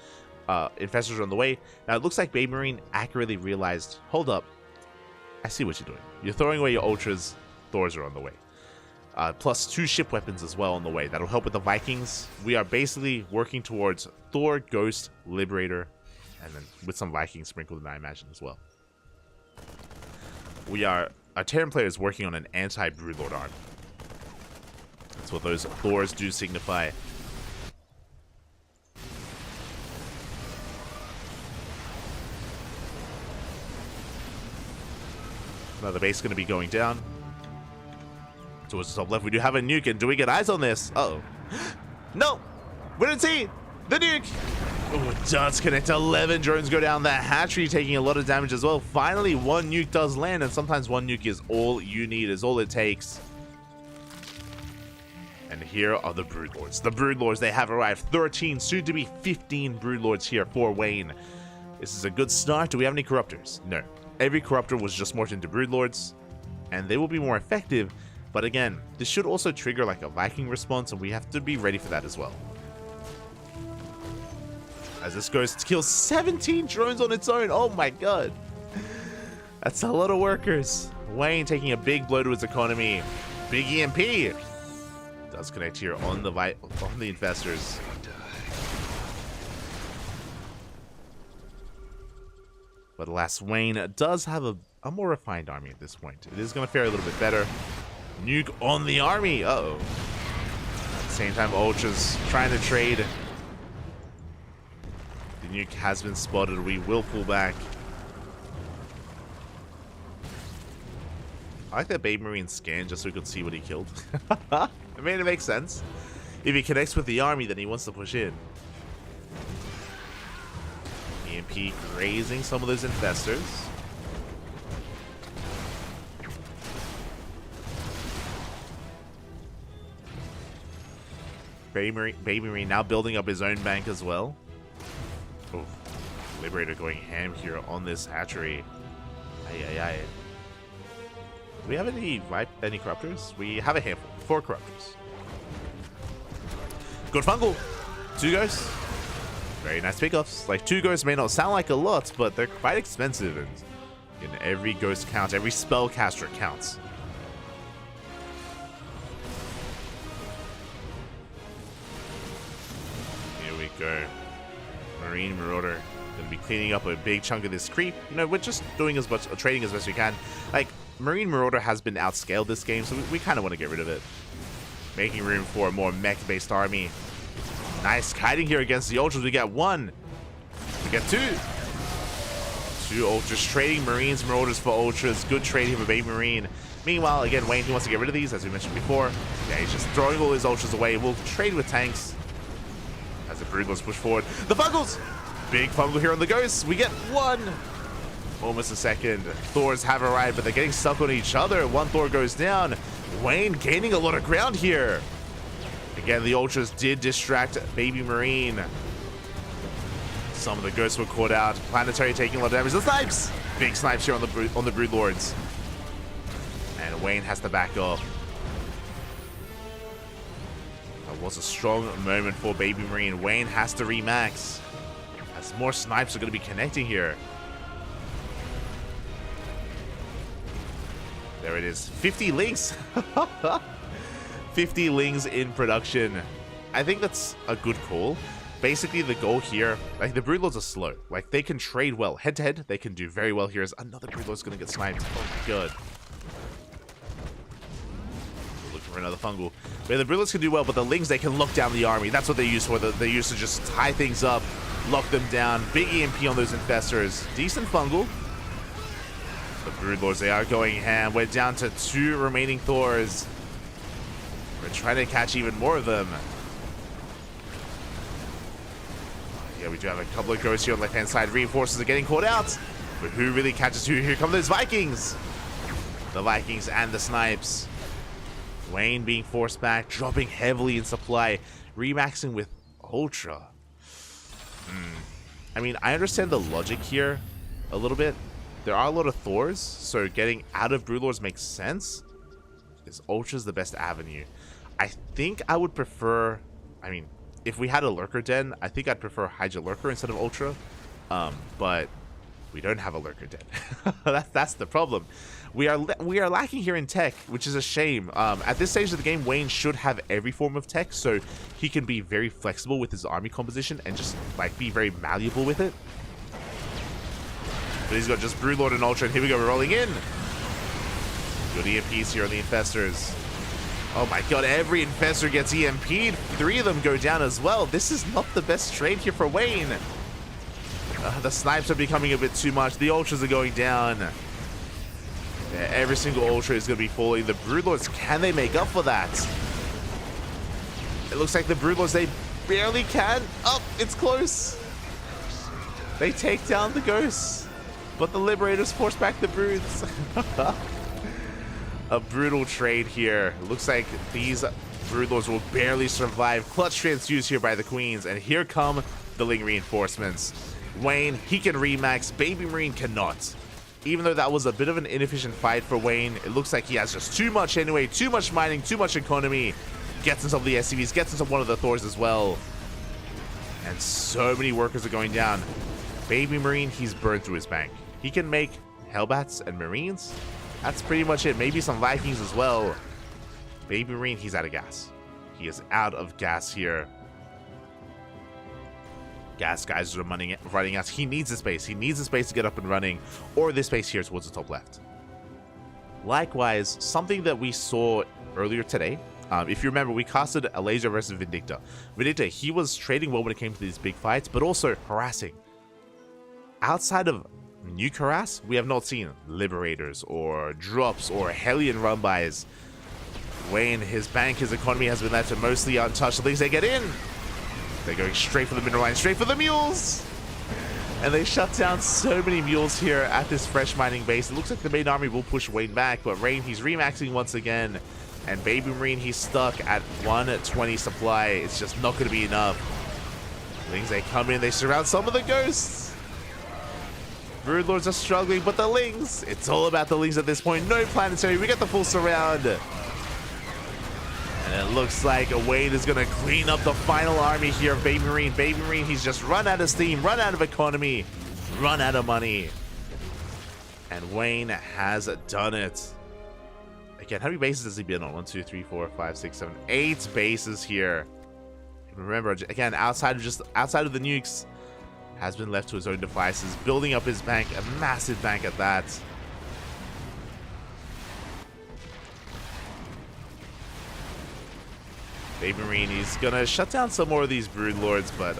Infestors are on the way. Now it looks like Bay Marine accurately realized, hold up, I see what you're doing. You're throwing away your Ultras. Thors are on the way. Plus 2 ship weapons as well on the way. That'll help with the Vikings. We are basically working towards Thor, Ghost, Liberator, and then with some Vikings sprinkled in, I imagine, as well. Our Terran player is working on an anti-Broodlord army. That's what those Thors do signify. Another base going to be going down. Towards the top left, we do have a nuke, and do we get eyes on this? Uh-oh. No! Where did he? The nuke! Oh, it does connect. 11 drones go down. The hatchery taking a lot of damage as well. Finally, one nuke does land, and sometimes one nuke is all you need, is all it takes. And here are the Broodlords. The Broodlords, they have arrived. 13, soon to be 15 Broodlords here for Wayne. This is a good start. Do we have any Corruptors? No. Every Corruptor was just morphed into Broodlords, and they will be more effective. But again, this should also trigger like a Viking response, and we have to be ready for that as well. As this goes to kill 17 drones on its own. Oh my god. That's a lot of workers. Wayne taking a big blow to his economy. Big EMP. Does connect here on the infestors. But alas, Wayne does have a more refined army at this point. It is going to fare a little bit better. Nuke on the army. Uh-oh. At the same time, Ultra's trying to trade. The nuke has been spotted. We will pull back. I like that Baby Marine scan just so we could see what he killed. I mean, it makes sense. If he connects with the army, then he wants to push in. EMP grazing some of those infestors. Baby Marine now building up his own bank as well. Oh, Liberator going ham here on this hatchery. Ay. Do we have any corruptors? We have a handful. 4 corruptors. Good fungal. 2 ghosts. Very nice pickups. Like 2 ghosts may not sound like a lot, but they're quite expensive, and every ghost counts. Every spellcaster counts. Here we go. Marine Marauder gonna be cleaning up a big chunk of this creep. We're just doing as much trading as best we can. Like, Marine Marauder has been outscaled this game, so we kind of want to get rid of it. Making room for a more mech-based army. Nice kiting here against the Ultras. We get 1. We get 2. 2 Ultras trading Marines, Marauders for Ultras. Good trade here for Baby Marine. Meanwhile, again, Wayne, he wants to get rid of these, as we mentioned before. Yeah, he's just throwing all his Ultras away. We'll trade with tanks. As the Broodlords push forward. The Fungals! Big Fungal here on the Ghosts. We get 1. Almost a second. Thors have arrived, but they're getting stuck on each other. 1 Thor goes down. Wayne gaining a lot of ground here. Again, the Ultras did distract Baby Marine. Some of the Ghosts were caught out. Planetary taking a lot of damage. The snipes! Big snipes here on the Broodlords. And Wayne has to back off. That was a strong moment for Baby Marine. Wayne has to remax, as more snipes are going to be connecting here. There it is. 50 links. 50 links in production. I think that's a good call. Basically, the goal here, like, the Broodlords are slow. Like, they can trade well. Head-to-head, they can do very well here, as another Broodlord's going to get sniped. Oh my god. We're looking for another Fungal. But yeah, the Broodlords can do well, but the Lings, they can lock down the army. That's what they use for. They use to just tie things up, lock them down. Big EMP on those infestors. Decent Fungal. The Broodlords, they are going ham. We're down to 2 remaining Thors. We're trying to catch even more of them. Yeah, we do have a couple of ghosts here on the left-hand side. Reinforcers are getting caught out. But who really catches who? Here come those Vikings. The Vikings and the Snipes. Wayne being forced back, dropping heavily in supply. Remaxing with Ultra. I mean, I understand the logic here a little bit. There are a lot of Thors, so getting out of Broodlords makes sense. Is Ultra's the best avenue? I think I would prefer... I mean, if we had a Lurker Den, I think I'd prefer Hydra Lurker instead of Ultra. But we don't have a Lurker Den. That's the problem. We are lacking here in tech, which is a shame. At this stage of the game, Wayne should have every form of tech, so he can be very flexible with his army composition and just, like, be very malleable with it. But he's got just Broodlord and Ultra, and here we go, we're rolling in. Good EMPs here on the Infestors. Oh my god, every Infestor gets EMP'd. 3 of them go down as well. This is not the best trade here for Wayne. The Snipes are becoming a bit too much. The Ultras are going down. Yeah, every single Ultra is going to be falling. The Broodlords, can they make up for that? It looks like the Broodlords, they barely can. Oh, it's close. They take down the Ghosts. But the Liberators force back the Broods. A brutal trade here. Looks like these Broodlords will barely survive. Clutch transfuse here by the Queens. And here come the Ling reinforcements. Wayne, he can remax. Baby Marine cannot. Even though that was a bit of an inefficient fight for Wayne, it looks like he has just too much anyway. Too much mining, too much economy. Gets into some of the SCVs, gets into one of the Thors as well. And so many workers are going down. Baby Marine, he's burned through his bank. He can make Hellbats and Marines. That's pretty much it. Maybe some Vikings as well. Baby Marine, he's out of gas. He is out of gas here. Gas guys are running out. He needs the space. He needs the space to get up and running, or this space here towards the top left. Likewise, something that we saw earlier today, if you remember, we casted Alasia versus Vindicta. Vindicta, he was trading well when it came to these big fights, but also harassing. Outside of Nuke Harass, we have not seen Liberators or drops or Hellion run-bys. Wayne, his bank, his economy has been left mostly untouched. At least they get in. They're going straight for the mineral line, straight for the mules. And they shut down so many mules here at this fresh mining base. It looks like the main army will push Wayne back, but Rain, he's remaxing once again. And Baby Marine, he's stuck at 120 supply. It's just not going to be enough. Lings, they come in, they surround some of the ghosts. Broodlords are struggling, but the Lings, it's all about the Lings at this point. No planetary, we get the full surround. And it looks like Wayne is going to clean up the final army here of Baby Marine. Baby Marine, he's just run out of steam, run out of economy, run out of money. And Wayne has done it. Again, how many bases has he been on? 1, 2, 3, 4, 5, 6, 7, 8 bases here. Remember, again, outside of the nukes, has been left to his own devices, building up his bank, a massive bank at that. Baby Marine, he's gonna shut down some more of these Broodlords, but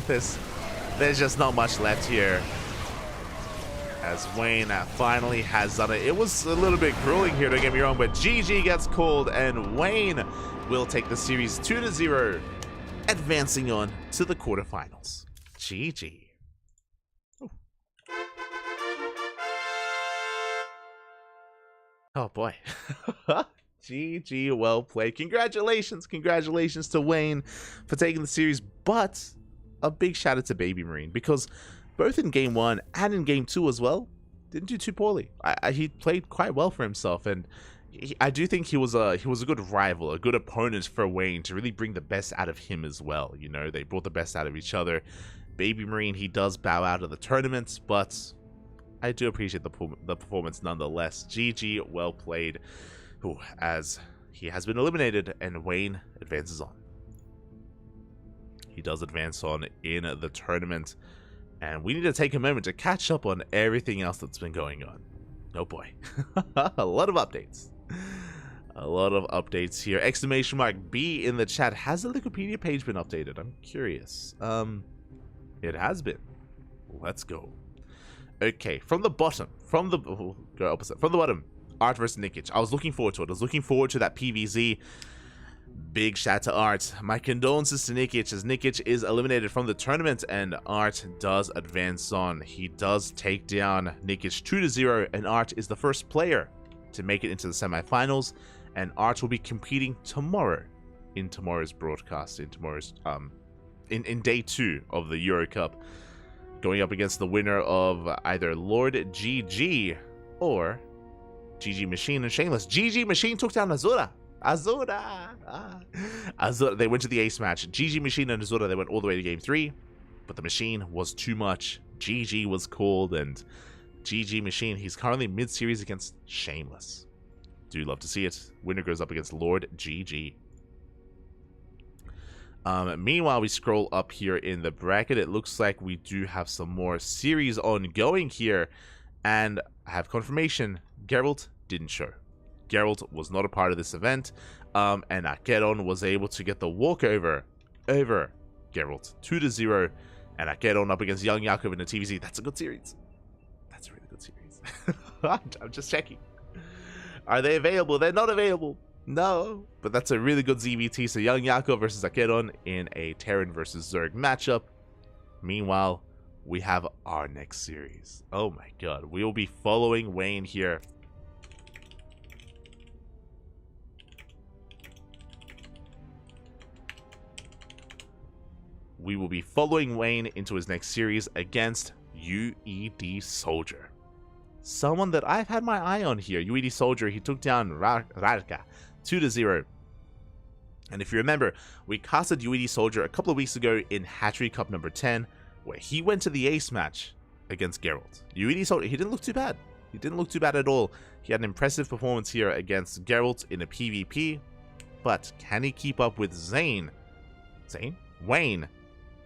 there's just not much left here. As Wayne finally has done it. It was a little bit grueling here, don't get me wrong, but GG gets called, and Wayne will take the series 2-0, advancing on to the quarterfinals. GG. Oh boy. GG, well played. Congratulations to Wayne for taking the series, but a big shout out to Baby Marine, because both in game 1 and in game 2 as well, didn't do too poorly. He played quite well for himself, and I do think he was a good rival, a good opponent for Wayne to really bring the best out of him as well. You know, they brought the best out of each other. Baby Marine, he does bow out of the tournament, but I do appreciate the performance nonetheless. GG, well played. Ooh, as he has been eliminated and Wayne advances on. He does advance on in the tournament, and we need to take a moment to catch up on everything else that's been going on. Oh boy. A lot of updates. A lot of updates here. Exclamation mark B in the chat. Has the Wikipedia page been updated? I'm curious. It has been. Let's go. Okay, from the bottom. From the bottom. Art versus Nikic. I was looking forward to it. I was looking forward to that PVZ. Big shout to Art. My condolences to Nikic, as Nikic is eliminated from the tournament, and Art does advance on. He does take down Nikic 2-0, and Art is the first player to make it into the semifinals, and Art will be competing tomorrow in tomorrow's broadcast, in tomorrow's in day 2 of the Euro Cup, going up against the winner of either Lord GG or GG Machine and Shameless. GG Machine took down Azura. Azura. They went to the ace match. GG Machine and Azura, they went all the way to game 3, but the Machine was too much. GG was called, and GG Machine, he's currently mid-series against Shameless. Do love to see it. Winner goes up against Lord GG. Meanwhile, we scroll up here in the bracket. It looks like we do have some more series ongoing here, and I have confirmation. Geralt didn't show. Geralt was not a part of this event, and Akeron was able to get the walkover over Geralt 2-0, and Akeron up against Young Yakov in the TVZ. That's a good series. That's a really good series. I'm just checking. Are they available? They're not available. No, but that's a really good ZVT. So Young Yakov versus Akeron in a Terran versus Zerg matchup. Meanwhile, we have our next series. Oh my god, we will be following Wayne here. We will be following Wayne into his next series against UED Soldier. Someone that I've had my eye on here. UED Soldier, he took down Radka 2-0. And if you remember, we casted UED Soldier a couple of weeks ago in Hatchery Cup number 10, where he went to the ace match against Geralt. UED Soldier, he didn't look too bad. He didn't look too bad at all. He had an impressive performance here against Geralt in a PvP, but can he keep up with Wayne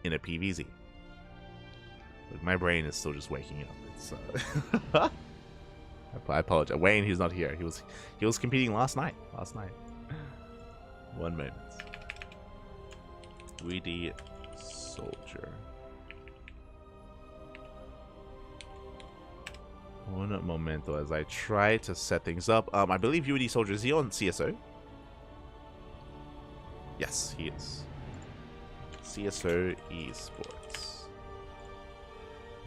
in a PvZ? Look, my brain is still just waking up. It's, I apologize. Wayne, he's not here. He was competing last night. One moment. UED Soldier. One momento as I try to set things up. I believe UED Soldier, is he on CSO? Yes, he is. CSO Esports.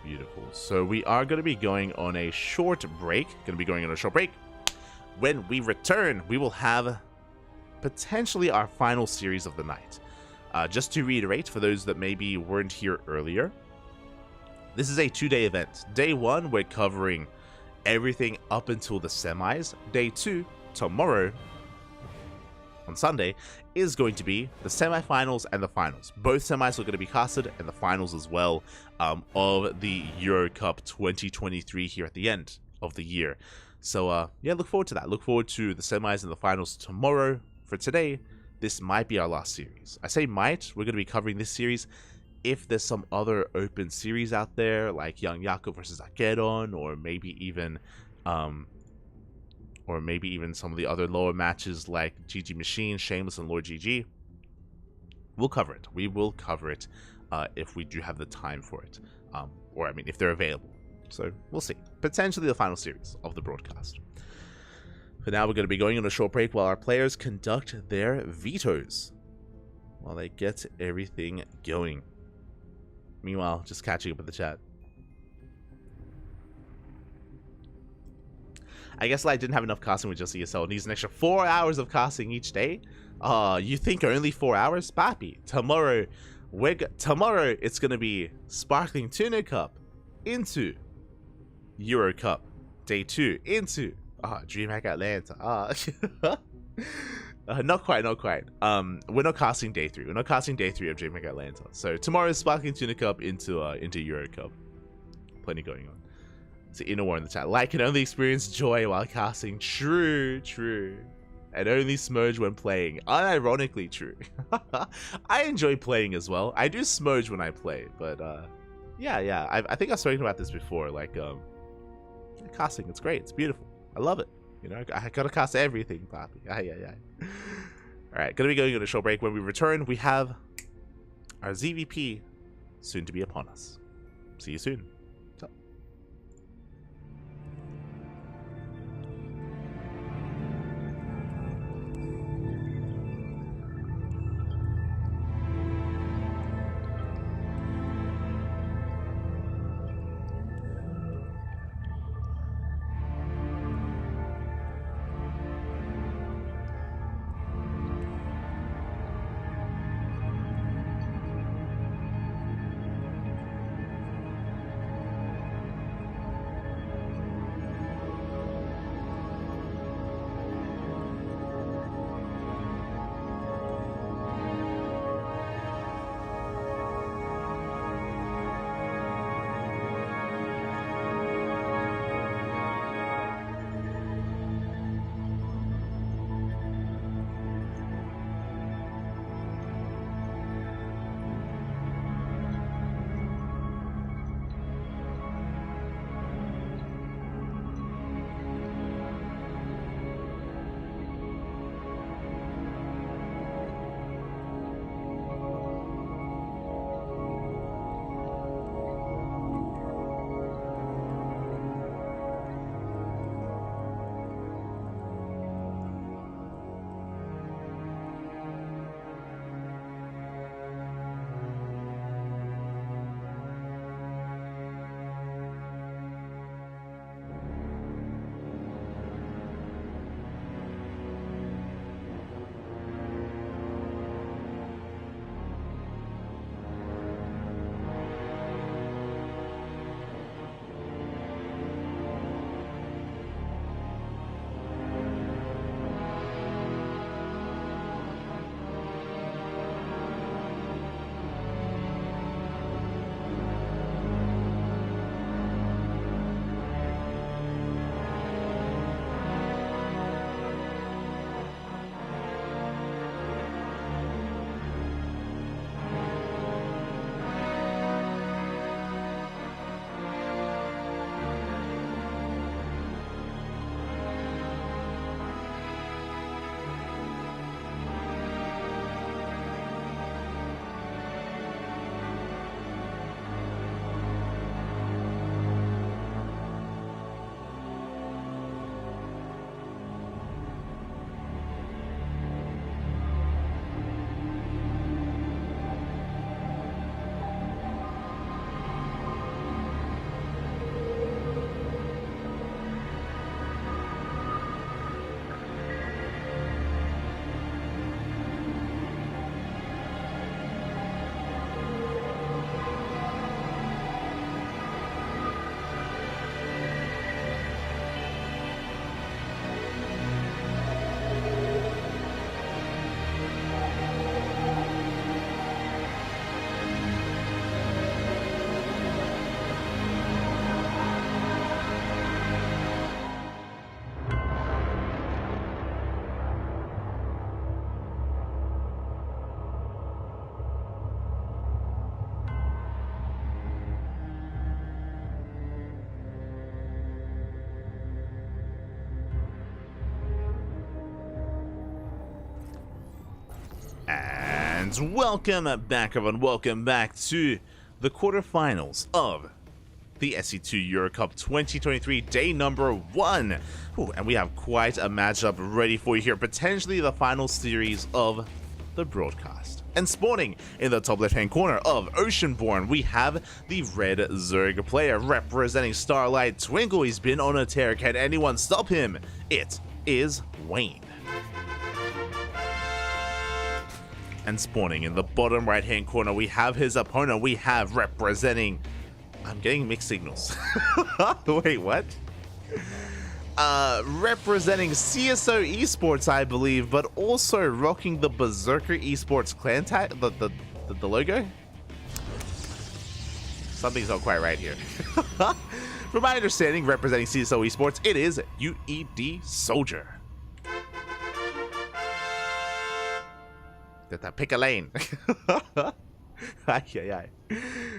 Beautiful. So we are going to be going on a short break. When we return, we will have potentially our final series of the night. Just to reiterate, for those that maybe weren't here earlier, this is a 2-day event. Day 1, we're covering everything up until the semis. Day 2, tomorrow, on Sunday, is going to be the semifinals and the finals. Both semis are going to be casted, and the finals as well, of the Euro Cup 2023 here at the end of the year. So, yeah, look forward to that. Look forward to the semis and the finals tomorrow. For today, this might be our last series. I say might. We're going to be covering this series. If there's some other open series out there, like Young Yako versus Akeron, or maybe even some of the other lower matches like GG Machine, Shameless, and Lord GG, we'll cover it. We will cover it if we do have the time for it, or I mean, if they're available. So we'll see. Potentially the final series of the broadcast. For now, we're going to be going on a short break while our players conduct their vetoes, while they get everything going. Meanwhile, just catching up with the chat. I guess I didn't have enough casting with just ESL. It needs an extra 4 hours of casting each day. You think only 4 hours? Papi, tomorrow it's gonna be Sparkling Tuna Cup into Euro Cup. Day 2 into DreamHack Atlanta. Not quite. We're not casting day 3. We're not casting day 3 of DreamHack Atlanta. So tomorrow is Sparkling Tuna Cup into Euro Cup. Plenty going on. So Inner War in the chat. Like can only experience joy while casting. True. And only smudge when playing. Unironically true. I enjoy playing as well. I do smudge when I play, but yeah. I think I've spoken about this before. Like casting, it's great. It's beautiful. I love it. You know, I gotta cast everything, Papi. Yeah. Alright, gonna be going on a short break. When we return, we have our ZVP soon to be upon us. See you soon. Ciao. And welcome back, everyone. Welcome back to the quarterfinals of the SC2 Euro Cup 2023, day number 1. Ooh, and we have quite a matchup ready for you here. Potentially the final series of the broadcast. And spawning in the top left-hand corner of Oceanborn, we have the red Zerg player representing Starlight Twinkle. He's been on a tear. Can anyone stop him? It is Wayne. And spawning in the bottom right-hand corner, we have his opponent. We have representing... I'm getting mixed signals. Wait, what? Representing CSO Esports, I believe, but also rocking the Berserker Esports clan tag, the logo? Something's not quite right here. From my understanding, representing CSO Esports, it is UED Soldier. Pick a lane.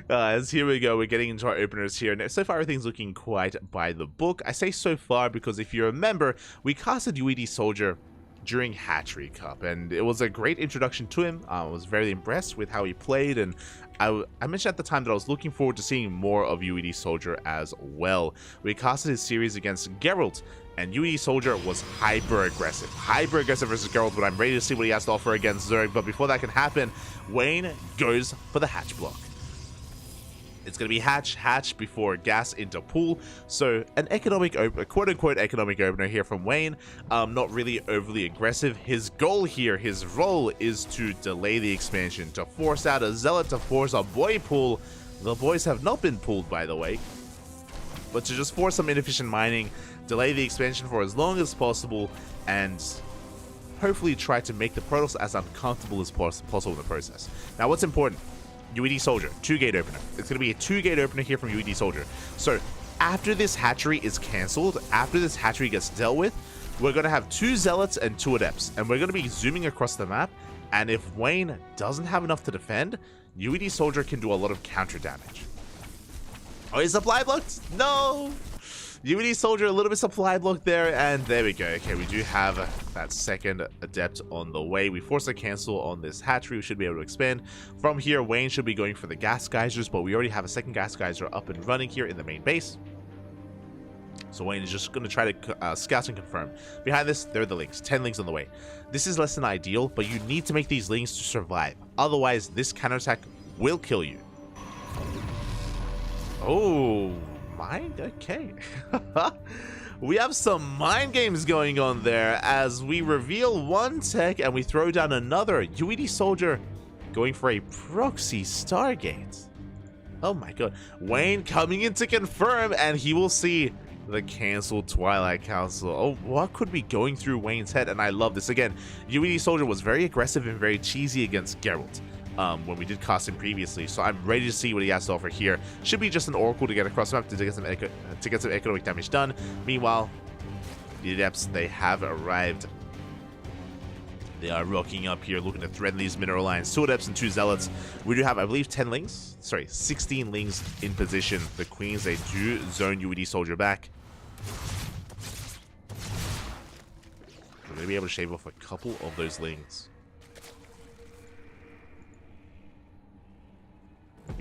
As here we go, we're getting into our openers here. Now, so far everything's looking quite by the book. I say so far because if you remember, we casted UED Soldier during Hatchery Cup, and it was a great introduction to him. I was very impressed with how he played, and I mentioned at the time that I was looking forward to seeing more of UED Soldier as well. We casted his series against Geralt, and UED Soldier was hyper-aggressive versus Geralt, but I'm ready to see what he has to offer against Zerg. But before that can happen, Wayne goes for the hatch block. It's going to be hatch before gas into pool. So an economic, a quote-unquote economic opener here from Wayne. Not really overly aggressive. His goal here, his role, is to delay the expansion, to force out a Zealot, to force a boy pool. The boys have not been pulled, by the way. But to just force some inefficient mining, delay the expansion for as long as possible, and hopefully try to make the Protoss as uncomfortable as possible in the process. Now, what's important? UED Soldier, 2-gate opener. It's going to be a 2-gate opener here from UED Soldier. So, after this hatchery is cancelled, after this hatchery gets dealt with, we're going to have 2 Zealots and 2 Adepts, and we're going to be zooming across the map, and if Wayne doesn't have enough to defend, UED Soldier can do a lot of counter damage. Oh, he's supply blocked? No! UED Soldier, a little bit supply block there, and there we go. Okay, we do have that second Adept on the way. We force a cancel on this hatchery. We should be able to expand. From here, Wayne should be going for the gas geysers, but we already have a second gas geyser up and running here in the main base. So Wayne is just going to try to scout and confirm. Behind this, there are the links. 10 links on the way. This is less than ideal, but you need to make these links to survive. Otherwise, this counterattack will kill you. Oh... Mind? Okay. We have some mind games going on there as we reveal one tech and we throw down another. UED Soldier going for a proxy Stargate. Oh my god. Wayne coming in to confirm, and he will see the canceled Twilight Council. Oh, what could be going through Wayne's head? And I love this. Again, UED Soldier was very aggressive and very cheesy against Geralt. When we did cast him previously, so I'm ready to see what he has to offer here. Should be just an Oracle to get across the map to get some economic damage done. Meanwhile, the Adepts, they have arrived. They are rocking up here, looking to threaten these mineral lines. 2 Adepts and 2 Zealots. We do have, I believe, 16 Lings in position. The Queens, they do zone UED Soldier back. We're going to be able to shave off a couple of those Lings.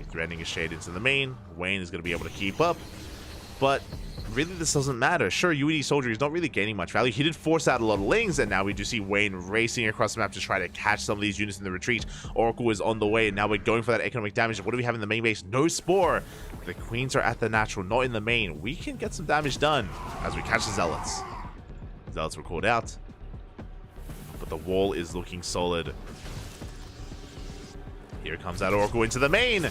Threading a shade into the main. Wayne is going to be able to keep up, but really this doesn't matter. Sure, UED Soldier is not really gaining much value. He did force out a lot of Lings, and now we do see Wayne racing across the map to try to catch some of these units in the retreat. Oracle is on the way, and now we're going for that economic damage. What do we have in the main base? No Spore. The Queens are at the natural, not in the main. We can get some damage done as we catch the Zealots. Zealots were called out, but the wall is looking solid. Here comes that Oracle into the main.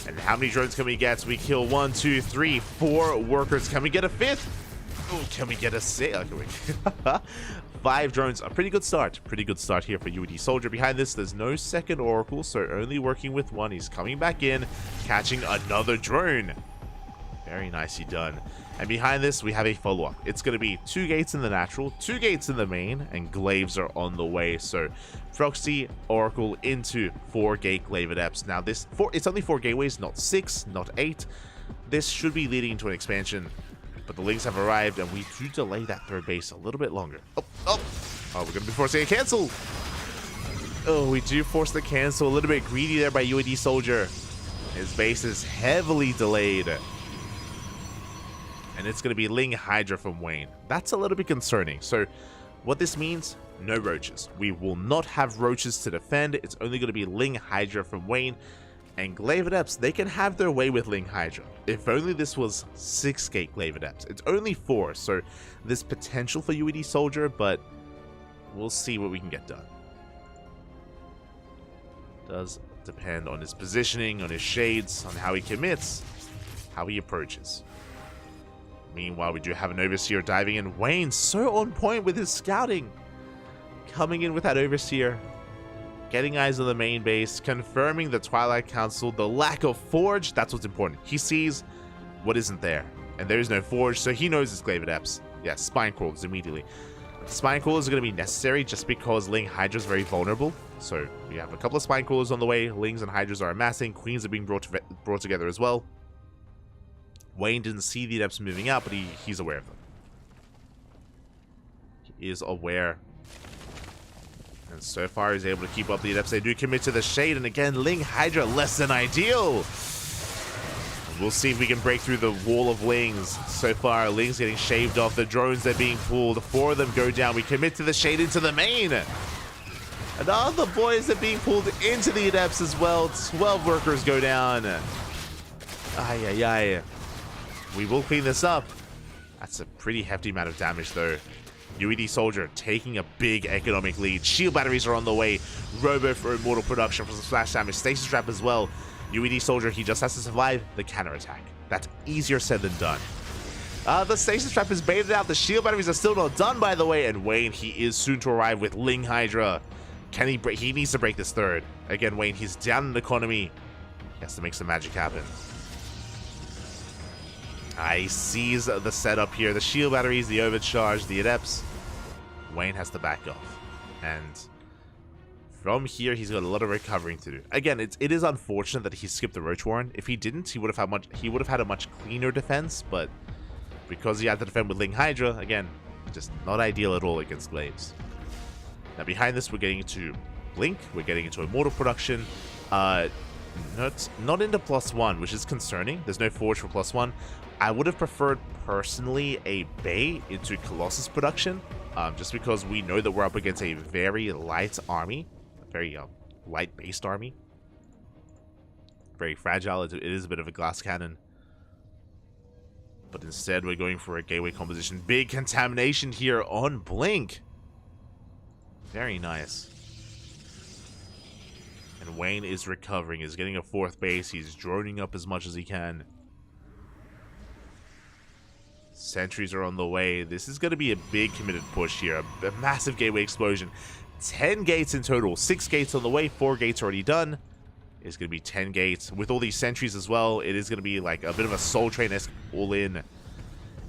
And how many drones can we get? We kill 1, 2, 3, 4 workers. Can we get a 5th? Oh, can we get a 6th? Okay, 5 drones. A pretty good start. Pretty good start here for UED Soldier. Behind this, there's no second Oracle, so only working with 1. He's coming back in, catching another drone. Very nicely done. And behind this, we have a follow-up. It's going to be 2 gates in the natural, 2 gates in the main, and glaives are on the way. So, Proxy, Oracle into 4 gate glaive adepts. Now, it's only 4 gateways, not 6, not 8. This should be leading into an expansion, but the Lings have arrived, and we do delay that third base a little bit longer. Oh, we're going to be forcing a cancel. Oh, we do force the cancel. A little bit greedy there by UAD Soldier. His base is heavily delayed. And it's going to be Ling Hydra from Wayne. That's a little bit concerning. So what this means, no roaches. We will not have roaches to defend. It's only going to be Ling Hydra from Wayne. And Glaive Adepts, they can have their way with Ling Hydra. If only this was 6-gate Glaive Adepts. It's only 4, so there's potential for UAD Soldier, but we'll see what we can get done. Does depend on his positioning, on his shades, on how he commits, how he approaches. Meanwhile, we do have an Overseer diving in. Wayne so on point with his scouting. Coming in with that Overseer. Getting eyes on the main base. Confirming the Twilight Council. The lack of Forge. That's what's important. He sees what isn't there. And there is no Forge, so he knows it's Glaive Adepts. Yeah, Spine Crawlers immediately. Spine Crawlers are going to be necessary just because Ling Hydra is very vulnerable. So we have a couple of Spine Crawlers on the way. Lings and Hydras are amassing. Queens are being brought together as well. Wayne didn't see the Adepts moving out, but he's aware of them. He is aware. And so far, he's able to keep up the Adepts. They do commit to the Shade, and again, Ling Hydra less than ideal. And we'll see if we can break through the wall of Lings. So far, Lings getting shaved off. The drones, they're being pulled. 4 of them go down. We commit to the Shade into the main. And all the boys are being pulled into the Adepts as well. 12 workers go down. Ay, ay, ay. We will clean this up. That's a pretty hefty amount of damage, though. UED Soldier taking a big economic lead. Shield batteries are on the way. Robo for immortal production for some splash damage. Stasis Trap as well. UED Soldier, he just has to survive the counterattack. That's easier said than done. The Stasis Trap is baited out. The shield batteries are still not done, by the way. And Wayne, he is soon to arrive with Ling Hydra. Can he break? He needs to break this third. Again, Wayne, he's down in economy. He has to make some magic happen. He sees the setup here. The shield batteries, the overcharge, the Adepts. Wayne has to back off. And from here, he's got a lot of recovering to do. Again, it is unfortunate that he skipped the Roach Warren. If he didn't, he would have had a much cleaner defense, but because he had to defend with Ling Hydra, again, just not ideal at all against Glaives. Now behind this, we're getting into Blink, we're getting into immortal production. Not into +1, which is concerning. There's no Forge for +1. I would have preferred, personally, a Bay into Colossus production, just because we know that we're up against a very light army, a very light-based army. Very fragile. It is a bit of a glass cannon. But instead, we're going for a gateway composition. Big contamination here on Blink. Very nice. And Wayne is recovering. He's getting a 4th base. He's droning up as much as he can. Sentries are on the way. This is going to be a big committed push here. A massive gateway explosion. 10 gates in total. 6 gates on the way. 4 gates already done. It's going to be 10 gates. With all these sentries as well, it is going to be like a bit of a Soul Train-esque all-in.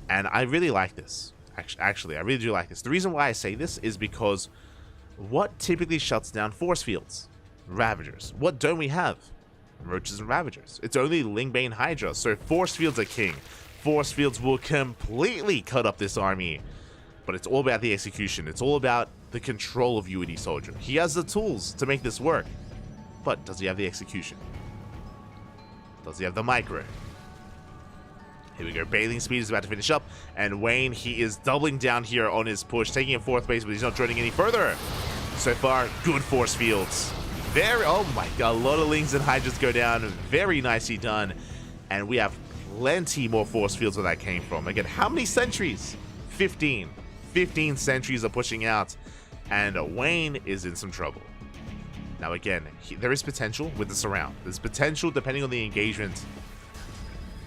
And I really like this. Actually, I really do like this. The reason why I say this is because what typically shuts down force fields? Ravagers. What don't we have? Roaches and Ravagers. It's only Lingbane Hydra, so force fields are king. Force fields will completely cut up this army. But it's all about the execution. It's all about the control of UED Soldier. He has the tools to make this work. But does he have the execution? Does he have the micro? Here we go. Bathing Speed is about to finish up. And Wayne, he is doubling down here on his push. Taking a 4th base, but he's not droning any further. So far, good force fields. Oh my god, a lot of Lings and Hydras go down. Very nicely done. And we have plenty more force fields where that came from. Again, how many sentries? 15. 15 sentries are pushing out. And Wayne is in some trouble. Now again, there is potential with the surround. There's potential depending on the engagement.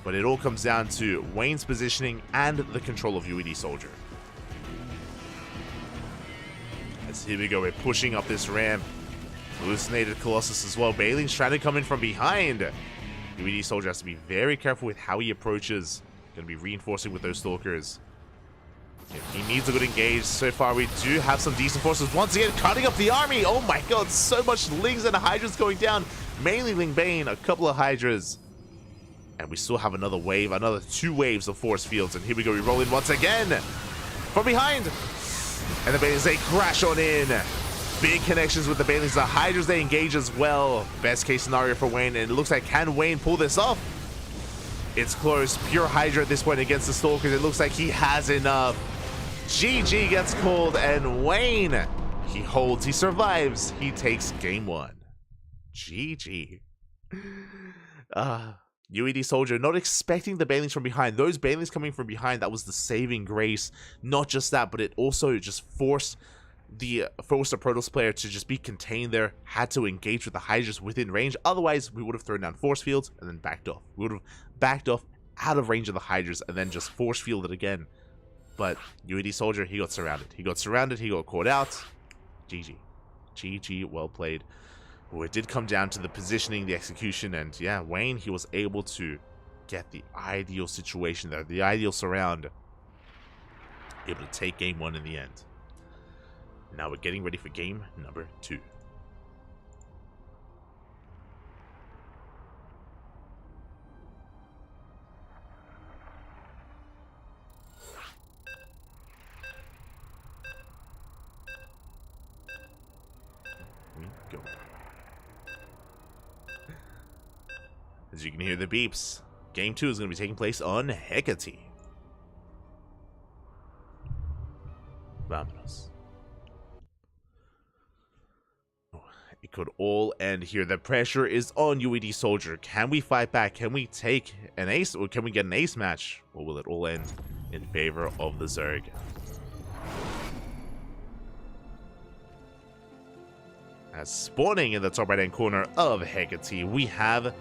But it all comes down to Wayne's positioning and the control of UED Soldier. As here we go, we're pushing up this ramp. Hallucinated Colossus as well. Bailing's trying to come in from behind. UED Soldier has to be very careful with how he approaches. Going to be reinforcing with those Stalkers. He needs a good engage. So far, we do have some decent forces. Once again, cutting up the army. Oh my god, so much Lings and Hydras going down. Mainly Lingbane, a couple of Hydras. And we still have another wave, another 2 waves of force fields. And here we go, we roll in once again. From behind. And the Banes, they crash on in. big connections with the Banelings. The Hydras, they engage as well. Best case scenario for Wayne, and it looks like, can Wayne pull this off? It's close. Pure Hydra at this point against the Stalkers. It looks like he has enough. GG gets called, and Wayne, he holds, he survives. He takes game 1. GG. UED Soldier not expecting the Banelings from behind. Those Banelings coming from behind, that was the saving grace. Not just that, but it also just forced the Protoss player to just be contained there, had to engage with the Hydras within range. Otherwise, we would have thrown down force fields and then backed off. We would have backed off out of range of the Hydras and then just force fielded again. But UED Soldier, he got surrounded. He got caught out. GG. GG, well played. Oh, it did come down to the positioning, the execution, and yeah, Wayne, he was able to get the ideal situation there, the ideal surround. Able to take game 1 in the end. Now we're getting ready for game number 2. Go. As you can hear the beeps, game 2 is going to be taking place on Hecate. Vámonos. It could all end here. The pressure is on UED Soldier. Can we fight back? Can we take an ace, or can we get an ace match? Or will it all end in favor of the Zerg? As spawning in the top right-hand corner of Hecate, we have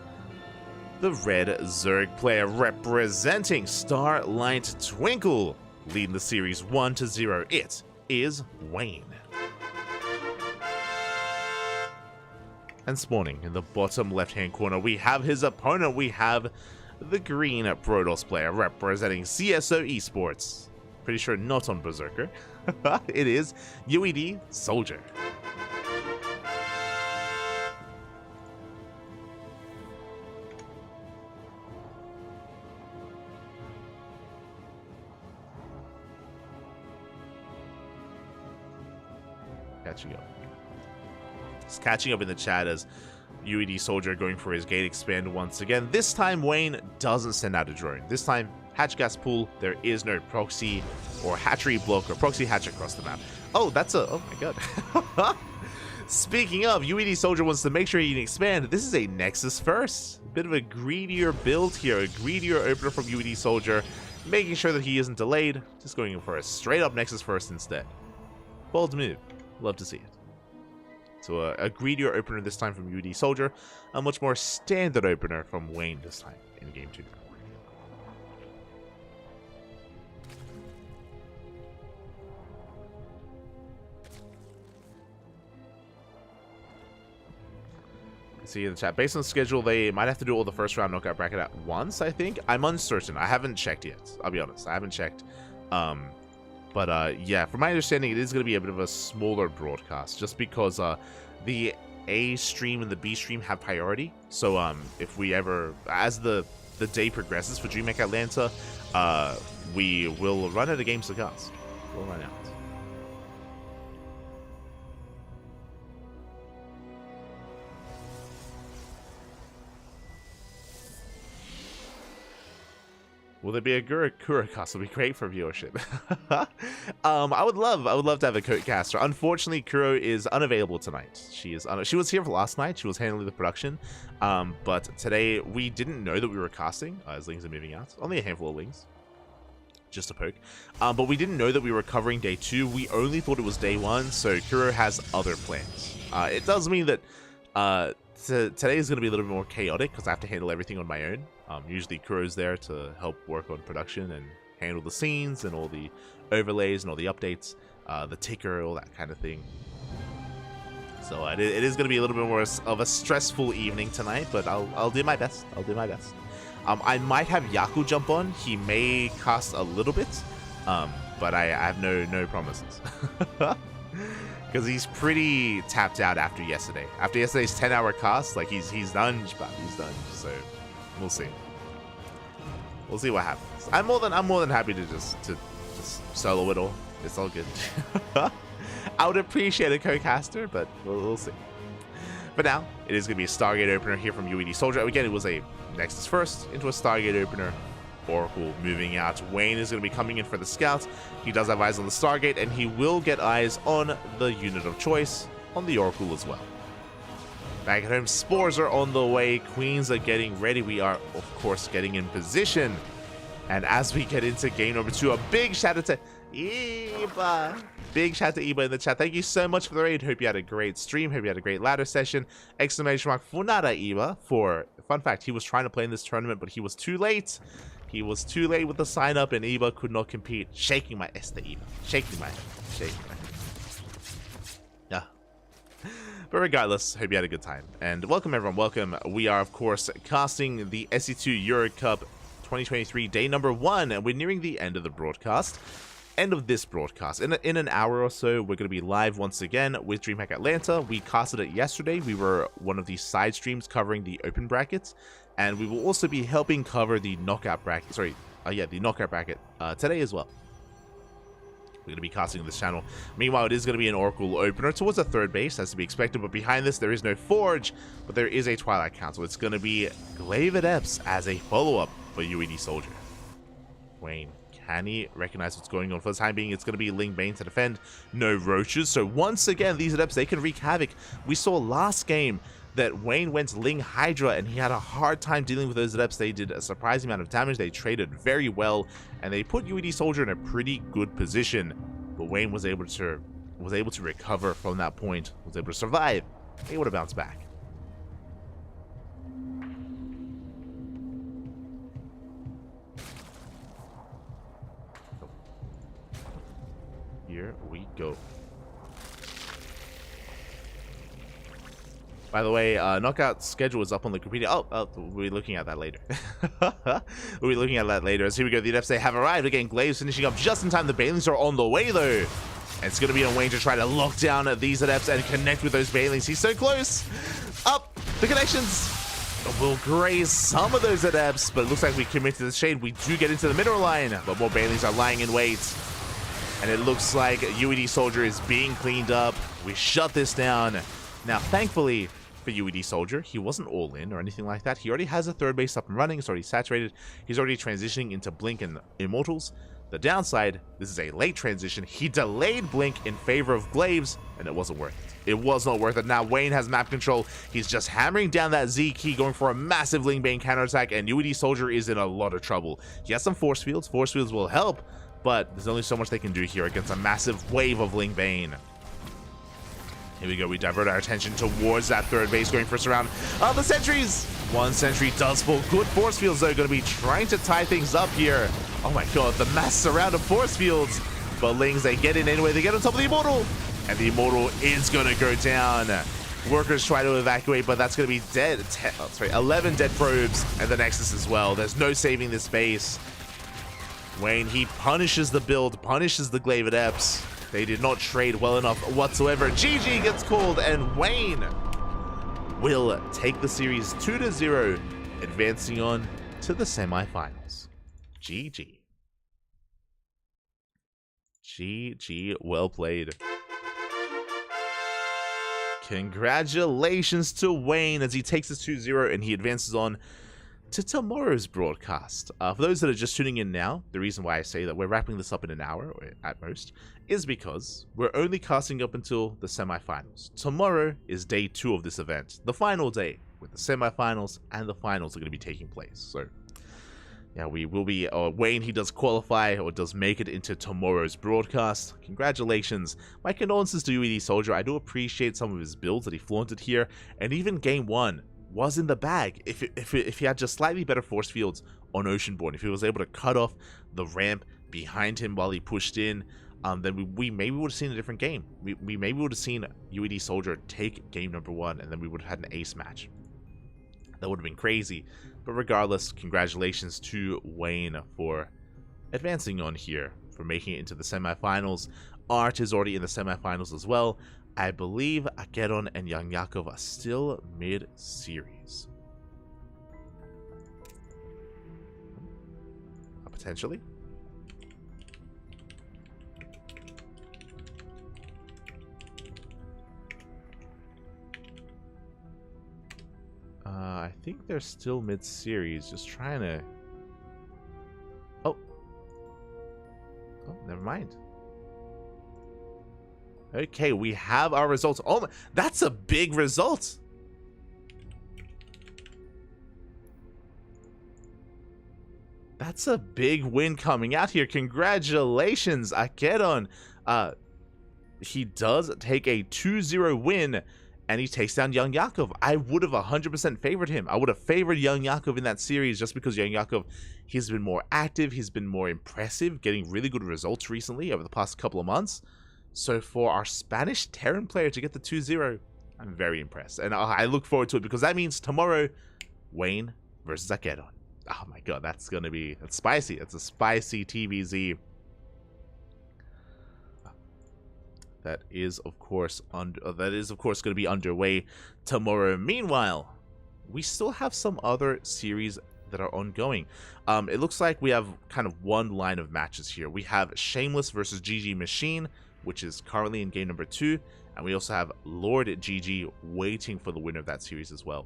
the red Zerg player representing Starlight Twinkle, leading the series 1-0. It is Wayne. And spawning in the bottom left-hand corner, we have his opponent. We have the green Protoss player representing CSO Esports. Pretty sure not on Berserker. It is UED Soldier. Catching up. Just catching up in the chat as UED Soldier going for his gate expand once again. This time Wayne doesn't send out a drone. This time hatch gas pool. There is no proxy or hatchery block or proxy hatch across the map. Oh, that's a, oh my god. Speaking of, UED Soldier wants to make sure he can expand. This is a Nexus first. A bit of a greedier build here, a greedier opener from UED Soldier, making sure that he isn't delayed. Just going in for a straight up Nexus first instead. Bold move. Love to see it. So a greedier opener this time from UED Soldier, a much more standard opener from Wayne this time in game 2. See in the chat, based on the schedule, they might have to do all the first round knockout bracket at once, I think. I'm uncertain. I haven't checked yet. I'll be honest. I haven't checked. But yeah, from my understanding, it is going to be a bit of a smaller broadcast, just because the A stream and the B stream have priority. So if we ever, as the day progresses for DreamHack Atlanta, we will run out of games to cast. We'll run out. Will there be a Kuro cast? It'll be great for viewership. I would love to have a Coat caster. Unfortunately, Kuro is unavailable tonight. She was here for last night. She was handling the production. But today we didn't know that we were casting as Lings are moving out. Only a handful of Lings. Just a poke. But we didn't know that we were covering day 2. We only thought it was day 1. So Kuro has other plans. It does mean that today is going to be a little bit more chaotic because I have to handle everything on my own. Usually Kuro's there to help work on production and handle the scenes and all the overlays and all the updates, the ticker, all that kind of thing. So it is going to be a little bit more of a stressful evening tonight, but I'll do my best. I'll do my best. I might have Yaku jump on. He may cast a little bit, but I have no promises. Because he's pretty tapped out after yesterday. After yesterday's 10-hour cast, like he's done, but he's done. So we'll see. We'll see what happens. I'm more than happy to just solo it all. It's all good. I would appreciate a co-caster, but we'll see. But now, it is going to be a Stargate opener here from UED Soldier. Again, it was a Nexus first into a Stargate opener. Oracle moving out. Wayne is going to be coming in for the scouts. He does have eyes on the Stargate, and he will get eyes on the unit of choice, on the Oracle as well. Back at home, Spores are on the way. Queens are getting ready. We are, of course, getting in position. And as we get into game number 2, a big shout out to Iba. Big shout out to Iba in the chat. Thank you so much for the raid. Hope you had a great stream. Hope you had a great ladder session. Exclamation mark Funada Iba for, fun fact, he was trying to play in this tournament, but he was too late. He was too late with the sign up, and Iba could not compete. Shaking my S to Iba. Shaking my head. Shaking my head. Yeah. But regardless, hope you had a good time. And welcome, everyone. Welcome. We are, of course, casting the SC2 Euro Cup 2023 day number 1, and we're nearing the end of the broadcast. End of this broadcast. In an hour or so, we're going to be live once again with DreamHack Atlanta. We casted it yesterday. We were one of the side streams covering the open brackets, and we will also be helping cover the knockout bracket. The knockout bracket today as well. We're going to be casting this channel. Meanwhile, it is going to be an Oracle opener towards the third base, as to be expected. But behind this, there is no Forge, but there is a Twilight Council. It's going to be Glaive Adepts as a follow-up for UED Soldier. Wayne, can he recognize what's going on? For the time being, it's going to be Ling Bane to defend. No Roaches. So once again, these Adepts, they can wreak havoc. We saw last game that Wayne went Ling Hydra, and he had a hard time dealing with those Adepts. They did a surprising amount of damage. They traded very well, and they put UED Soldier in a pretty good position. But Wayne was able to recover from that point, was able to survive, able to bounce back. Here we go. By the way, knockout schedule is up on the computer. Oh, we'll be looking at that later. We'll be looking at that later. So here we go. The Adepts, they have arrived. Again, Glaives finishing up just in time. The Banelings are on the way, though. And it's going to be on Wayne to try to lock down these Adepts and connect with those Banelings. He's so close. Up. The connections will graze some of those Adepts, but it looks like we commit to the shade. We do get into the middle line, but more Banelings are lying in wait. And it looks like UED Soldier is being cleaned up. We shut this down. Now, thankfully for UED Soldier, he wasn't all in or anything like that. He already has a third base up and running. It's already saturated. He's already transitioning into Blink and Immortals. The downside, this is a late transition. He delayed Blink in favor of Glaives, and it wasn't worth it. It was not worth it. Now Wayne has map control. He's just hammering down that Z key, going for a massive Ling Bane counterattack, and UED Soldier is in a lot of trouble. He has some Force Fields. Force Fields will help, but there's only so much they can do here against a massive wave of Ling Bane. Here we go. We divert our attention towards that third base, going first around. Oh, the sentries! One sentry does fall. Good force fields, though. Going to be trying to tie things up here. Oh my god, the mass surround of force fields. But Lings, they get in anyway. They get on top of the Immortal. And the Immortal is going to go down. Workers try to evacuate, but that's going to be dead. 11 dead probes. And the Nexus as well. There's no saving this base. Wayne, he punishes the build, punishes the Glaive Adepts. They did not trade well enough whatsoever. GG gets called, and Wayne will take the series 2-0, advancing on to the semifinals. GG. GG, well played. Congratulations to Wayne as he takes this 2-0 and he advances on to tomorrow's broadcast. For those that are just tuning in now, the reason why I say that we're wrapping this up in an hour, or at most, is because we're only casting up until the semifinals. Tomorrow is day 2 of this event, the final day, with the semifinals and the finals are going to be taking place. So, yeah, we will be, Wayne, he does qualify, or does make it into tomorrow's broadcast. Congratulations. My condolences to UED Soldier. I do appreciate some of his builds that he flaunted here, and even game 1 was in the bag. If he had just slightly better force fields on Oceanborn, if he was able to cut off the ramp behind him while he pushed in, then we maybe would have seen a different game. We maybe would have seen UED Soldier take game number 1, and then we would have had an ace match. That would have been crazy. But regardless, congratulations to Wayne for advancing on here, for making it into the semifinals. Art is already in the semifinals as well. I believe Akeron and Young Yakov are still mid-series. Potentially. I think they're still mid-series, just trying to... Oh. Oh, never mind. Okay, we have our results. Oh, that's a big result. That's a big win coming out here. Congratulations, Akeron. He does take a 2-0 win, and he takes down Young Yakov. I would have 100% favored him. I would have favored Young Yakov in that series just because Young Yakov, he's been more active, he's been more impressive, getting really good results recently over the past couple of months. So for our Spanish Terran player to get the 2-0, I'm very impressed. And I look forward to it because that means tomorrow, Wayne versus Akeron. Oh my god, that's spicy. It's a spicy TVZ. That is of course going to be underway tomorrow. Meanwhile, we still have some other series that are ongoing. It looks like we have kind of one line of matches here. We have Shameless versus GG Machine, which is currently in game number 2, and we also have Lord GG waiting for the winner of that series as well.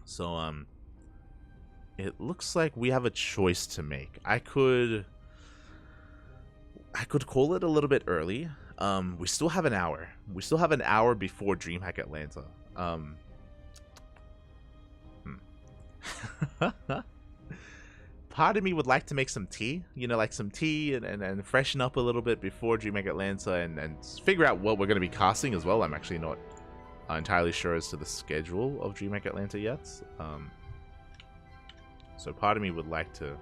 So it looks like we have a choice to make. I could call it a little bit early. We still have an hour. We still have an hour before DreamHack Atlanta. Part of me would like to make some tea, you know, like some tea and freshen up a little bit before DreamHack Atlanta and figure out what we're going to be casting as well. I'm actually not entirely sure as to the schedule of DreamHack Atlanta yet. So part of me would like to,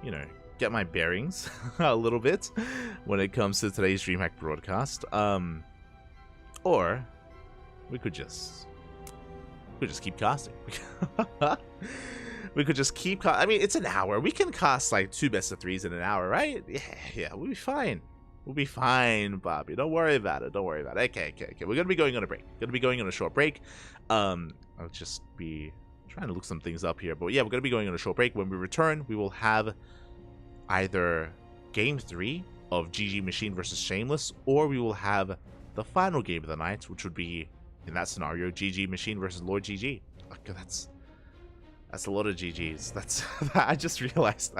you know, get my bearings a little bit when it comes to today's DreamHack broadcast. Or we could just keep casting. We could just keep I mean, it's an hour. We can cast like 2 best of 3s in an hour, right? Yeah, we'll be fine. We'll be fine, Bobby. Don't worry about it. Don't worry about it. Okay. We're gonna be going on a break. Gonna be going on a short break. I'll just be trying to look some things up here, but yeah, we're gonna be going on a short break. When we return, we will have either game 3 of GG Machine versus Shameless, or we will have the final game of the night, which would be, in that scenario, GG Machine versus Lord GG. Okay, that's a lot of GGs. I just realized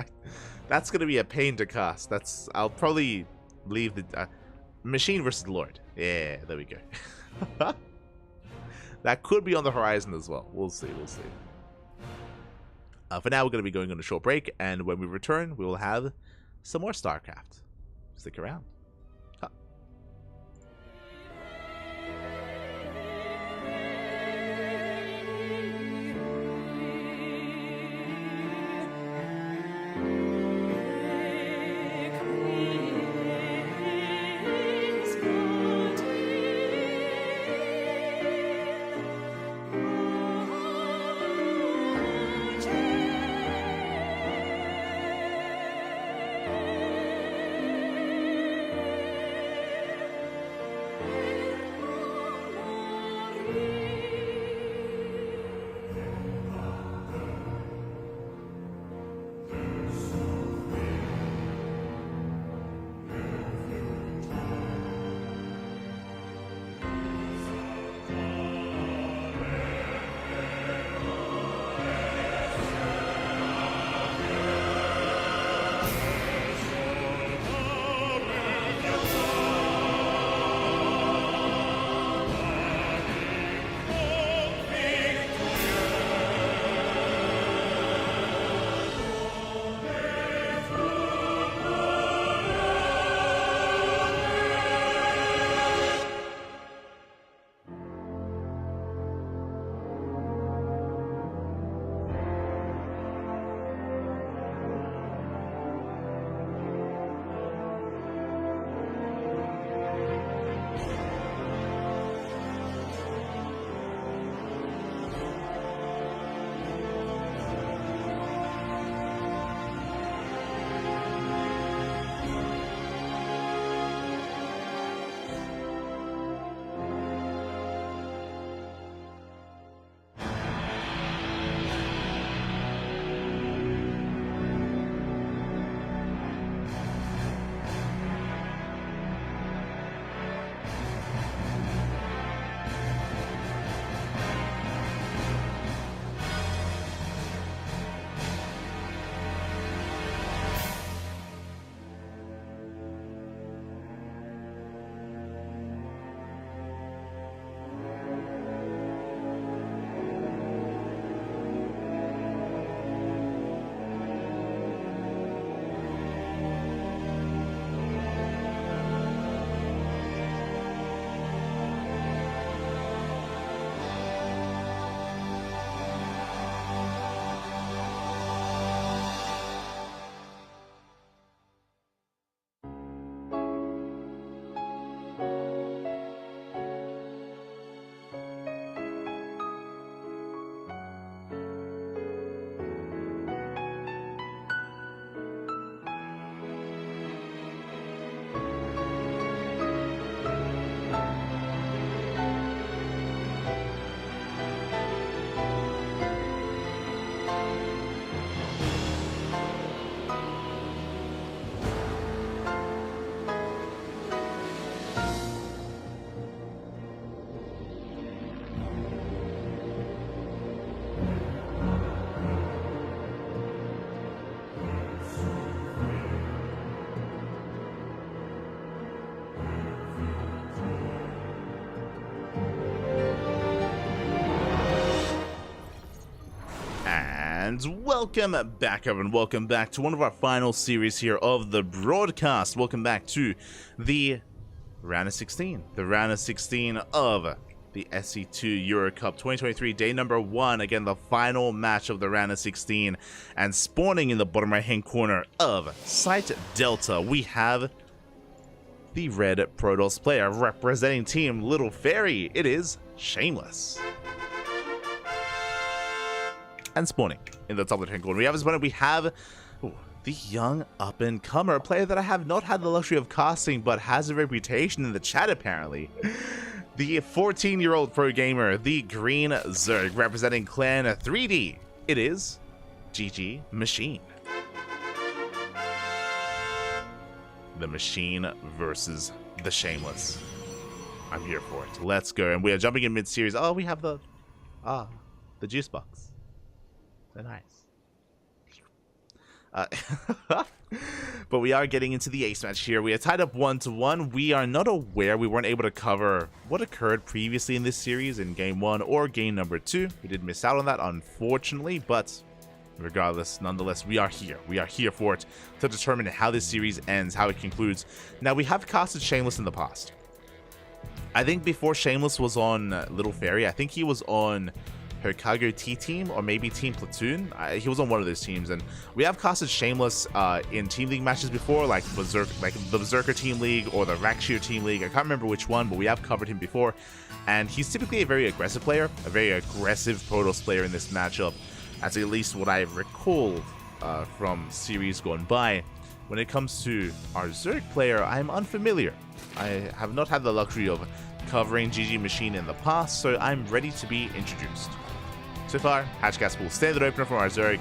that's gonna be a pain to cast. I'll probably leave the Machine versus Lord. Yeah, there we go. That could be on the horizon as well. We'll see. For now, we're going to be going on a short break, and when we return, we will have some more StarCraft. Stick around. And welcome back, everyone. Welcome back to one of our final series here of the broadcast. Welcome back to the round of 16. The round of 16 of the SC2 Euro Cup 2023, day number 1. Again, the final match of the round of 16. And spawning in the bottom right-hand corner of Site Delta, we have the red Protoss player representing Team Little Fairy. It is Shameless. And spawning in the top left-hand corner, we have the young up-and-comer player that I have not had the luxury of casting, but has a reputation in the chat apparently. The 14-year-old pro gamer, the Green Zerg, representing Clan 3D. It is GG Machine. The Machine versus the Shameless. I'm here for it. Let's go. And we are jumping in mid-series. Oh, we have the juice box. So nice. But we are getting into the ace match here. We are tied up 1-1. We are not aware. We weren't able to cover what occurred previously in this series in game 1 or game number 2. We did miss out on that, unfortunately, but regardless, nonetheless, we are here. We are here for it to determine how this series ends, how it concludes. Now, we have casted Shameless in the past. I think before Shameless was on Little Fairy, I think he was on her Cargo T team or maybe Team Platoon. He was on one of those teams, and we have casted Shameless in Team League matches before, like the Berserker Team League or the Rakshir Team League. I can't remember which one, but we have covered him before, and he's typically a very aggressive player, a very aggressive Protoss player in this matchup, as at least what I recall from series gone by. When it comes to our Zerg player, I'm unfamiliar. I have not had the luxury of covering GG Machine in the past, so I'm ready to be introduced. So far, Hatch Gas Pool, standard opener from our Zerg.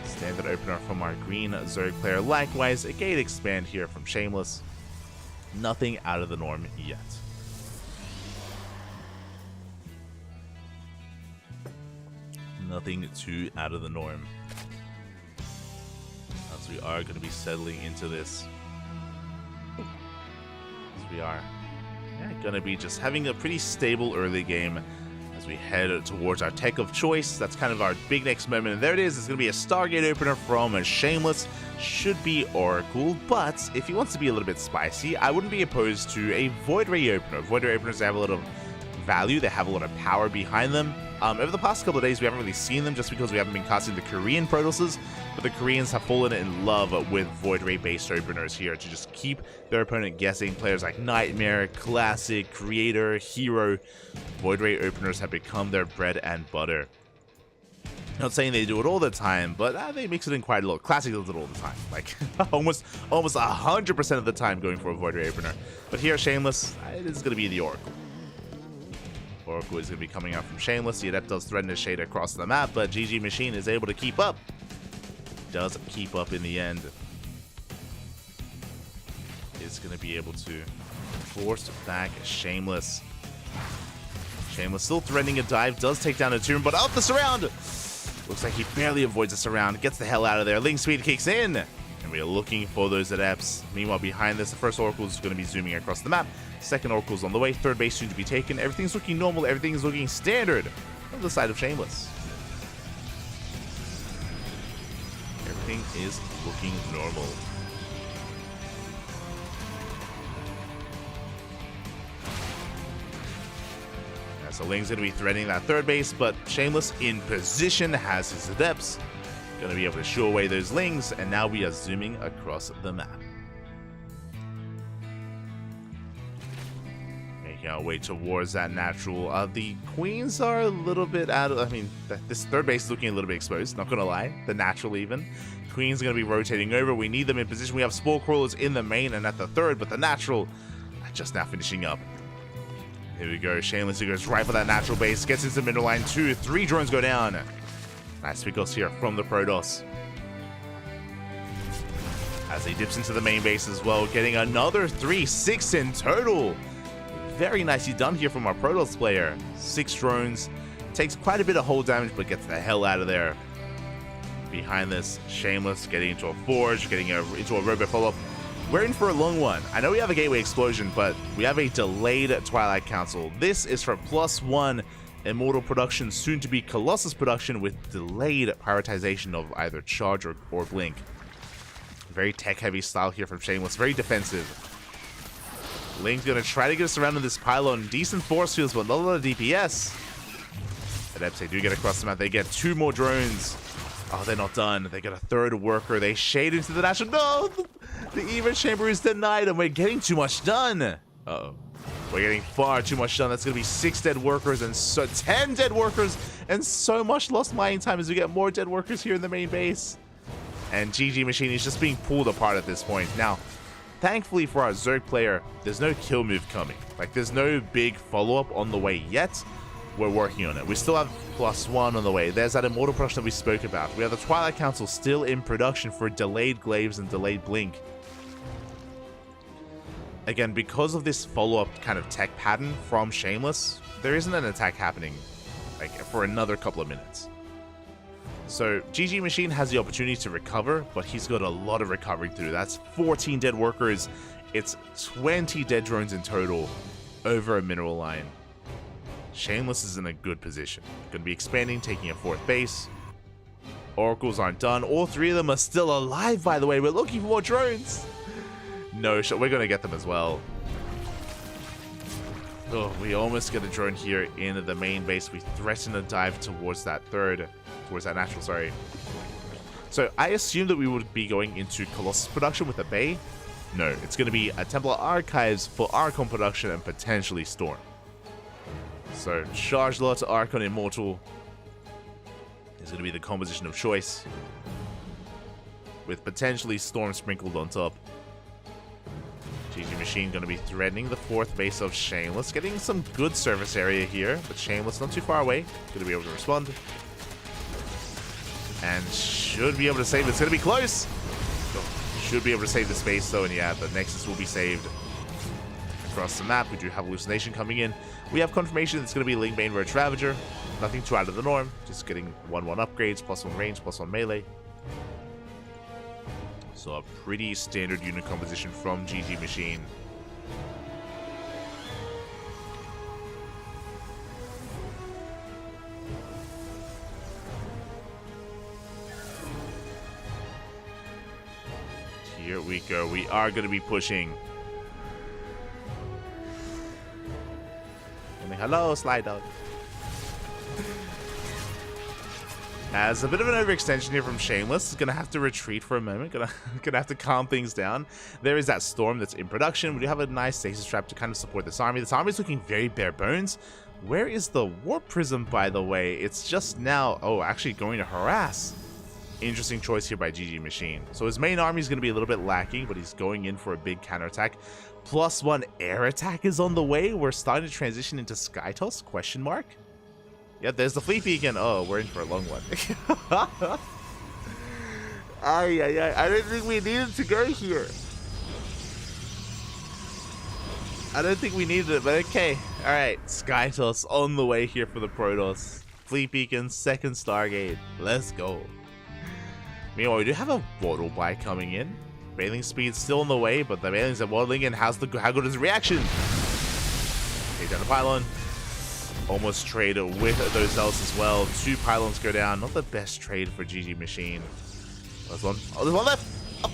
Standard opener from our Green Zerg player. Likewise, a Gate Expand here from Shameless. Nothing out of the norm yet. Nothing too out of the norm. As we are going to be settling into this. As we are going to be just having a pretty stable early game as we head towards our tech of choice. That's kind of our big next moment, and there it is. It's going to be a Stargate opener from a Shameless. Should be Oracle, but if he wants to be a little bit spicy, I wouldn't be opposed to a Void Ray opener. Void Ray openers have a lot of value, they have a lot of power behind them. Over the past couple of days, we haven't really seen them just because we haven't been casting the Korean Protosses, but the Koreans have fallen in love with Void Ray based openers here to just keep their opponent guessing. Players like Nightmare, Classic, Creator, Hero, Void Ray openers have become their bread and butter. Not saying they do it all the time, but they mix it in quite a lot. Classic does it all the time, like almost 100% of the time going for a Void Ray opener. But here, Shameless, it is going to be the Oracle. Oracle is going to be coming out from Shameless. The Adept does threaten his shade across the map, but GG Machine is able to keep up. Does keep up in the end. Is going to be able to force back Shameless. Shameless still threatening a dive, does take down a tomb, but out the surround! Looks like he barely avoids the surround, gets the hell out of there. Link speed kicks in, and we are looking for those Adepts. Meanwhile, behind this, the first Oracle is going to be zooming across the map. Second Oracle's on the way, third base soon to be taken. Everything's looking normal, everything's looking standard on the side of Shameless. Everything is looking normal. So Ling's going to be threatening that third base, but Shameless in position has his Adepts. Going to be able to shoo away those Lings, and now we are zooming across the map. Making our way towards that natural. The Queens are a little bit out of... I mean, this third base is looking a little bit exposed, not going to lie. The natural even. Queens are going to be rotating over. We need them in position. We have Spore Crawlers in the main and at the third, but the natural just now finishing up. Here we go. Shameless goes right for that natural base. Gets into middle line. 2, 3 drones go down. Nice pickups here from the Protoss. As he dips into the main base as well. Getting another 3, 6 in total. Very nicely done here from our Protoss player. 6 drones. Takes quite a bit of hull damage, but gets the hell out of there. Behind this, Shameless getting into a forge. Getting into a robot follow-up. We're in for a long one. I know we have a Gateway Explosion, but we have a delayed Twilight Council. This is for +1 Immortal production, soon to be Colossus production, with delayed prioritization of either charge or blink. Very tech-heavy style here from Shameless, very defensive. Link's gonna try to get us around in this pylon. Decent force fields, but not a lot of DPS. Adepts, they do get across the map. They get 2 more drones. Oh, they're not done. They get a 3rd worker. They shade into the national. No! The Evo chamber is denied, and we're getting too much done. Uh-oh. We're getting far too much done. That's going to be 6 dead workers and 10 dead workers and so much lost mining time as we get more dead workers here in the main base. And GG Machine is just being pulled apart at this point. Now, thankfully for our Zerg player, there's no kill move coming. Like, there's no big follow-up on the way yet. We're working on it. We still have +1 on the way. There's that Immortal production that we spoke about. We have the Twilight Council still in production for delayed glaives and delayed blink. Again, because of this follow-up kind of tech pattern from Shameless, there isn't an attack happening like for another couple of minutes. So GG Machine has the opportunity to recover, but he's got a lot of recovering to do. That's 14 dead workers. It's 20 dead drones in total over a mineral line. Shameless is in a good position. Going to be expanding, taking a 4th base. Oracles aren't done. All 3 of them are still alive, by the way. We're looking for more drones. No shot. We're going to get them as well. Oh, we almost get a drone here in the main base. We threaten a dive towards that natural, sorry. So I assumed that we would be going into Colossus production with a Bay. No, it's going to be a Templar Archives for Archon production and potentially Storm. So Charge Lot to Archon Immortal is going to be the composition of choice, with potentially Storm sprinkled on top. GG Machine going to be threatening the 4th base of Shameless, getting some good surface area here, but Shameless not too far away, going to be able to respond. And should be able to save it. It's going to be close. Should be able to save the space though, and yeah, the Nexus will be saved. Across the map, we do have Hallucination coming in. We have confirmation it's going to be Ling Bane Roach Ravager. Nothing too out of the norm, just getting 1/1 upgrades, +1 range, +1 melee. So a pretty standard unit composition from GG Machine. Here we go. We are going to be pushing. Hello, Sly Dog. As a bit of an overextension here from Shameless, is going to have to retreat for a moment. Gonna have to calm things down. There is that Storm that's in production. We do have a nice stasis trap to kind of support this army. This army is looking very bare bones. Where is the Warp Prism, by the way? It's just now, oh, actually going to harass. Interesting choice here by GG Machine. So his main army is going to be a little bit lacking, but he's going in for a big counterattack. +1 air attack is on the way. We're starting to transition into Sky Toss, question mark. Yeah, there's the Fleet Beacon. Oh, we're in for a long one. I don't think we needed to go here. I don't think we needed it, but okay. Alright, Sky Toss on the way here for the Protoss. Fleet Beacon, 2nd Stargate. Let's go. Meanwhile, we do have a Waddle Buy coming in. Bailing speed still on the way, but the Bailings are waddling in. How good is the reaction? Take down the pylon. Almost trade with those Zealots as well. 2 pylons go down. Not the best trade for GG Machine. There's one. Oh, there's one left. Oh,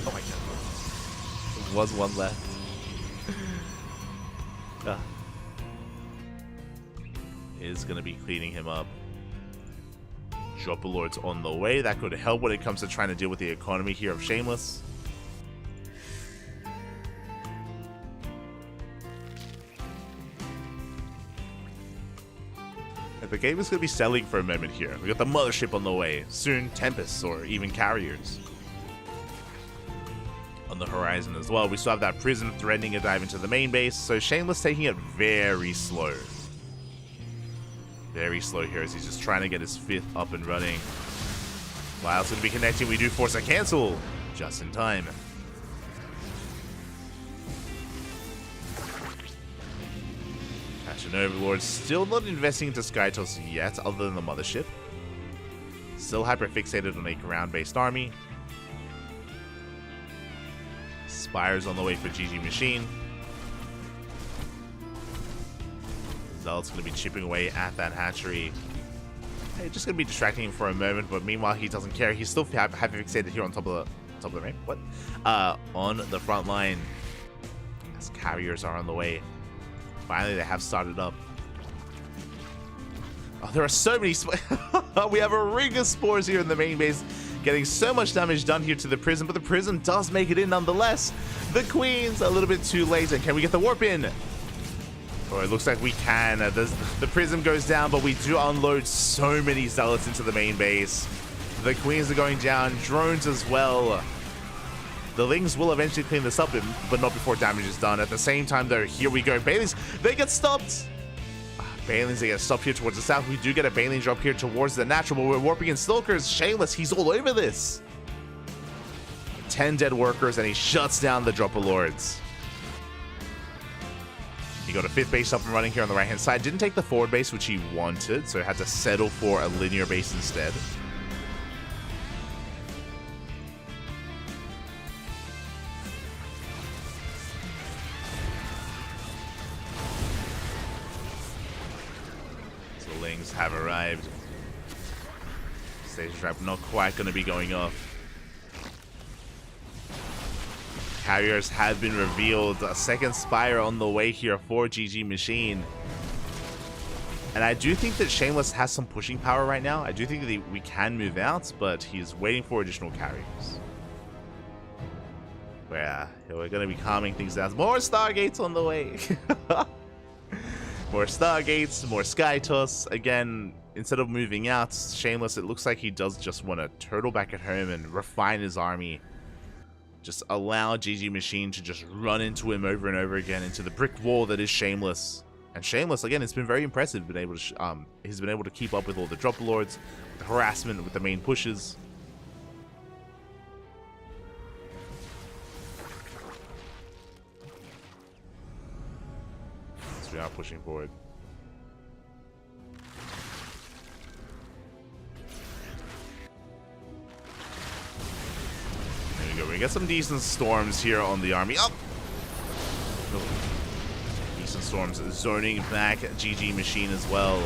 oh my god. There was one left. Is going to be cleaning him up. Dropper Lords on the way. That could help when it comes to trying to deal with the economy here of Shameless. And the game is going to be selling for a moment here. We got the Mothership on the way. Soon, Tempests or even Carriers on the horizon as well. We still have that Prison threatening a dive into the main base. So Shameless taking it very slow. Very slow here as he's just trying to get his 5th up and running. Lyle's going to be connecting. We do force a cancel just in time. Ashen Overlord still not investing into Skytoss yet, other than the Mothership. Still hyper-fixated on a ground-based army. Spires on the way for GG Machine. Zealot's going to be chipping away at that hatchery. Hey, just going to be distracting him for a moment, but meanwhile he doesn't care. He's still happy fixated here on top of the ramp. What? On the front line. As carriers are on the way. Finally, they have started up. Oh, there are so many. We have a ring of spores here in the main base, getting so much damage done here to the prism, but the prism does make it in nonetheless. The queens a little bit too late, and can we get the warp in? Oh, it looks like we can. The prism goes down, but we do unload so many zealots into the main base. The queens are going down, drones as well. The Lings will eventually clean this up, but not before damage is done. At the same time, though, here we go. Banelings, they get stopped. Banelings, they get stopped here towards the south. We do get a Baneling drop here towards the natural, but we're warping in Stalkers. Shameless, he's all over this. 10 dead workers, and he shuts down the Dropper Lords. He got a 5th base up and running here on the right-hand side. Didn't take the forward base, which he wanted, so had to settle for a linear base instead. So the Lings have arrived. Stage trap not quite going to be going off. Carriers have been revealed. A second Spire on the way here for GG Machine. And I do think that Shameless has some pushing power right now. I do think that we can move out, but he's waiting for additional carriers. Yeah, we're going to be calming things down. More Stargates on the way. More Stargates, more Sky Toss. Again, instead of moving out, Shameless, it looks like he does just want to turtle back at home and refine his army. Just allow GG Machine to just run into him over and over again, into the brick wall that is Shameless. And Shameless, again, it's been very impressive. He's been able to keep up with all the Dropper Lords, with the harassment, with the main pushes. So we are pushing forward. We get some decent storms here on the army. Oh! Decent storms zoning back GG Machine as well.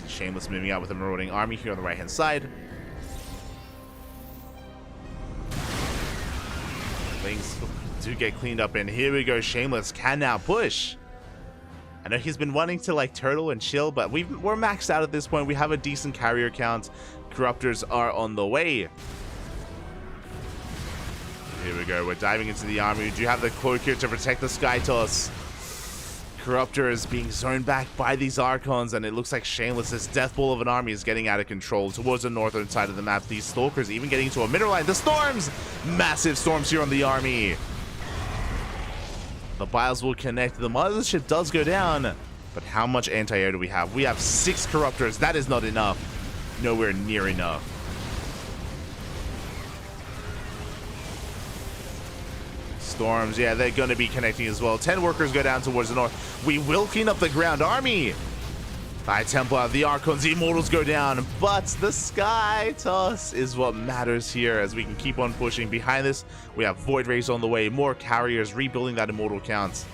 Shameless moving out with a marauding army here on the right hand side. Things do get cleaned up, and here we go. Shameless can now push. I know he's been wanting to like turtle and chill, but we're maxed out at this point. We have a decent carrier count. Corruptors are on the way. Here we go. We're diving into the army. We do have the cloak here to protect the Sky Toss. Corruptors being zoned back by these Archons, and it looks like Shameless's death ball of an army is getting out of control towards the northern side of the map. These Stalkers even getting into a mineral line. The storms! Massive storms here on the army. The Biles will connect. The mothership does go down, but how much anti-air do we have? We have 6 Corruptors. That is not enough. Nowhere near enough. Storms, yeah, they're going to be connecting as well. 10 workers go down towards the north. We will clean up the ground army. By Templar, the Archons, the Immortals go down, but the Sky Toss is what matters here as we can keep on pushing. Behind this, we have Void Rays on the way, more carriers, rebuilding that Immortal count.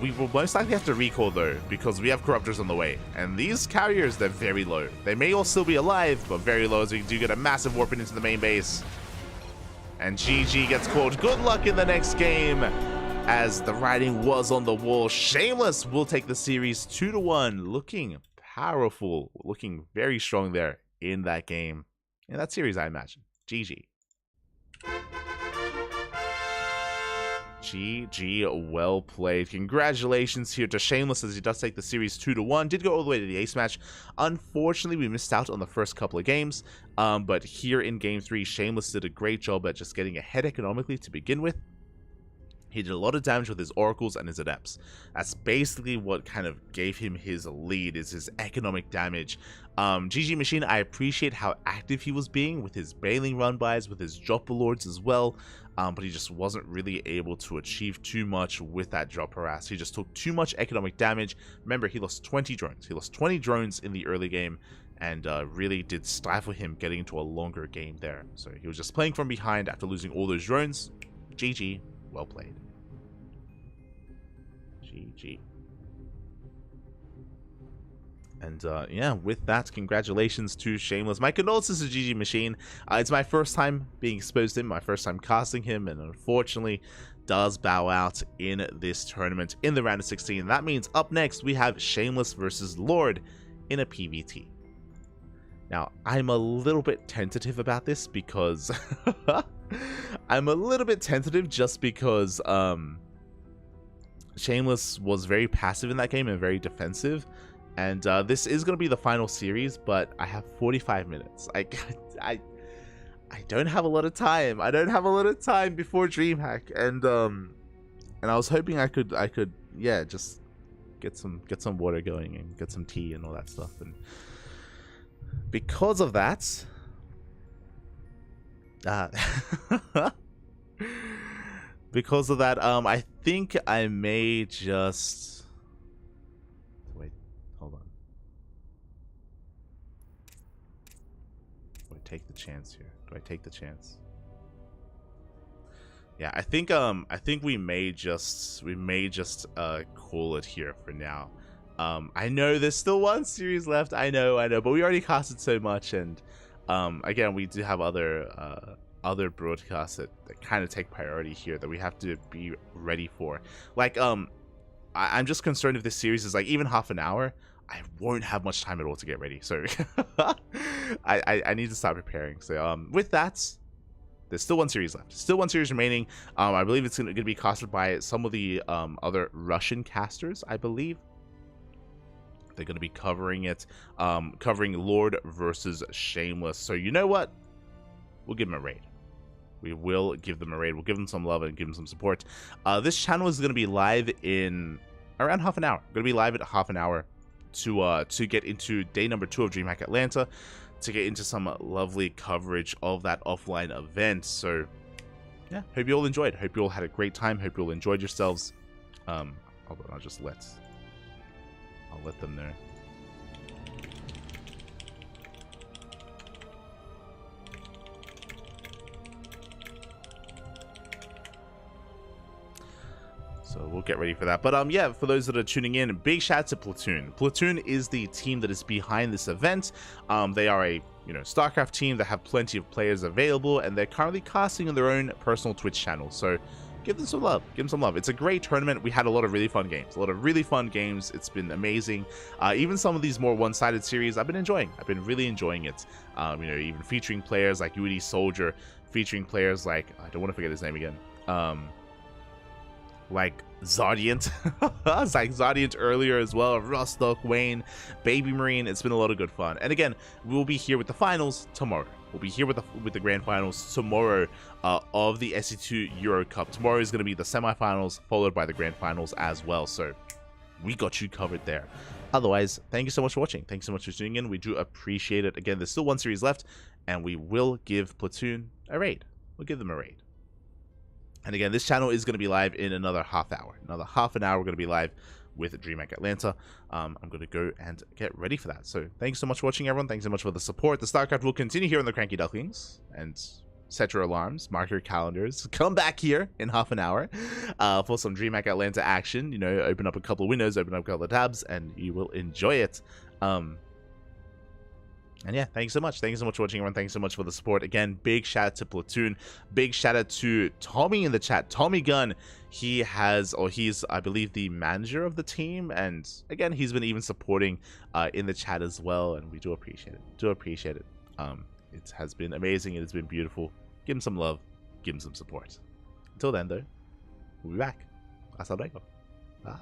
We will most likely have to recall though, because we have Corruptors on the way. And these carriers, they're very low. They may all still be alive, but very low, as we do get a massive warping into the main base. And GG gets called. Good luck in the next game, as the writing was on the wall. Shameless will take the series 2-1, looking powerful, looking very strong there in that game. In that series, I imagine. GG. GG, well played. Congratulations here to Shameless as he does take the series 2-1. Did go all the way to the ace match. Unfortunately, we missed out on the first couple of games. But here in game 3, Shameless did a great job at just getting ahead economically to begin with. He did a lot of damage with his Oracles and his Adepts. That's basically what kind of gave him his lead, is his economic damage. GG Machine, I appreciate how active he was being with his Baneling run-bys, with his Dropper Lords as well. But he just wasn't really able to achieve too much with that drop harass. He just took too much economic damage. Remember, he lost 20 drones. He lost 20 drones in the early game, and really did stifle him getting into a longer game there. So he was just playing from behind after losing all those drones. GG, well played. GG. And yeah, with that, congratulations to Shameless. My condolences to GG Machine. It's my first time being exposed to him, my first time casting him, and unfortunately does bow out in this tournament in the round of 16. That means up next we have Shameless versus Lord in a PvT. Now, I'm a little bit tentative about this because I'm a little bit tentative just because Shameless was very passive in that game and very defensive. And this is going to be the final series, but I have 45 minutes. I don't have a lot of time. I don't have a lot of time before DreamHack, and I was hoping I could yeah, just get some water going and get some tea and all that stuff. And because of that, I think I may just wait. Hold on. Do I take the chance here? Do I take the chance? Yeah, I think we may just call it here for now. I know there's still one series left. I know, but we already casted so much, and again, we do have other broadcasts that kind of take priority here that we have to be ready for. Like, I'm just concerned if this series is like even half an hour, I won't have much time at all to get ready. So I need to start preparing. So with that, there's still one series left. Still one series remaining. I believe it's going to be casted by some of the other Russian casters, I believe. They're going to be covering it, covering Lord versus Shameless. So you know what? We'll give them a raid. We will give them a raid. We'll give them some love and give them some support. This channel is going to be live in around half an hour. Going to be live at half an hour to get into day number 2 of DreamHack Atlanta, to get into some lovely coverage of that offline event. So yeah, hope you all enjoyed. Hope you all had a great time. Hope you all enjoyed yourselves. Hold on, I'll let them know. So we'll get ready for that. But yeah, for those that are tuning in, big shout out to Platoon. Platoon is the team that is behind this event. They are a StarCraft team that have plenty of players available, and they're currently casting on their own personal Twitch channel. So give them some love. Give them some love. It's a great tournament. We had a lot of really fun games. It's been amazing. Even some of these more one-sided series, I've been enjoying. I've been really enjoying it. Even featuring players like UD Soldier, featuring players like, I don't want to forget his name again. Like Zodiant. It's like Zodiant earlier as well. Rostock, Wayne, Baby Marine. It's been a lot of good fun. And again, we'll be here with the finals tomorrow. We'll be here with the grand finals tomorrow of the SC2 Euro Cup. Tomorrow is going to be the semifinals, followed by the grand finals as well. So we got you covered there. Otherwise, thank you so much for watching. Thanks so much for tuning in. We do appreciate it. Again, there's still one series left, and we will give Platoon a raid. We'll give them a raid. And again, this channel is going to be live in another half hour. Another half an hour, we're going to be live with DreamHack Atlanta. I'm going to go and get ready for that. So thanks so much for watching, everyone. Thanks so much for the support. The StarCraft will continue here on the CranKy Ducklings. And set your alarms, mark your calendars. Come back here in half an hour for some DreamHack Atlanta action. Open up a couple of windows, open up a couple of tabs, and you will enjoy it. And yeah, thanks so much. Thank you so much for watching, everyone. Thanks so much for the support. Again, big shout out to Platoon. Big shout out to Tommy in the chat. Tommy Gunn. He's, I believe, the manager of the team. And again, he's been even supporting in the chat as well. And we do appreciate it. It has been amazing. It has been beautiful. Give him some love. Give him some support. Until then, though, we'll be back. Hasta luego. Bye.